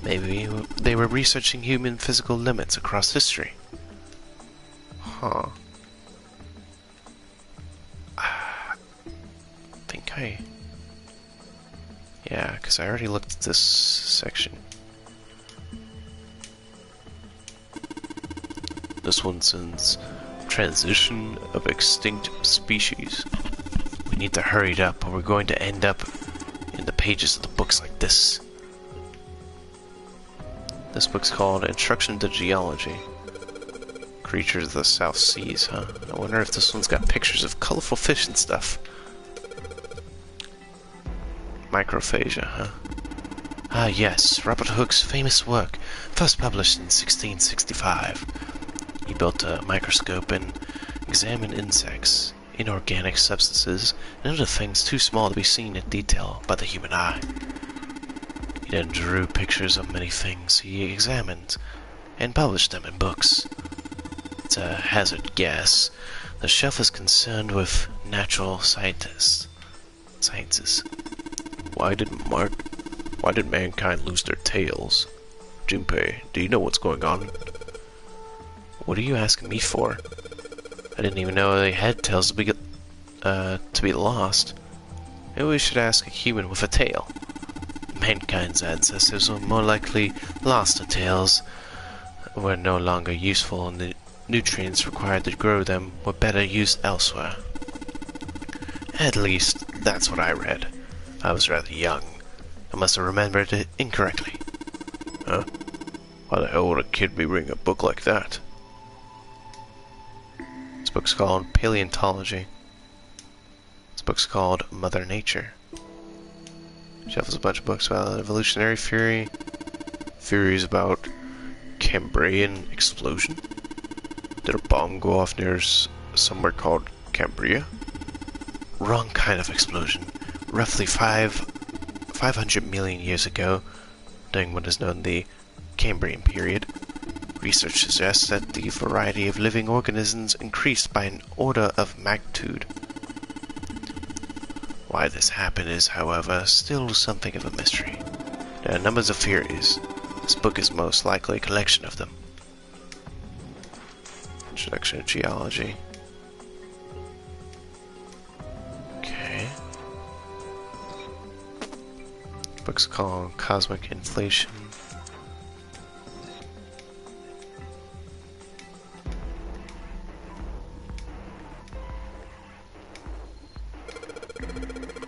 Maybe they were researching human physical limits across history. Huh. Yeah, because I already looked at this section. This one says transition of extinct species. We need to hurry it up or we're going to end up in the pages of the books like this. This book's called Introduction to Geology. Creatures of the South Seas, huh? I wonder if this one's got pictures of colorful fish and stuff. Microphagia, huh? Ah yes, Robert Hooke's famous work, first published in 1665. He built a microscope and examined insects, inorganic substances, and other things too small to be seen in detail by the human eye. He then drew pictures of many things he examined, and published them in books. It's a hazard guess. The shelf is concerned with natural sciences. Why did mankind lose their tails? Junpei, do you know what's going on? What are you asking me for? I didn't even know they had tails to be lost. Maybe we should ask a human with a tail. Mankind's ancestors were more likely lost to Tails, were no longer useful, and the nutrients required to grow them were better used elsewhere. At least, that's what I read. I was rather young. I must have remembered it incorrectly. Huh? Why the hell would a kid be reading a book like that? This book's called Paleontology. This book's called Mother Nature. Shuffles a bunch of books about evolutionary theory, theories about Cambrian explosion. Did a bomb go off near somewhere called Cambria? Wrong kind of explosion. Roughly 500 million years ago, during what is known the Cambrian period, research suggests that the variety of living organisms increased by an order of magnitude. Why this happened is, however, still something of a mystery. There are numbers of theories. This book is most likely a collection of them. Introduction to Geology. Okay. Book's called Cosmic Inflation.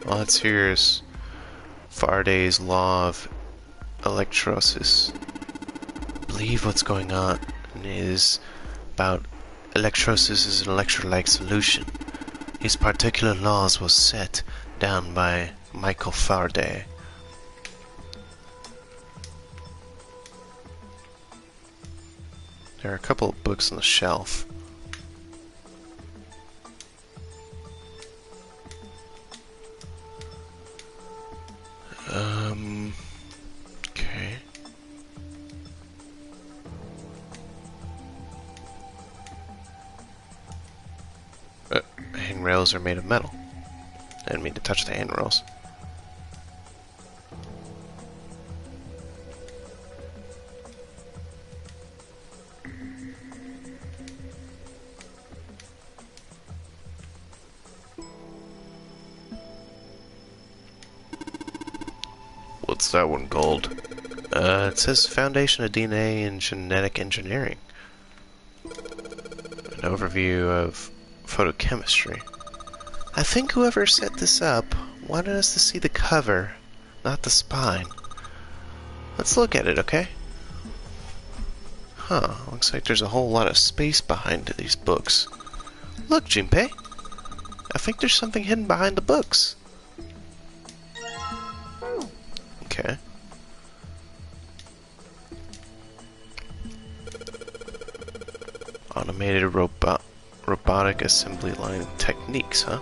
Well, let's hear Faraday's law of electrolysis. I believe what's going on is about electrolysis is an electrolyte solution. These particular laws were set down by Michael Faraday. There are a couple of books on the shelf. Okay. Handrails are made of metal. I didn't mean to touch the handrails. What's that one called? It says Foundation of DNA and Genetic Engineering. An overview of photochemistry. I think whoever set this up wanted us to see the cover, not the spine. Let's look at it, okay? Huh, looks like there's a whole lot of space behind these books. Look, Junpei! I think there's something hidden behind the books. Okay. Automated robotic assembly line techniques, huh?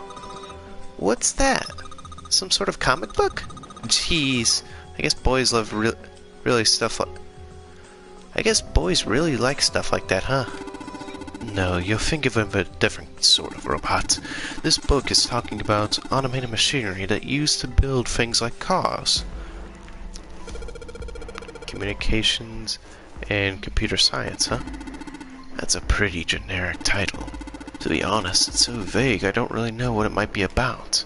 What's that? Some sort of comic book? Jeez, I guess boys love really stuff like. I guess boys really like stuff like that, huh? No, you're thinking of a different sort of robot. This book is talking about automated machinery that used to build things like cars. Communications and computer science, huh? That's a pretty generic title. To be honest, it's so vague I don't really know what it might be about.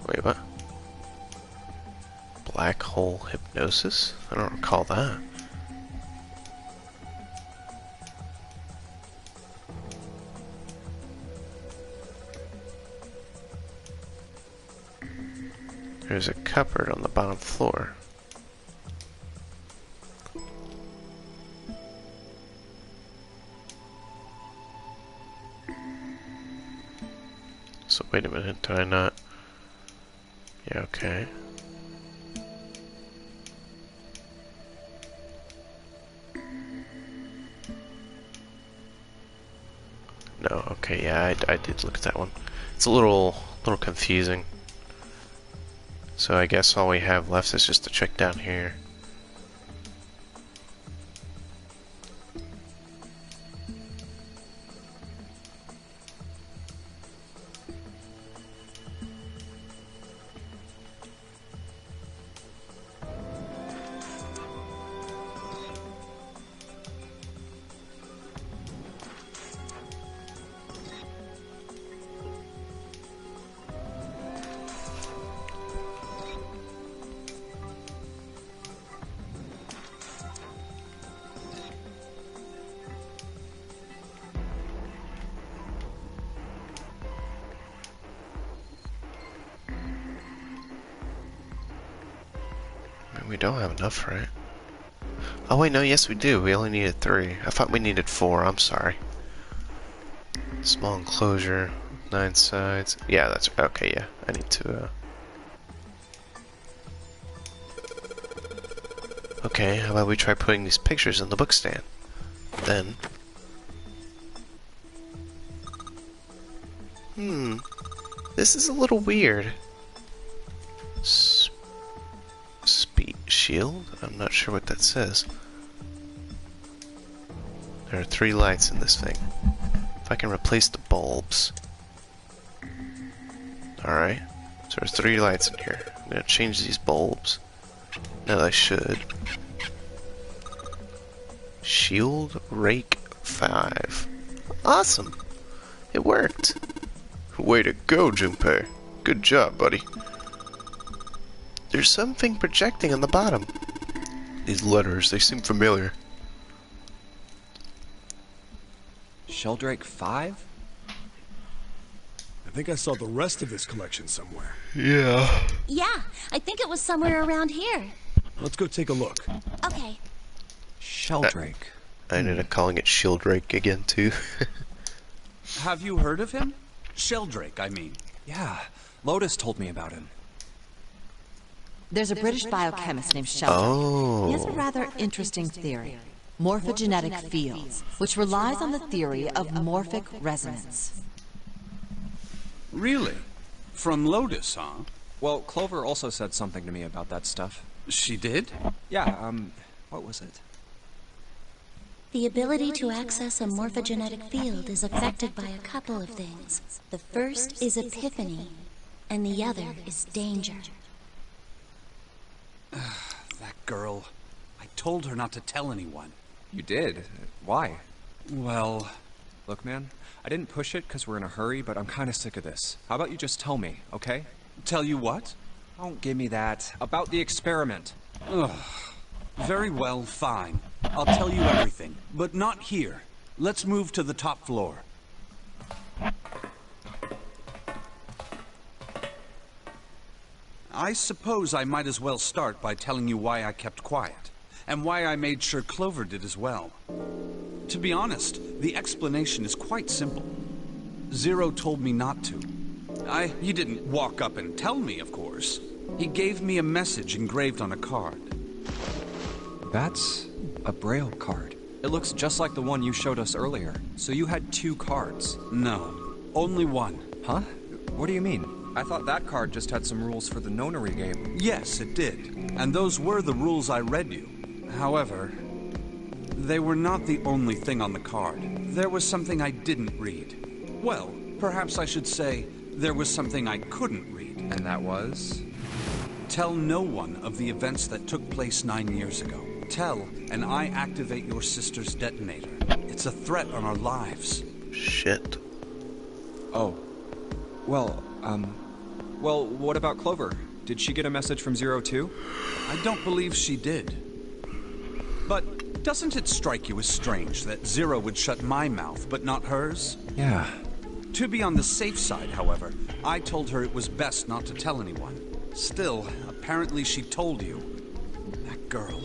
Wait, what? Black hole hypnosis? I don't recall that. There's a cupboard on the bottom floor. So wait a minute, did I not? Yeah, okay. No, okay, yeah, I did look at that one. It's a little confusing. So I guess all we have left is just to check down here. We don't have enough, right? Oh wait, no, yes we do. We only needed 3. I thought we needed 4, I'm sorry. Small enclosure, 9 sides. Yeah, that's okay, yeah. I need to, Okay, how about we try putting these pictures in the book stand? Then... This is a little weird. Shield? I'm not sure what that says. There are 3 lights in this thing. If I can replace the bulbs. Alright. So there's 3 lights in here. I'm gonna change these bulbs. No, I should. Shield Rake 5. Awesome! It worked! Way to go, Junpei. Good job, buddy. There's something projecting on the bottom. These letters, they seem familiar. Sheldrake 5? I think I saw the rest of this collection somewhere. Yeah. Yeah, I think it was somewhere around here. Let's go take a look. Okay. Sheldrake. I ended up calling it Shieldrake again, too. Have you heard of him? Sheldrake, I mean. Yeah, Lotus told me about him. There's a British biochemist named Sheldrake. He has a rather interesting theory. Morphogenetic fields, which relies on the theory of morphic resonance. Really? From Lotus, huh? Well, Clover also said something to me about that stuff. She did? Yeah, what was it? The ability to access a morphogenetic field is affected by a couple of things. The first is epiphany, and the other is danger. That girl. I told her not to tell anyone. You did? Why? Well... Look, man, I didn't push it because we're in a hurry, but I'm kind of sick of this. How about you just tell me, okay? Tell you what? Don't give me that. About the experiment. Ugh. Very well, fine. I'll tell you everything, but not here. Let's move to the top floor. I suppose I might as well start by telling you why I kept quiet, and why I made sure Clover did as well. To be honest, the explanation is quite simple. Zero told me not to. He didn't walk up and tell me, of course. He gave me a message engraved on a card. That's a Braille card. It looks just like the one you showed us earlier. So you had 2 cards. No, only one. Huh? What do you mean? I thought that card just had some rules for the nonary game. Yes, it did. And those were the rules I read you. However, they were not the only thing on the card. There was something I didn't read. Well, perhaps I should say, there was something I couldn't read. And that was? Tell no one of the events that took place 9 years ago. Tell, and I activate your sister's detonator. It's a threat on our lives. Shit. Oh. Well, what about Clover? Did she get a message from Zero too? I don't believe she did. But doesn't it strike you as strange that Zero would shut my mouth, but not hers? Yeah. To be on the safe side, however, I told her it was best not to tell anyone. Still, apparently she told you. That girl.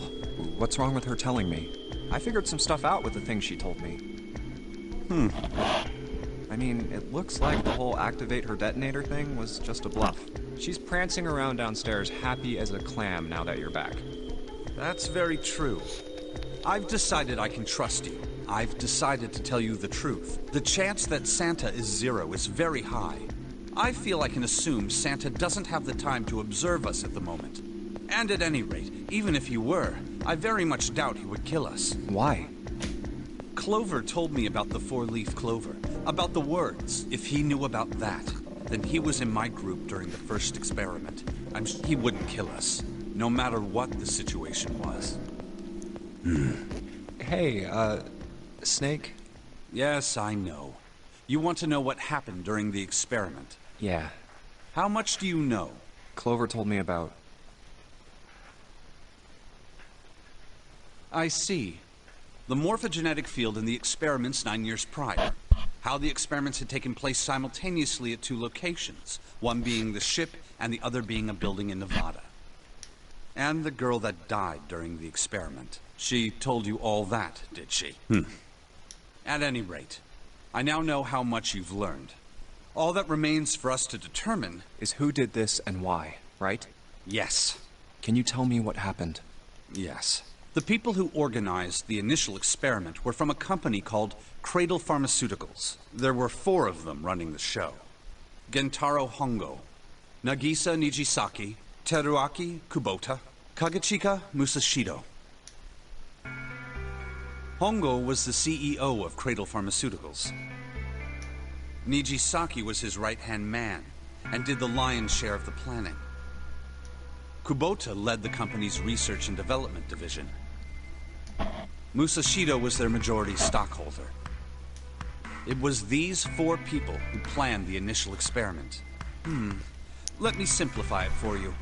What's wrong with her telling me? I figured some stuff out with the things she told me. I mean, it looks like the whole activate her detonator thing was just a bluff. She's prancing around downstairs happy as a clam now that you're back. That's very true. I've decided I can trust you. I've decided to tell you the truth. The chance that Santa is Zero is very high. I feel I can assume Santa doesn't have the time to observe us at the moment. And at any rate, even if he were, I very much doubt he would kill us. Why? Clover told me about the four-leaf clover, about the words. If he knew about that, then he was in my group during the first experiment. I'm sure he wouldn't kill us, no matter what the situation was. Hey, Snake? Yes, I know. You want to know what happened during the experiment? Yeah. How much do you know? Clover told me about... I see. The morphogenetic field in the experiments 9 years prior. How the experiments had taken place simultaneously at 2 locations, one being the ship and the other being a building in Nevada. And the girl that died during the experiment. She told you all that, did she? At any rate, I now know how much you've learned. All that remains for us to determine is who did this and why, right? Yes. Can you tell me what happened? Yes. The people who organized the initial experiment were from a company called Cradle Pharmaceuticals. There were 4 of them running the show. Gentaro Hongo, Nagisa Nijisaki, Teruaki Kubota, Kagechika Musashido. Hongo was the CEO of Cradle Pharmaceuticals. Nijisaki was his right-hand man and did the lion's share of the planning. Kubota led the company's research and development division. Musashido was their majority stockholder. It was these 4 people who planned the initial experiment. Let me simplify it for you.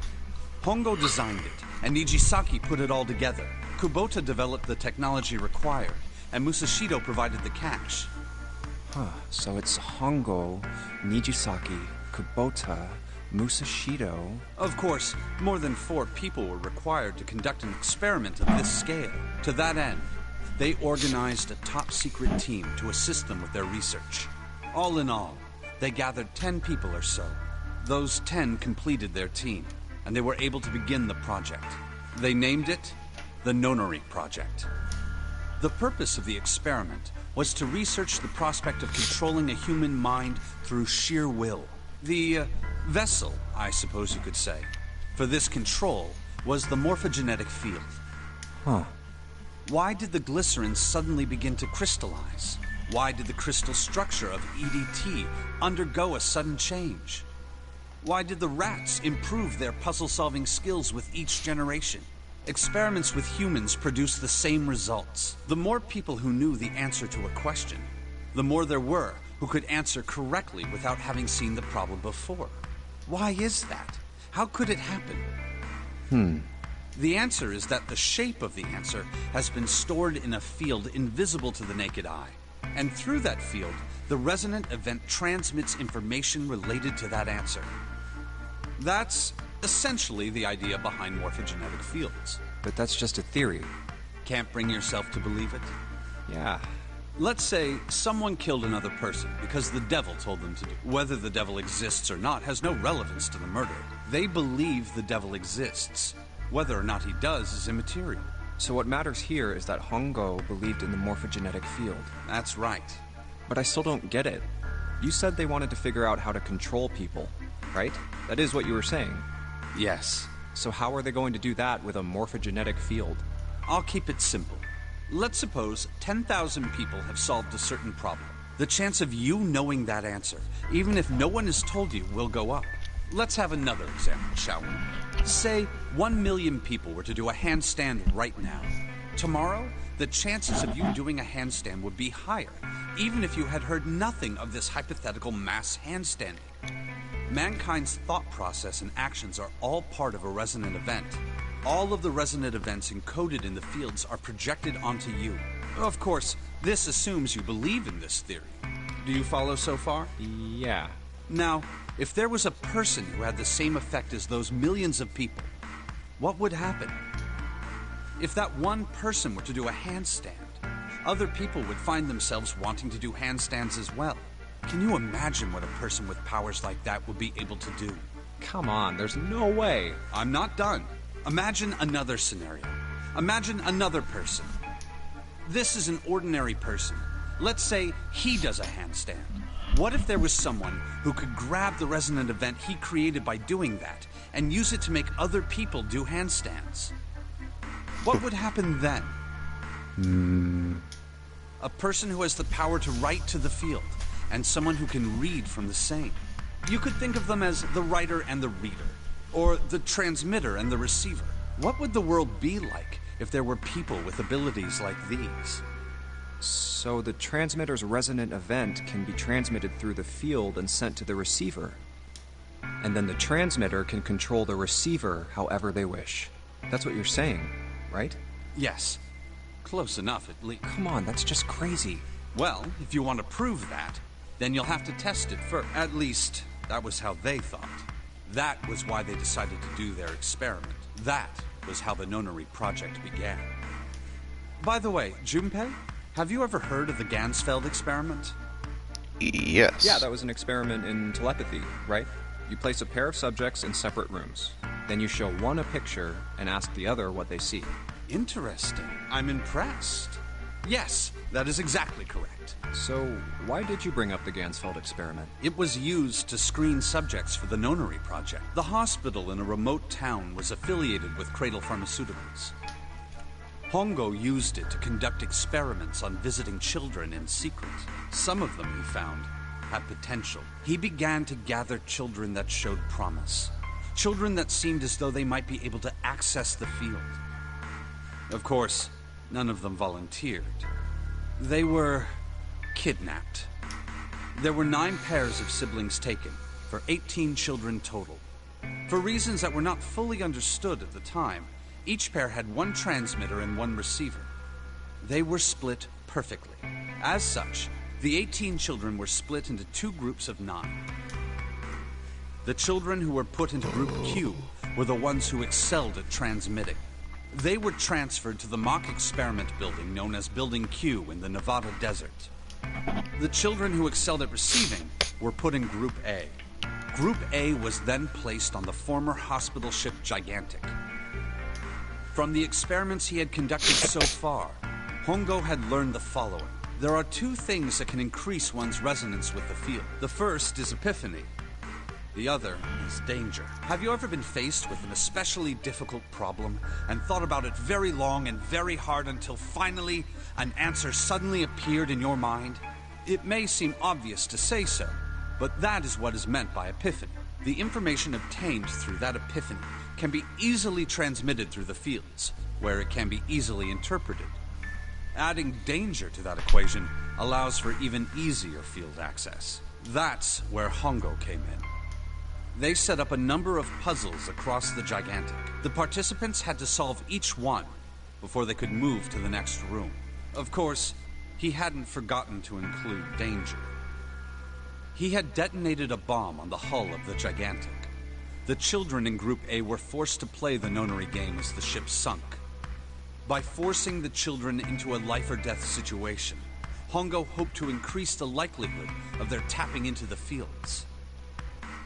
Hongo designed it, and Nijisaki put it all together. Kubota developed the technology required, and Musashido provided the cash. So it's Hongo, Nijisaki, Kubota, Musashido... Of course, more than 4 people were required to conduct an experiment of this scale. To that end, they organized a top-secret team to assist them with their research. All in all, they gathered 10 people or so. Those 10 completed their team, and they were able to begin the project. They named it the Nonori Project. The purpose of the experiment was to research the prospect of controlling a human mind through sheer will. The vessel, I suppose you could say, for this control was the morphogenetic field. Why did the glycerin suddenly begin to crystallize? Why did the crystal structure of EDT undergo a sudden change? Why did the rats improve their puzzle-solving skills with each generation? Experiments with humans produce the same results. The more people who knew the answer to a question, the more there were who could answer correctly without having seen the problem before. Why is that? How could it happen? The answer is that the shape of the answer has been stored in a field invisible to the naked eye. And through that field, the resonant event transmits information related to that answer. That's essentially the idea behind morphogenetic fields. But that's just a theory. Can't bring yourself to believe it? Yeah. Let's say someone killed another person because the devil told them to do. Whether the devil exists or not has no relevance to the murder. They believe the devil exists. Whether or not he does is immaterial. So what matters here is that Hongo believed in the morphogenetic field. That's right. But I still don't get it. You said they wanted to figure out how to control people, right? That is what you were saying. Yes. So how are they going to do that with a morphogenetic field? I'll keep it simple. Let's suppose 10,000 people have solved a certain problem. The chance of you knowing that answer, even if no one has told you, will go up. Let's have another example, shall we? Say 1 million people were to do a handstand right now. Tomorrow, the chances of you doing a handstand would be higher, even if you had heard nothing of this hypothetical mass handstanding. Mankind's thought process and actions are all part of a resonant event. All of the resonant events encoded in the fields are projected onto you. Of course, this assumes you believe in this theory. Do you follow so far? Yeah. Now, if there was a person who had the same effect as those millions of people, what would happen? If that one person were to do a handstand, other people would find themselves wanting to do handstands as well. Can you imagine what a person with powers like that would be able to do? Come on, there's no way. I'm not done. Imagine another scenario. Imagine another person. This is an ordinary person. Let's say he does a handstand. What if there was someone who could grab the resonant event he created by doing that and use it to make other people do handstands? What would happen then? A person who has the power to write to the field, and someone who can read from the same. You could think of them as the writer and the reader, or the transmitter and the receiver. What would the world be like if there were people with abilities like these? So the transmitter's resonant event can be transmitted through the field and sent to the receiver. And then the transmitter can control the receiver however they wish. That's what you're saying, right? Yes. Close enough, at least. Come on, that's just crazy. Well, if you want to prove that, then you'll have to test it first. At least, that was how they thought. That was why they decided to do their experiment. That was how the Nonary project began. By the way, Junpei, have you ever heard of the Gansfeld experiment? Yes. Yeah, that was an experiment in telepathy, right? You place a pair of subjects in separate rooms. Then you show one a picture and ask the other what they see. Interesting. I'm impressed. Yes, that is exactly correct. So, why did you bring up the Gansfeld experiment? It was used to screen subjects for the Nonary project. The hospital in a remote town was affiliated with Cradle Pharmaceuticals. Hongo used it to conduct experiments on visiting children in secret. Some of them, he found, had potential. He began to gather children that showed promise. Children that seemed as though they might be able to access the field. Of course, none of them volunteered. They were kidnapped. There were 9 pairs of siblings taken, for 18 children total. For reasons that were not fully understood at the time, each pair had 1 transmitter and 1 receiver. They were split perfectly. As such, the 18 children were split into 2 groups of 9. The children who were put into Group Q were the ones who excelled at transmitting. They were transferred to the mock experiment building known as Building Q in the Nevada desert. The children who excelled at receiving were put in Group A. Group A was then placed on the former hospital ship Gigantic. From the experiments he had conducted so far, Hongo had learned the following. There are 2 things that can increase one's resonance with the field. The first is epiphany. The other is danger. Have you ever been faced with an especially difficult problem and thought about it very long and very hard until finally an answer suddenly appeared in your mind? It may seem obvious to say so, but that is what is meant by epiphany. The information obtained through that epiphany can be easily transmitted through the fields, where it can be easily interpreted. Adding danger to that equation allows for even easier field access. That's where Hongo came in. They set up a number of puzzles across the Gigantic. The participants had to solve each one before they could move to the next room. Of course, he hadn't forgotten to include danger. He had detonated a bomb on the hull of the Gigantic. The children in Group A were forced to play the Nonary game as the ship sunk. By forcing the children into a life-or-death situation, Hongo hoped to increase the likelihood of their tapping into the fields.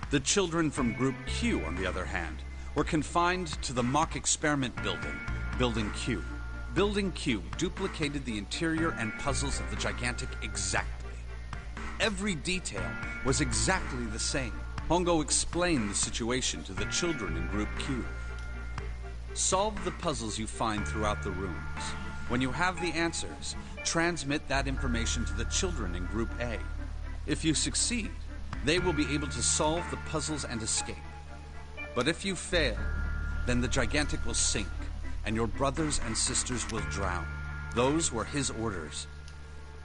The children from Group Q, on the other hand, were confined to the mock experiment building, Building Q. Building Q duplicated the interior and puzzles of the Gigantic exactly. Every detail was exactly the same. Hongo explained the situation to the children in Group Q. Solve the puzzles you find throughout the rooms. When you have the answers, transmit that information to the children in Group A. If you succeed, they will be able to solve the puzzles and escape. But if you fail, then the Gigantic will sink, and your brothers and sisters will drown. Those were his orders.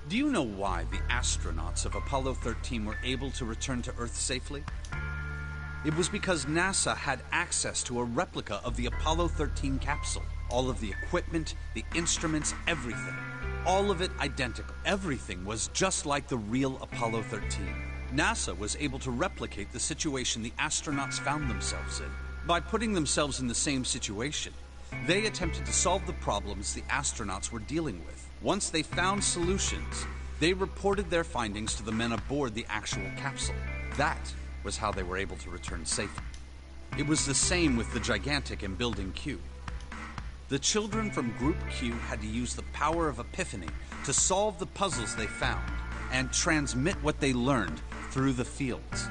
Do you know why the astronauts of Apollo 13 were able to return to Earth safely? It was because NASA had access to a replica of the Apollo 13 capsule. All of the equipment, the instruments, everything. All of it identical. Everything was just like the real Apollo 13. NASA was able to replicate the situation the astronauts found themselves in. By putting themselves in the same situation, they attempted to solve the problems the astronauts were dealing with. Once they found solutions, they reported their findings to the men aboard the actual capsule. That was how they were able to return safely. It was the same with the Gigantic in Building Q. The children from Group Q had to use the power of epiphany to solve the puzzles they found and transmit what they learned through the fields.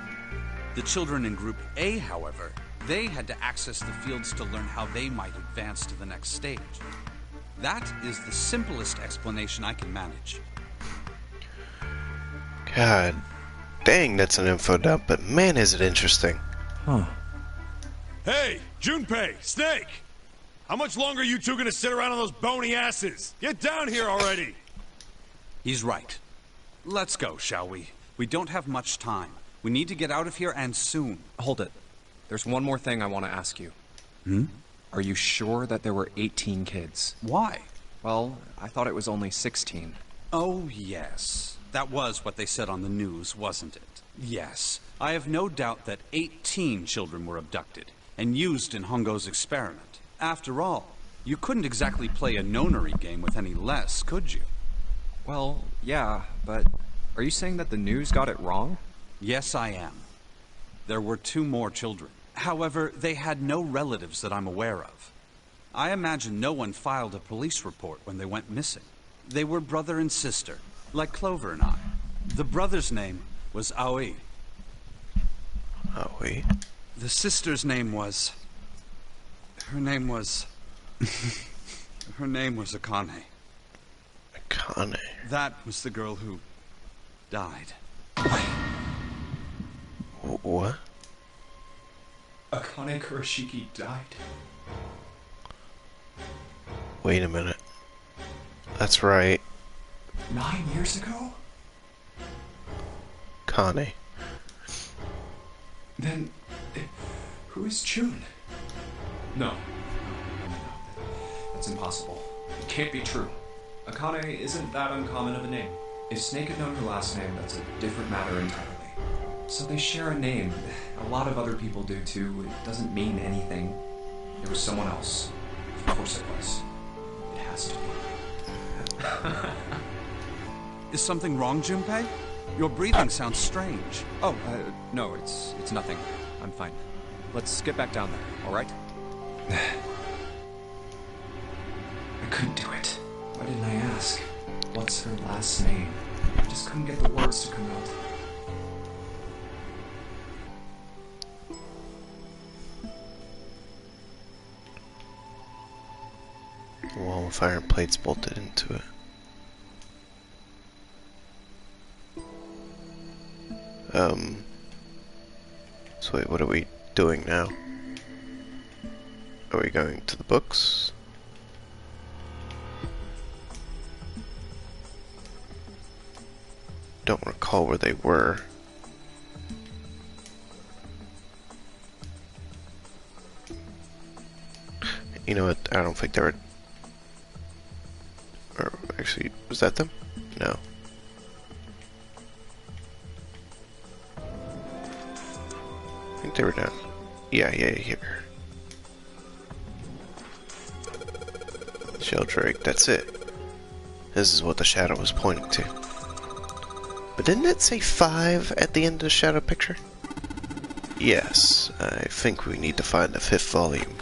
The children in Group A, however, they had to access the fields to learn how they might advance to the next stage. That is the simplest explanation I can manage. God dang, that's an info dump, but man, is it interesting. Huh. Hey, Junpei, Snake! How much longer are you two gonna sit around on those bony asses? Get down here already! He's right. Let's go, shall we? We don't have much time. We need to get out of here, and soon. Hold it. There's one more thing I want to ask you. Are you sure that there were 18 kids? Why? Well, I thought it was only 16. Oh, yes. That was what they said on the news, wasn't it? Yes. I have no doubt that 18 children were abducted and used in Hongo's experiment. After all, you couldn't exactly play a nonary game with any less, could you? Well, yeah, but are you saying that the news got it wrong? Yes, I am. There were 2 more children. However, they had no relatives that I'm aware of. I imagine no one filed a police report when they went missing. They were brother and sister, like Clover and I. The brother's name was Aoi. Aoi? The sister's name was... Her name was Akane. Akane? That was the girl who died. What? Akane Kurashiki died? Wait a minute. That's right. 9 years ago? Kane. Then, who is June? No. That's impossible. It can't be true. Akane isn't that uncommon of a name. If Snake had known her last name, that's a different matter entirely. So they share a name. A lot of other people do too. It doesn't mean anything. It was someone else. Of course it was. It has to be. Is something wrong, Junpei? Your breathing sounds strange. Oh, no, it's nothing. I'm fine. Let's get back down there, alright? I couldn't do it. Why didn't I ask? What's her last name? I just couldn't get the words to come out. Wall of iron plates bolted into it. So wait, what are we doing now? Are we going to the books? Don't recall where they were. You know what? I don't think they were... Or actually, was that them? No. I think they were down. Yeah, here. Sheldrake, that's it. This is what the shadow was pointing to. But didn't it say 5 at the end of the shadow picture? Yes, I think we need to find the 5th volume.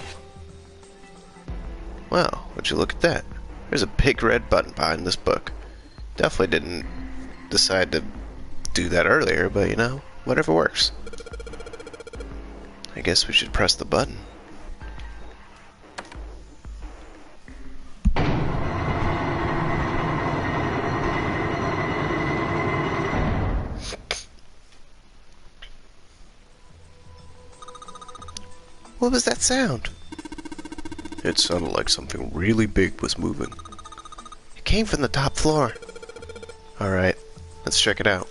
Wow, would you look at that? There's a big red button behind this book. Definitely didn't decide to do that earlier, but you know, whatever works. I guess we should press the button. What was that sound? It sounded like something really big was moving. It came from the top floor. Alright, let's check it out.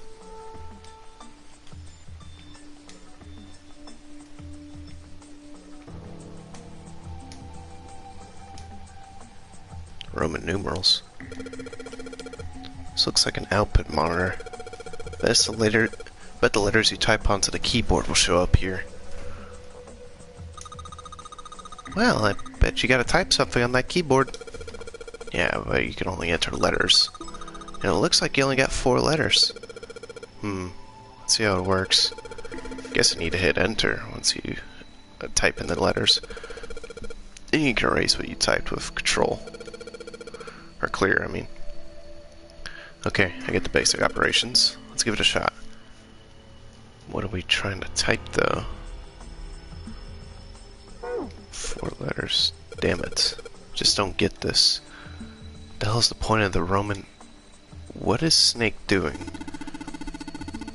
Roman numerals. This looks like an output monitor. Bet the letters you type onto the keyboard will show up here. Well, I bet you gotta type something on that keyboard. Yeah, but you can only enter letters. And it looks like you only got 4 letters. Let's see how it works. Guess you need to hit enter once you type in the letters. Then you can erase what you typed with control. Or clear, I mean. Okay, I get the basic operations. Let's give it a shot. What are we trying to type, though? 4 letters. Damn it. Just don't get this. The hell's the point of the Roman... What is Snake doing?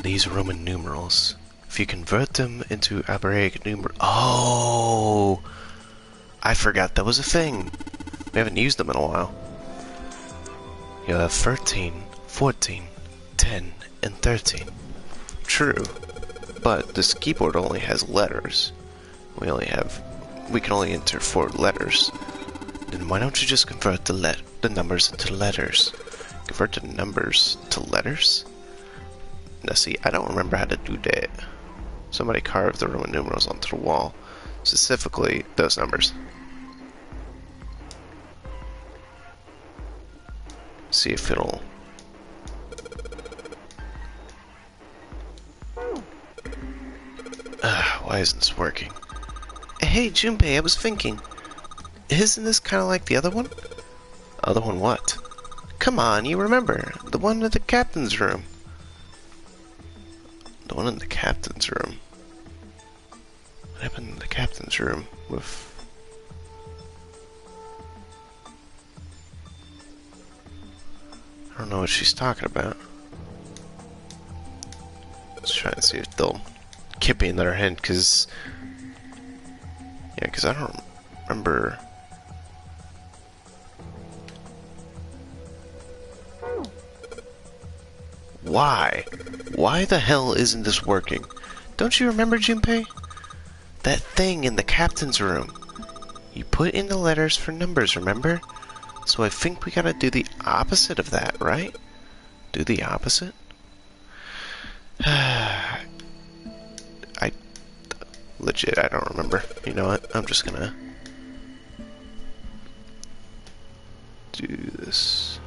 These Roman numerals. If you convert them into Abraic numerals... Oh! I forgot that was a thing. We haven't used them in a while. You'll have 13, 14, 10, and 13. True. But this keyboard only has letters. We can only enter 4 letters. Then why don't you just convert the numbers into letters? Convert the numbers to letters? Now see, I don't remember how to do that. Somebody carved the Roman numerals onto the wall. Specifically, those numbers. See if it'll... Why isn't this working? Hey, Junpei, I was thinking. Isn't this kind of like the other one? Other one what? Come on, you remember. The one in the captain's room. The one in the captain's room. What happened in the captain's room with... I don't know what she's talking about. Let's try and see if they'll keep me in their head, because... Yeah, because I don't remember... Why? Why the hell isn't this working? Don't you remember, Junpei? That thing in the captain's room. You put in the letters for numbers, remember? So I think we gotta do the opposite of that, right? Do the opposite? Legit, I don't remember. You know what? I'm just gonna do this.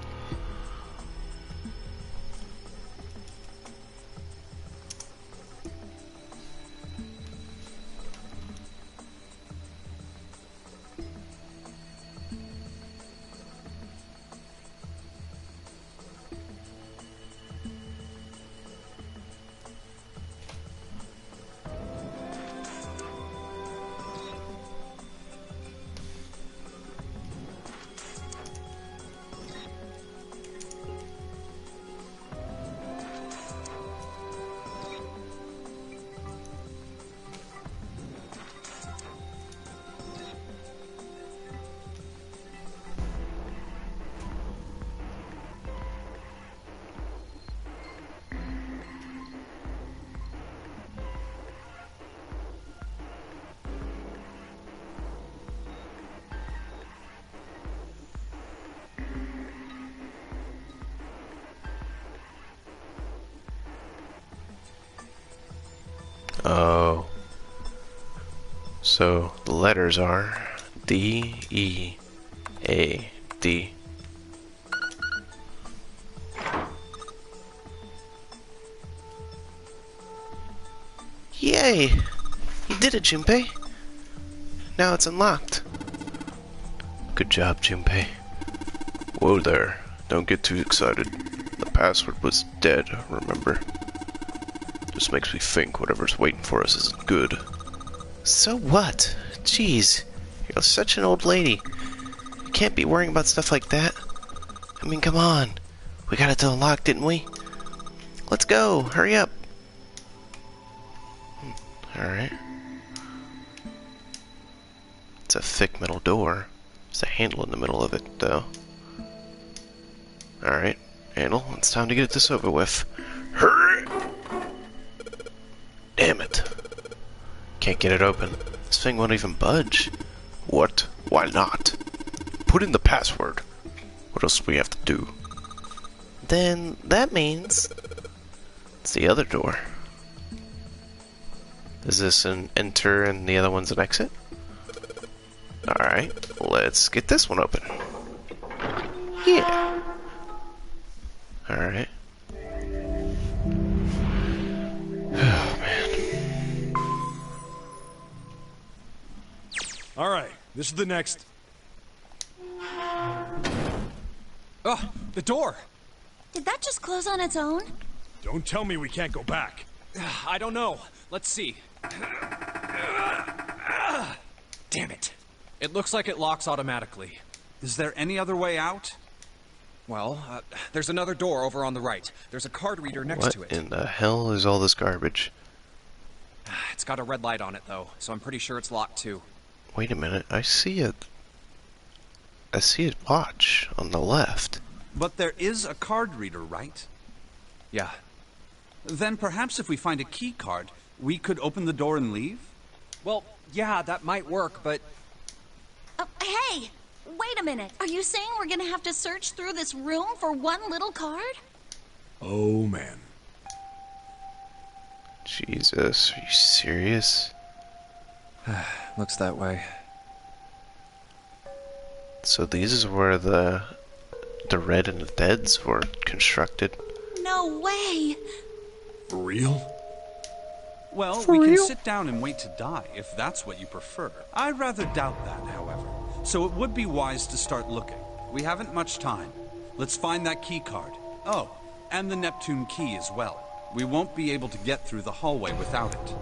Oh. So the letters are D, E, A, D. Yay! You did it, Junpei. Now it's unlocked. Good job, Junpei. Whoa there. Don't get too excited. The password was dead, remember? Just makes me think whatever's waiting for us isn't good. So what? Jeez, you're such an old lady. You can't be worrying about stuff like that. I mean, come on. We got it to unlock, didn't we? Let's go, hurry up. Alright. It's a thick metal door. There's a handle in the middle of it, though. Alright, handle, it's time to get this over with. Hurry! Damn it. Can't get it open. This thing won't even budge. What? Why not? Put in the password. What else do we have to do? Then that means it's the other door. Is this an enter and the other one's an exit? Alright, let's get this one open. Yeah. Alright. Oh, man. Alright, this is the next... Oh, the door! Did that just close on its own? Don't tell me we can't go back. I don't know. Let's see. Damn it. It looks like it locks automatically. Is there any other way out? Well, there's another door over on the right. There's a card reader next to What it. in the hell is all this garbage? It's got a red light on it, though, so I'm pretty sure it's locked, too. Wait a minute, I see a watch on the left. But there is a card reader, right? Yeah. Then perhaps if we find a key card, we could open the door and leave? Well, yeah, that might work, but... Hey! Wait a minute. Are you saying we're gonna have to search through this room for one little card? Oh, man. Jesus, are you serious? Looks that way. So these is where the Red and the Deads were constructed. No way! For real? Well, we can sit down and wait to die, if that's what you prefer. I rather doubt that, however. So it would be wise to start looking. We haven't much time. Let's find that key card. Oh, and the Neptune key as well. We won't be able to get through the hallway without it.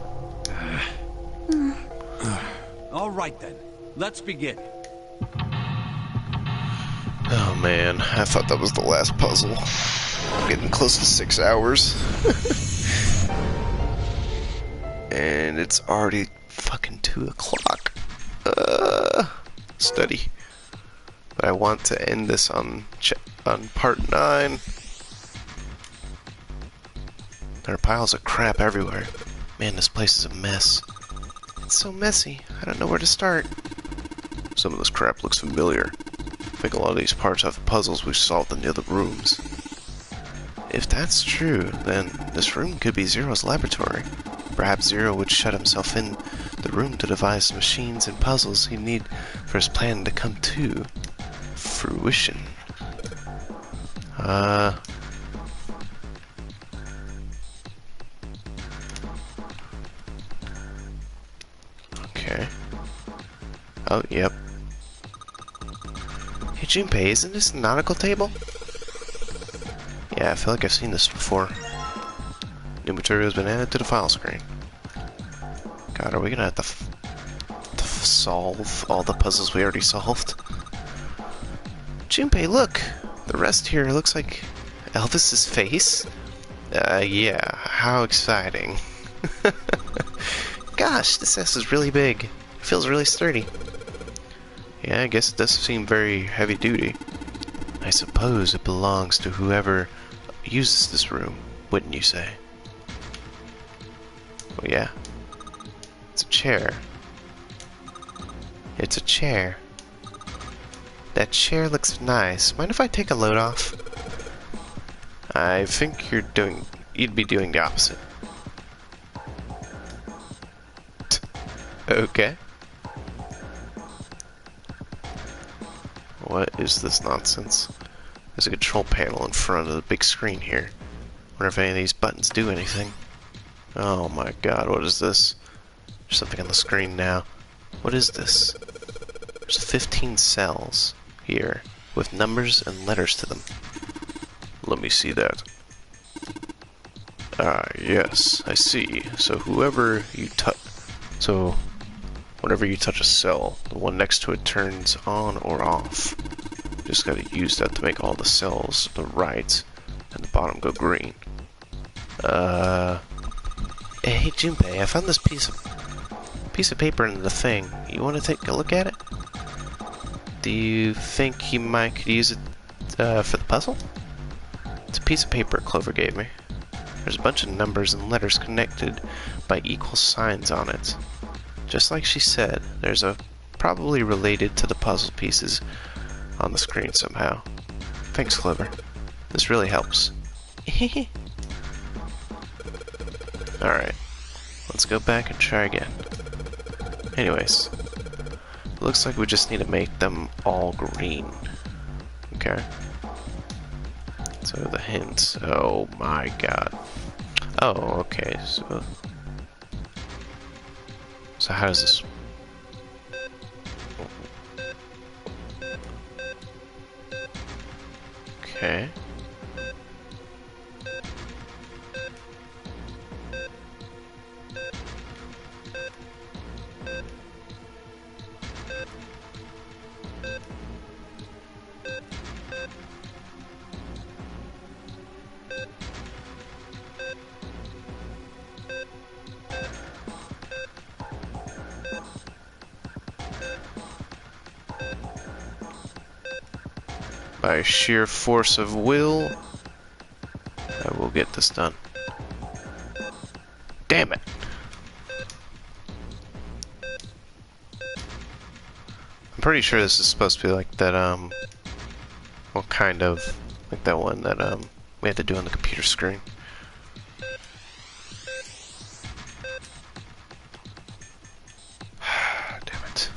All right then, let's begin. Oh man, I thought that was the last puzzle. I'm getting close to 6 hours. And it's already fucking 2 o'clock. Study. But I want to end this on part 9. There are piles of crap everywhere. Man, this place is a mess. It's so messy, I don't know where to start. Some of this crap looks familiar. I think a lot of these parts have puzzles we solved in the other rooms. If that's true, then this room could be Zero's laboratory. Perhaps Zero would shut himself in the room to devise machines and puzzles he'd need for his plan to come to fruition. Okay. Oh, yep. Hey Junpei, isn't this a nautical table? Yeah, I feel like I've seen this before. New material has been added to the file screen. God, are we gonna have to solve all the puzzles we already solved? Junpei, look! The rest here looks like Elvis's face. Yeah, how exciting. Gosh, this S is really big. It feels really sturdy. Yeah, I guess it does seem very heavy duty. I suppose it belongs to whoever uses this room, wouldn't you say? Well, yeah. It's a chair. It's a chair. That chair looks nice. Mind if I take a load off? I think you'd be doing the opposite. Okay. What is this nonsense? There's a control panel in front of the big screen here. Wonder if any of these buttons do anything. Oh my god, what is this? There's something on the screen now. What is this? There's 15 cells here with numbers and letters to them. Let me see that. Ah, yes, I see. So whenever you touch a cell, the one next to it turns on or off. Just gotta use that to make all the cells, the right and the bottom, go green. Hey Junpei, I found this piece of paper in the thing. You want to take a look at it? Do you think you might could use it for the puzzle? It's a piece of paper Clover gave me. There's a bunch of numbers and letters connected by equal signs on it. Just like she said, there's probably related to the puzzle pieces on the screen somehow. Thanks, Clover. This really helps. Alright, let's go back and try again. Anyways, looks like we just need to make them all green. Okay. So the hints, oh my god. Oh, okay, so how does this... Okay. By sheer force of will, I will get this done. Damn it! I'm pretty sure this is supposed to be like that, well, kind of like that one that, we had to do on the computer screen. Damn it.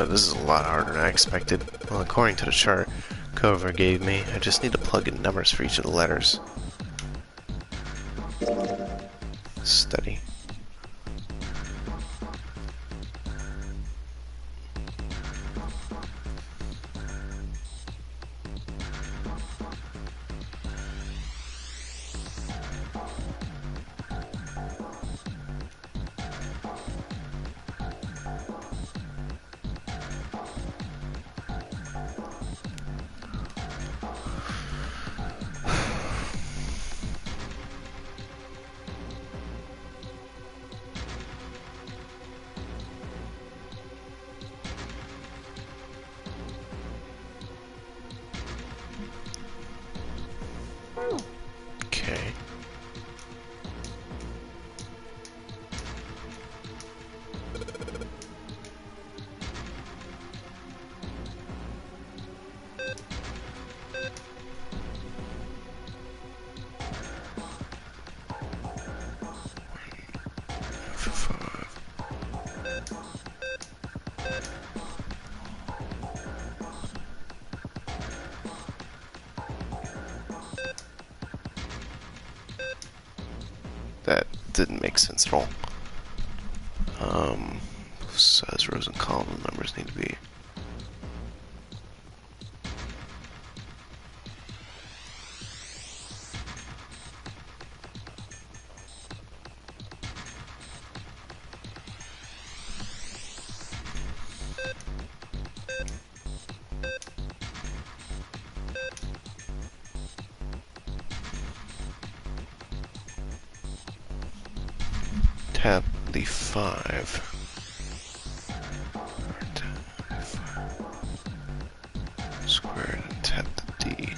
This is a lot harder than I expected. Well, according to the chart Cover gave me, I just need to plug in numbers for each of the letters. Study. Okay. That didn't make sense at all. Size rows and column numbers need to be. Tap the 5. Squared and tap the D.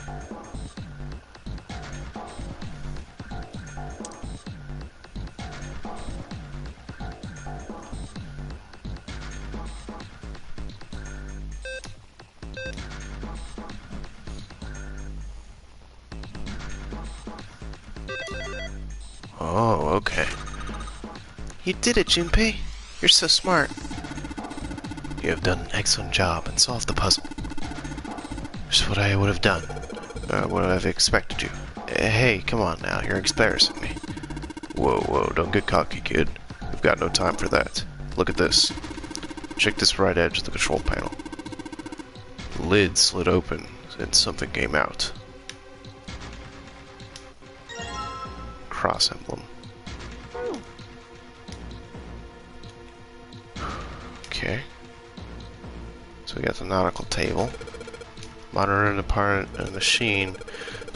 Oh, okay. You did it, Junpei. You're so smart. You have done an excellent job and solved the puzzle. Just what I would have done. What I've expected you. Hey, come on now. You're embarrassing me. Whoa, whoa. Don't get cocky, kid. We've got no time for that. Look at this. Check this right edge of the control panel. The lid slid open and something came out. Cross emblem. Okay. So we got the nautical table. Monitor and part of the machine.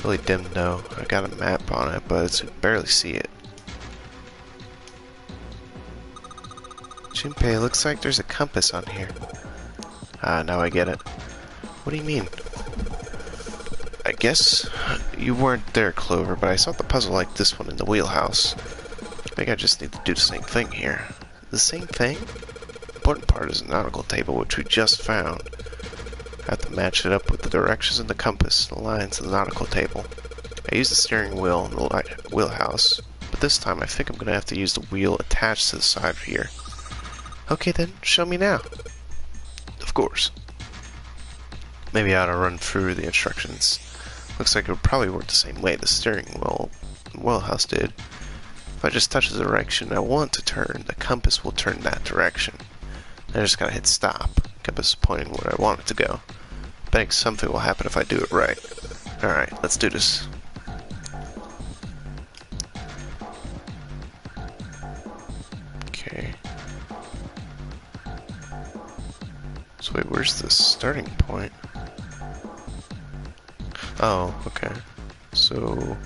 Really dim though. I got a map on it, but I barely see it. Junpei, looks like there's a compass on here. Ah, now I get it. What do you mean? I guess you weren't there, Clover, but I saw the puzzle like this one in the wheelhouse. I think I just need to do the same thing here. The same thing? The important part is the nautical table, which we just found. I have to match it up with the directions of the compass and the lines of the nautical table. I used the steering wheel in the wheelhouse, but this time I think I'm going to have to use the wheel attached to the side here. Okay then, show me now. Of course. Maybe I ought to run through the instructions. Looks like it would probably work the same way the steering wheelhouse did. If I just touch the direction I want to turn, the compass will turn that direction. I just gotta hit stop. Compass is pointing where I want it to go. Betting something will happen if I do it right. Alright, let's do this. where's the starting point? Oh, okay. So...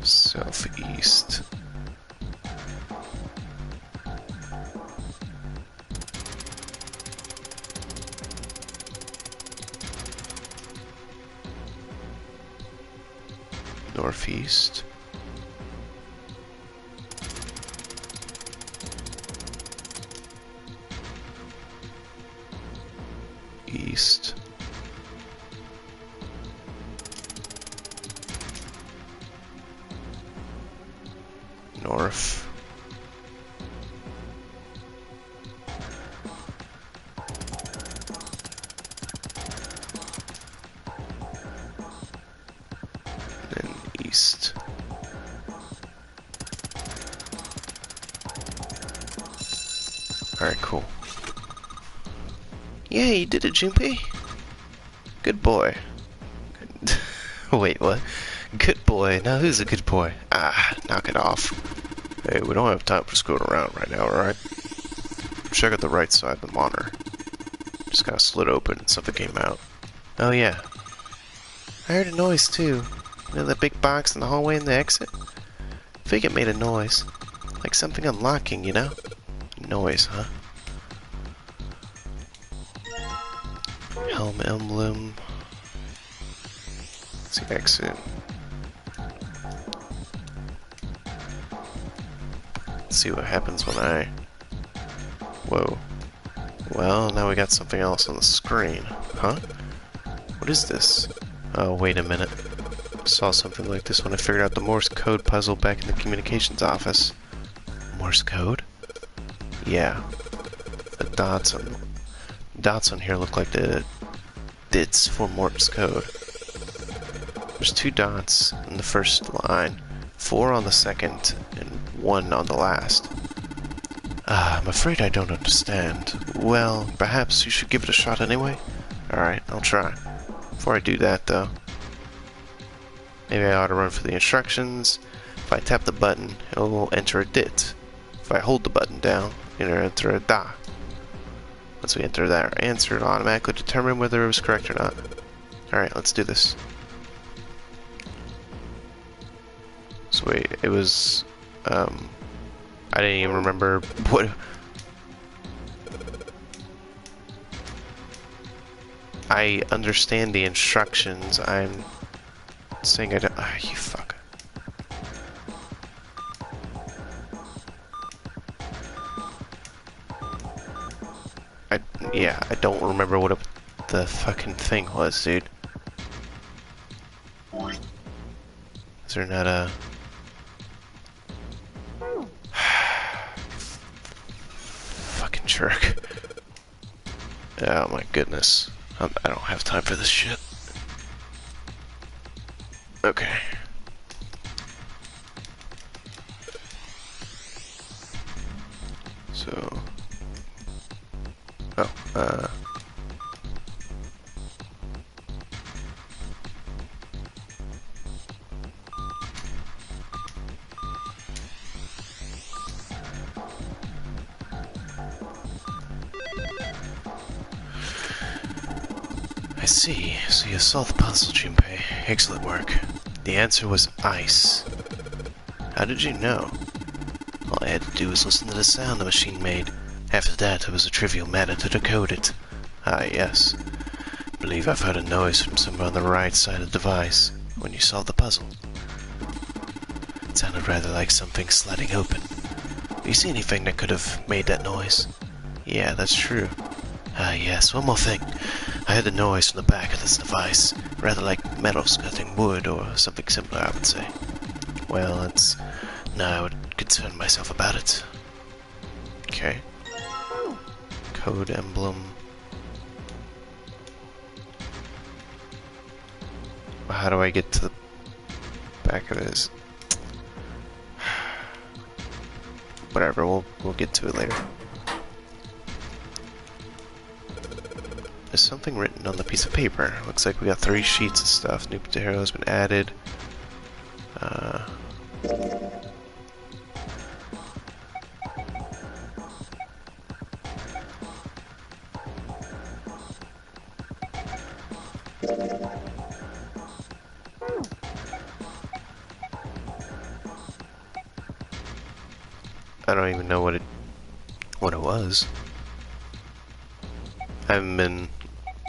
southeast. Northeast. East. North. Then east. Alright, cool. Yeah, you did it, Junpei. Good boy. Wait, what? Good boy. Now who's a good boy? Ah, knock it off. Hey, we don't have time for screwing around right now, alright? Check out the right side of the monitor. Just got slid open and something came out. Oh yeah. I heard a noise too. You know that big box in the hallway and the exit? I think it made a noise. Like something unlocking, you know? Noise, huh? Helm emblem. Let's see, exit. Let's see what happens when I... Whoa. Well, now we got something else on the screen. Huh? What is this? Oh, wait a minute. Saw something like this when I figured out the Morse code puzzle back in the communications office. Morse code? Yeah. The dots on here look like the bits for Morse code. There's 2 dots in the first line, 4 on the second, and 1 on the last. I'm afraid I don't understand. Well, perhaps you should give it a shot anyway? Alright, I'll try. Before I do that, though, maybe I ought to run for the instructions. If I tap the button, it'll enter a dit. If I hold the button down, it'll enter a da. Once we enter that answer, it'll automatically determine whether it was correct or not. Alright, let's do this. So wait, it was, I didn't even remember what... I understand the instructions, I'm saying I don't... Ah, you fuck. Yeah, I don't remember what the fucking thing was, dude. Is there not a... fucking jerk. Oh my goodness. I don't have time for this shit. Okay. So... Oh, I see. So you solved the puzzle, Junpei. Excellent work. The answer was ice. How did you know? All I had to do was listen to the sound the machine made. After that, it was a trivial matter to decode it. Ah, yes. I believe I've heard a noise from somewhere on the right side of the device when you solved the puzzle. It sounded rather like something sliding open. Do you see anything that could have made that noise? Yeah, that's true. Ah, yes, one more thing. I heard a noise from the back of this device, rather like metal skirting wood or something similar, I would say. Well, it's... No, I would concern myself about it. Okay. Code emblem. How do I get to the back of this? whatever, we'll get to it later. There's something written on the piece of paper. Looks like we got 3 sheets of stuff. New material has been added. I don't even know what it was. I haven't been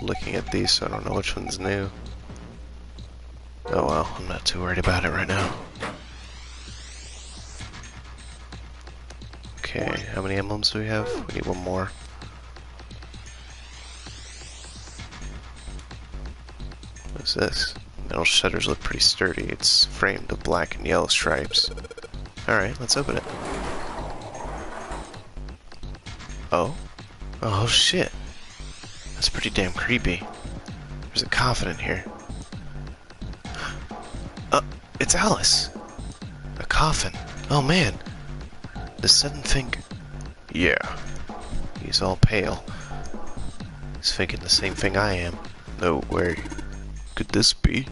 looking at these, so I don't know which one's new. Oh well, I'm not too worried about it right now. Okay, how many emblems do we have? We need one more. What's this? Metal shutters look pretty sturdy. It's framed with black and yellow stripes. Alright, let's open it. Oh? Oh shit. That's pretty damn creepy. There's a coffin in here. It's Alice! A coffin. Oh man. The seventh finger. Yeah. He's all pale. He's thinking the same thing I am. No way. Could this be?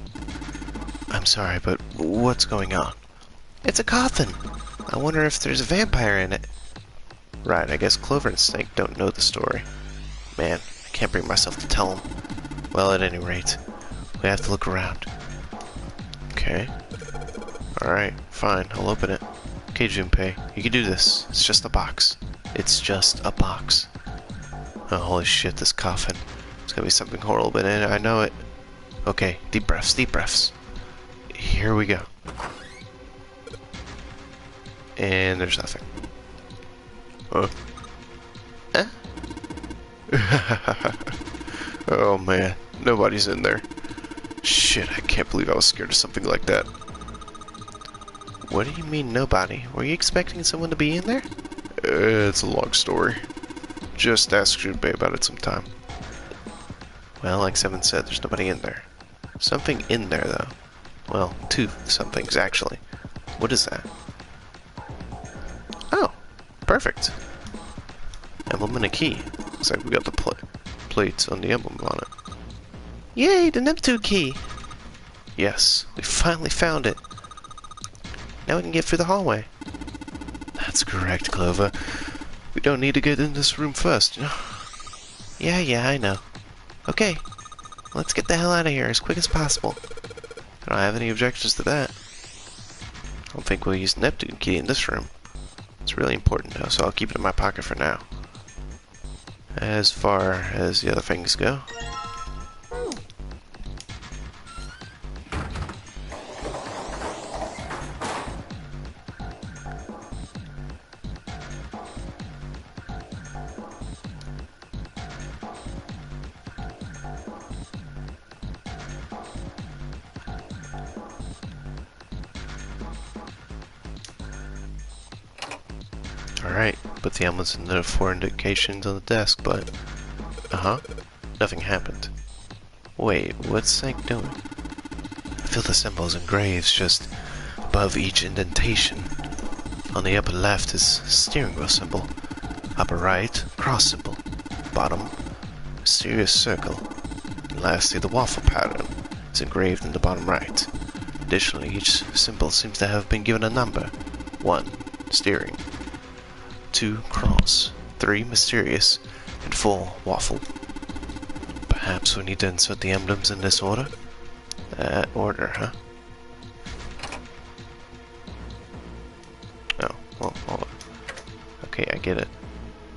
I'm sorry, but what's going on? It's a coffin! I wonder if there's a vampire in it. Right, I guess Clover and Snake don't know the story. Man, I can't bring myself to tell them. Well, at any rate, we have to look around. Okay. Alright, fine, I'll open it. Okay, Junpei, you can do this. It's just a box. It's just a box. Oh, holy shit, this coffin. There's gonna be something horrible in it, I know it. Okay, deep breaths, deep breaths. Here we go. And there's nothing. Eh? Oh man, nobody's in there. Shit, I can't believe I was scared of something like that. What do you mean nobody? Were you expecting someone to be in there? It's a long story. Just ask Junpei about it sometime. Well, like Seven said, there's nobody in there. Something in there though. Well, 2 somethings actually. What is that? Oh, perfect. Emblem and a key. Looks like we got the plates on the emblem on it. Yay, the Neptune key! Yes, we finally found it. Now we can get through the hallway. That's correct, Clover. We don't need to get in this room first, you know? Yeah, I know. Okay, let's get the hell out of here as quick as possible. I don't have any objections to that. I don't think we'll use the Neptune key in this room. It's really important though, so I'll keep it in my pocket for now. As far as the other things go. Alright, put the emblems and the 4 indications on the desk, but... nothing happened. Wait, what's Snake doing? I feel the symbols and graves just above each indentation. On the upper left is steering wheel symbol. Upper right, cross symbol. Bottom, mysterious circle. And lastly, the waffle pattern is engraved in the bottom right. Additionally, each symbol seems to have been given a number. 1, steering. 2, cross. 3, mysterious. And 4, waffle. Perhaps we need to insert the emblems in this order? That order, huh? Oh, well, hold on. Okay, I get it.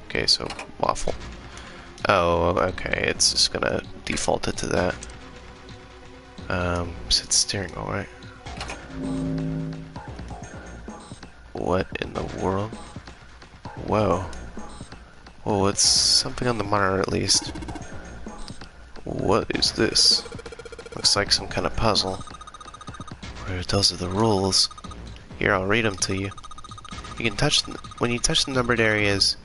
Okay, so, waffle. Oh, okay, it's just gonna default it to that. Set steering wheel, right? What in the world? Whoa. Whoa, it's something on the monitor at least. What is this? Looks like some kind of puzzle. Where those are the rules. Here, I'll read them to you. You can touch when you touch the numbered areas,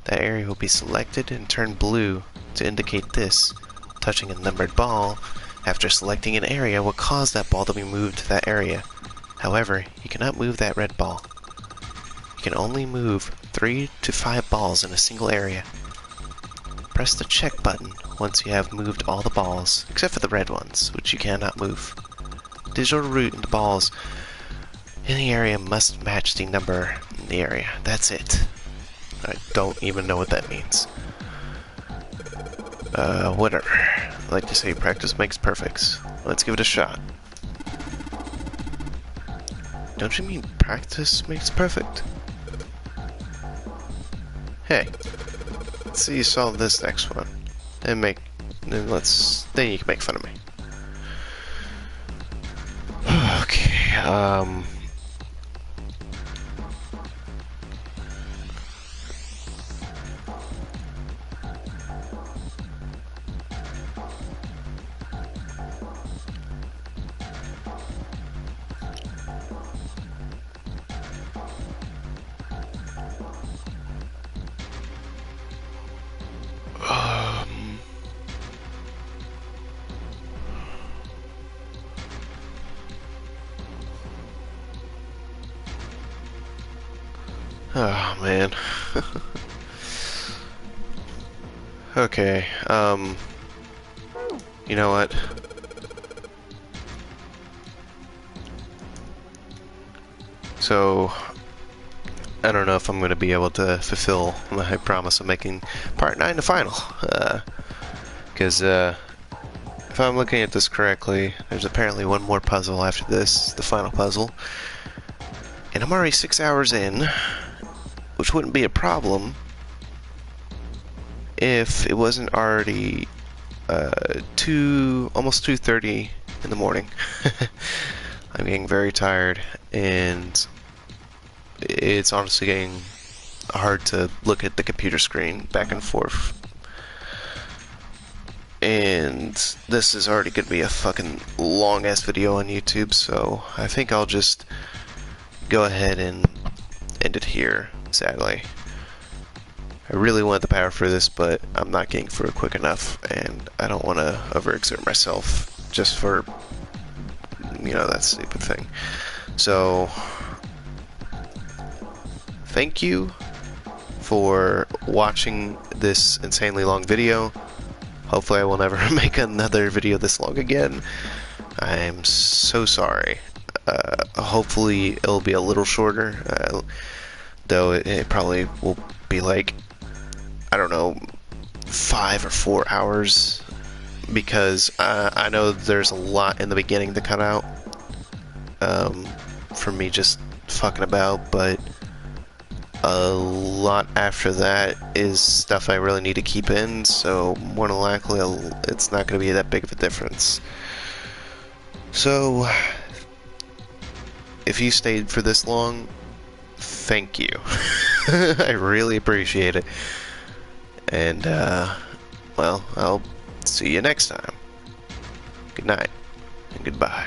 that area will be selected and turn blue to indicate this. Touching a numbered ball after selecting an area will cause that ball to be moved to that area. However, you cannot move that red ball. You can only move 3 to 5 balls in a single area. Press the check button once you have moved all the balls, except for the red ones, which you cannot move. Digital route in the balls in the area must match the number in the area. That's it. I don't even know what that means. Whatever. I like to say practice makes perfect. Let's give it a shot. Don't you mean practice makes perfect? Hey, let's see you solve this next one. Then you can make fun of me. Okay, oh man. Okay, you know what? So, I don't know if I'm going to be able to fulfill my promise of making part 9 the final. Because, if I'm looking at this correctly, there's apparently one more puzzle after this, the final puzzle. And I'm already 6 hours in, which wouldn't be a problem if it wasn't already almost 2:30 in the morning. I'm getting very tired, and it's honestly getting hard to look at the computer screen back and forth. And this is already going to be a fucking long ass video on YouTube, so I think I'll just go ahead and end it here, sadly. I really wanted the power for this, but I'm not getting through it quick enough, and I don't want to overexert myself just for, you know, that stupid thing. So, thank you for watching this insanely long video. Hopefully I will never make another video this long again. I'm so sorry. Hopefully it'll be a little shorter, though it probably will be like, I don't know, 5 or 4 hours, because I know there's a lot in the beginning to cut out for me just fucking about, but a lot after that is stuff I really need to keep in, so more than likely it's not going to be that big of a difference. So, if you stayed for this long, thank you. I really appreciate it. And, well, I'll see you next time. Good night, and goodbye.